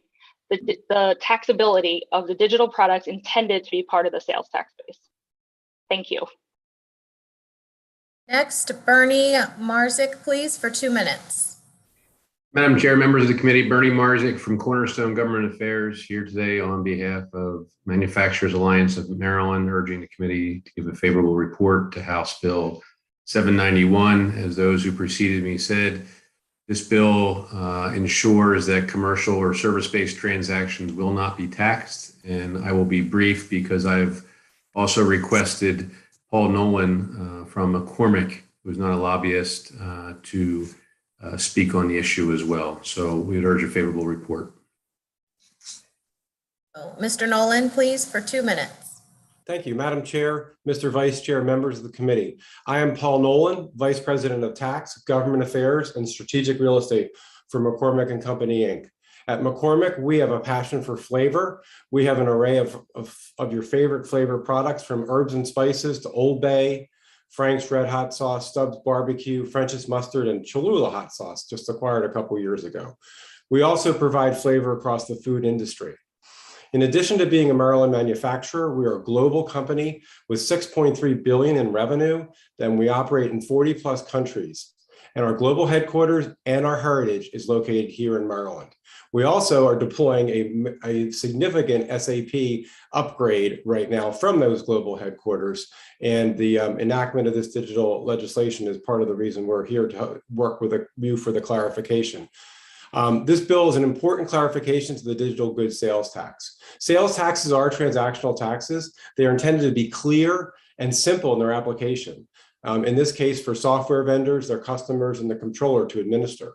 the taxability of the digital products intended to be part of the sales tax base. Thank you. Next, Bernie Marzik, please, for 2 minutes. Madam Chair, members of the committee, Bernie Marzik from Cornerstone Government Affairs here today on behalf of Manufacturers Alliance of Maryland, urging the committee to give a favorable report to House Bill 791. As those who preceded me said, this bill ensures that commercial or service-based transactions will not be taxed. And I will be brief because I've also requested Paul Nolan from McCormick, who's not a lobbyist, to speak on the issue as well. So we'd urge a favorable report. Mr. Nolan, please, for 2 minutes. Thank you, Madam Chair, Mr. Vice Chair, members of the committee. I am Paul Nolan, Vice President of Tax, Government Affairs, and Strategic Real Estate for McCormick and Company, Inc. At McCormick, we have a passion for flavor. We have an array of your favorite flavor products, from herbs and spices to Old Bay, Frank's Red Hot Sauce, Stubbs Barbecue, French's Mustard, and Cholula Hot Sauce, just acquired a couple years ago. We also provide flavor across the food industry. In addition to being a Maryland manufacturer, we are a global company with $6.3 billion in revenue, and we operate in 40+ countries. And our global headquarters and our heritage is located here in Maryland. We also are deploying a significant SAP upgrade right now from those global headquarters. And the enactment of this digital legislation is part of the reason we're here to work with you for the clarification. This bill is an important clarification to the digital goods sales tax. Sales taxes are transactional taxes. They are intended to be clear and simple in their application. In this case, for software vendors, their customers, and the controller to administer.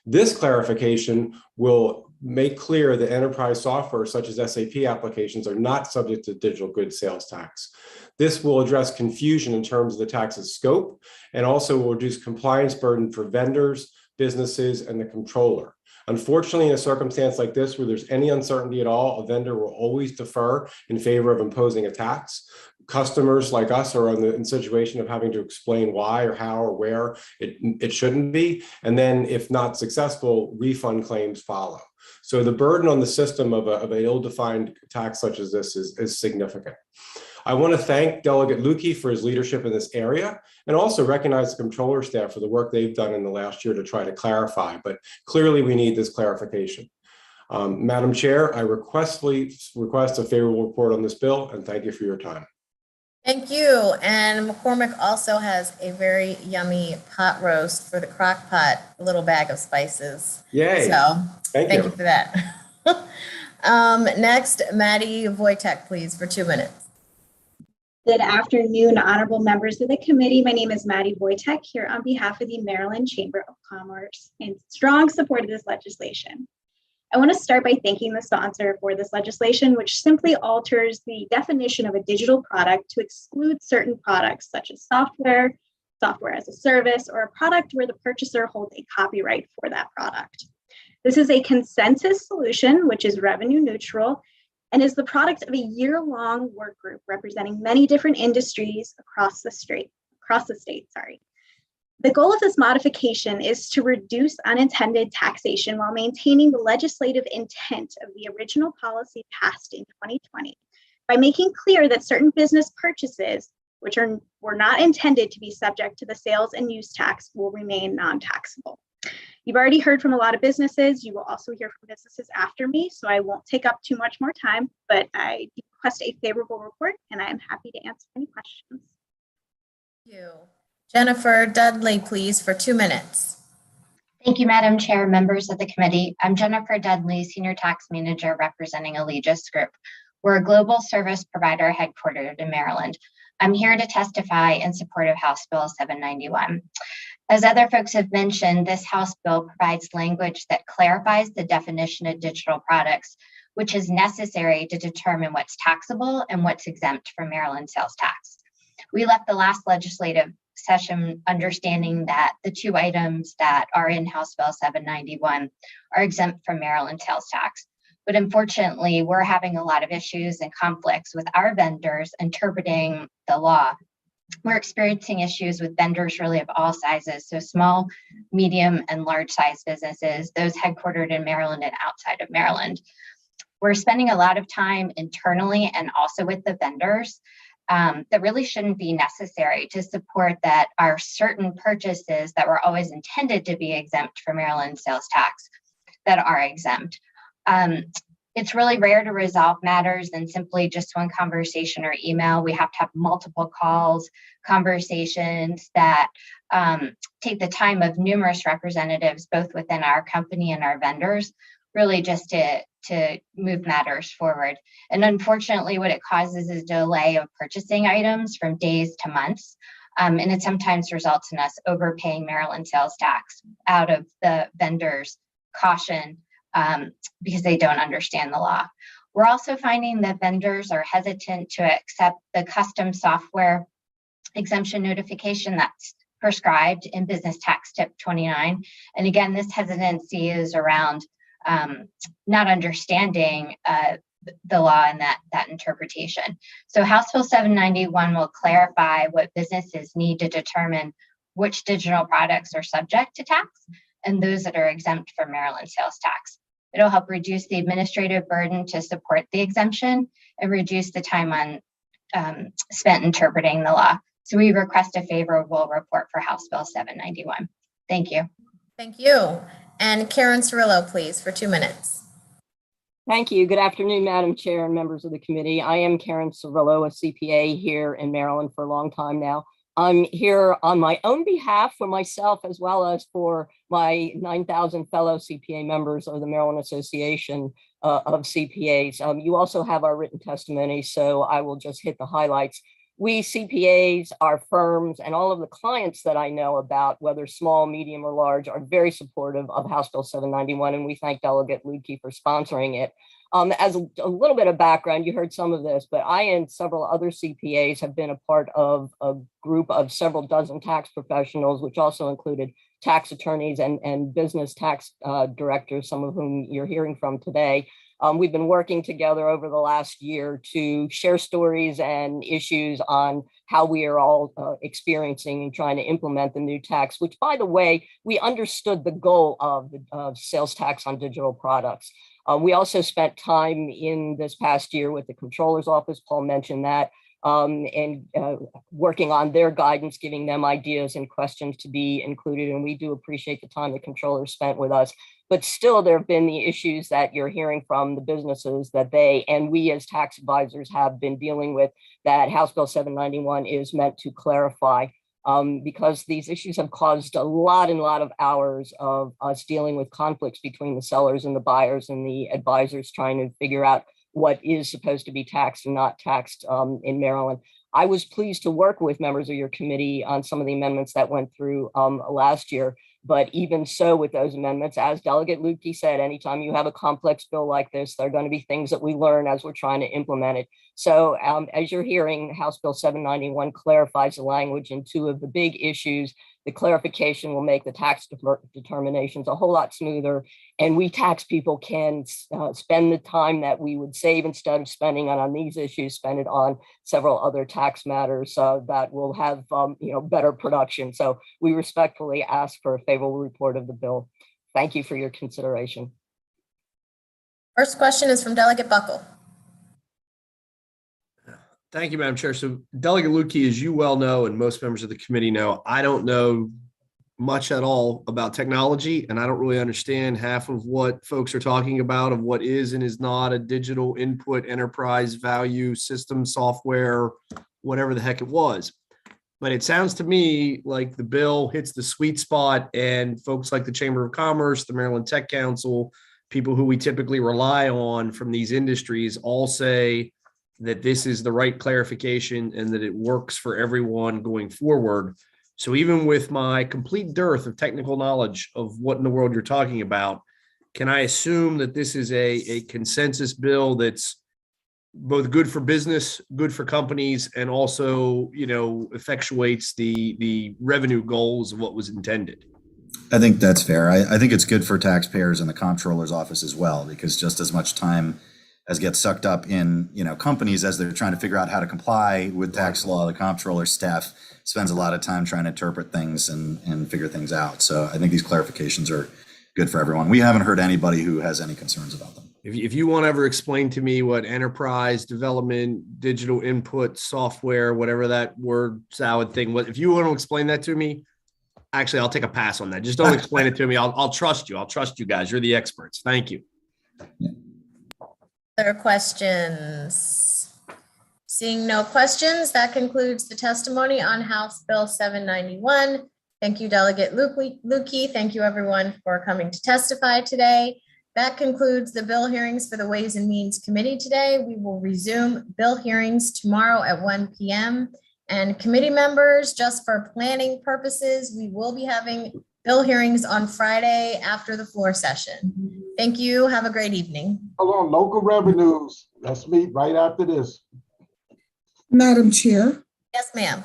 This clarification will make clear that enterprise software such as SAP applications are not subject to digital goods sales tax. This will address confusion in terms of the tax's scope, and also will reduce compliance burden for vendors, businesses, and the controller. Unfortunately, in a circumstance like this, where there's any uncertainty at all, a vendor will always defer in favor of imposing a tax. Customers like us are in the situation of having to explain why or how or where it shouldn't be. And then if not successful, refund claims follow. So the burden on the system of an ill-defined tax such as this is significant. I want to thank Delegate Lukey for his leadership in this area and also recognize the controller staff for the work they've done in the last year to try to clarify, but clearly we need this clarification. Madam Chair, I request a favorable report on this bill and thank you for your time. Thank you. And McCormick also has a very yummy pot roast for the crock pot, little bag of spices. Yay. So Thank you you for that. Next, Maddie Wojtek, please, for 2 minutes. Good afternoon, honorable members of the committee. My name is Maddie Wojtek here on behalf of the Maryland Chamber of Commerce in strong support of this legislation. I want to start by thanking the sponsor for this legislation, which simply alters the definition of a digital product to exclude certain products such as software, software as a service, or a product where the purchaser holds a copyright for that product. This is a consensus solution, which is revenue neutral, and is the product of a year-long work group representing many different industries across the state. The goal of this modification is to reduce unintended taxation while maintaining the legislative intent of the original policy passed in 2020 by making clear that certain business purchases, which were not intended to be subject to the sales and use tax, will remain non-taxable. You've already heard from a lot of businesses. You will also hear from businesses after me, so I won't take up too much more time, but I request a favorable report and I am happy to answer any questions. Thank you. Jennifer Dudley, please, for 2 minutes. Thank you, Madam Chair, members of the committee. I'm Jennifer Dudley, Senior Tax Manager representing Allegis Group. We're a global service provider headquartered in Maryland. I'm here to testify in support of House Bill 791. As other folks have mentioned, this House bill provides language that clarifies the definition of digital products, which is necessary to determine what's taxable and what's exempt from Maryland sales tax. We left the last legislative session understanding that the 2 items that are in House Bill 791 are exempt from Maryland sales tax. But unfortunately, we're having a lot of issues and conflicts with our vendors interpreting the law. We're experiencing issues with vendors really of all sizes, so small, medium, and large size businesses, those headquartered in Maryland and outside of Maryland. We're spending a lot of time internally and also with the vendors that really shouldn't be necessary to support that are certain purchases that were always intended to be exempt from Maryland sales tax that are exempt. It's really rare to resolve matters in simply just one conversation or email. We have to have multiple calls, conversations that take the time of numerous representatives, both within our company and our vendors, really just to move matters forward. And unfortunately, what it causes is delay of purchasing items from days to months. And it sometimes results in us overpaying Maryland sales tax out of the vendors' caution because they don't understand the law. We're also finding that vendors are hesitant to accept the custom software exemption notification that's prescribed in Business Tax Tip 29. And again, this hesitancy is around not understanding the law and that interpretation. So House Bill 791 will clarify what businesses need to determine which digital products are subject to tax and those that are exempt from Maryland sales tax. It'll help reduce the administrative burden to support the exemption and reduce the time on spent interpreting the law. So we request a favorable report for House Bill 791. Thank you. Thank you. And Karen Cirillo, please, for 2 minutes. Thank you. Good afternoon, Madam Chair and members of the committee. I am Karen Cirillo, a CPA here in Maryland for a long time now. I'm here on my own behalf for myself as well as for my 9,000 fellow CPA members of the Maryland Association of CPAs. You also have our written testimony, so I will just hit the highlights. We CPAs, our firms, and all of the clients that I know about, whether small, medium, or large, are very supportive of House Bill 791, and we thank Delegate Lukey for sponsoring it. As a little bit of background, you heard some of this, but I and several other CPAs have been a part of a group of several dozen tax professionals, which also included tax attorneys and business tax directors, some of whom you're hearing from today. We've been working together over the last year to share stories and issues on how we are all experiencing and trying to implement the new tax, which, by the way, we understood the goal of sales tax on digital products. We also spent time in this past year with the Comptroller's Office, Paul mentioned that, and working on their guidance, giving them ideas and questions to be included. And we do appreciate the time the controller spent with us. But still, there have been the issues that you're hearing from the businesses that they and we as tax advisors have been dealing with that House Bill 791 is meant to clarify. Because these issues have caused a lot of hours of us dealing with conflicts between the sellers and the buyers and the advisors trying to figure out what is supposed to be taxed and not taxed in Maryland. I was pleased to work with members of your committee on some of the amendments that went through last year. But even so, with those amendments, as Delegate Lukey said, anytime you have a complex bill like this, there are going to be things that we learn as we're trying to implement it. So as you're hearing, House Bill 791 clarifies the language in two of the big issues. The clarification will make the tax determinations a whole lot smoother. And we tax people can spend the time that we would save instead of spending it on these issues, spend it on several other tax matters that will have better production. So we respectfully ask for a favorable report of the bill. Thank you for your consideration. First question is from Delegate Buckle. Thank you, Madam Chair. So Delegate Lukey, as you well know, and most members of the committee know, I don't know much at all about technology, and I don't really understand half of what folks are talking about of what is and is not a digital input enterprise value system software, whatever the heck it was. But it sounds to me like the bill hits the sweet spot, and folks like the Chamber of Commerce, the Maryland Tech Council, people who we typically rely on from these industries all say that this is the right clarification and that it works for everyone going forward. So even with my complete dearth of technical knowledge of what in the world you're talking about, can I assume that this is a consensus bill that's both good for business, good for companies, and also, effectuates the revenue goals of what was intended? I think that's fair. I think it's good for taxpayers and the comptroller's office as well, because just as much time as gets sucked up in companies as they're trying to figure out how to comply with tax law, the comptroller staff spends a lot of time trying to interpret things and figure things out. So I think these clarifications are good for everyone. We haven't heard anybody who has any concerns about them. If you want to ever explain to me what enterprise development, digital input software, whatever that word salad thing was, if you want to explain that to me, actually, I'll take a pass on that. Just don't explain it to me. I'll trust you. I'll trust you guys. You're the experts. Thank you. Yeah. Other questions? Seeing no questions, that concludes the testimony on House Bill 791. Thank you, Delegate Lukey. Thank you, everyone, for coming to testify today. That concludes the bill hearings for the Ways and Means Committee today. We will resume bill hearings tomorrow at 1 p.m. And committee members, just for planning purposes, we will be having bill hearings on Friday after the floor session. Thank you. Have a great evening. Hold on, local revenues. Let's meet right after this. Madam Chair. Yes, ma'am.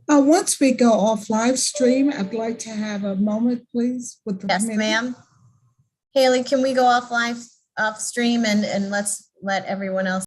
Once we go off live stream, I'd like to have a moment, please, with the committee. Yes, ma'am. Haley, can we go off stream and let's let everyone else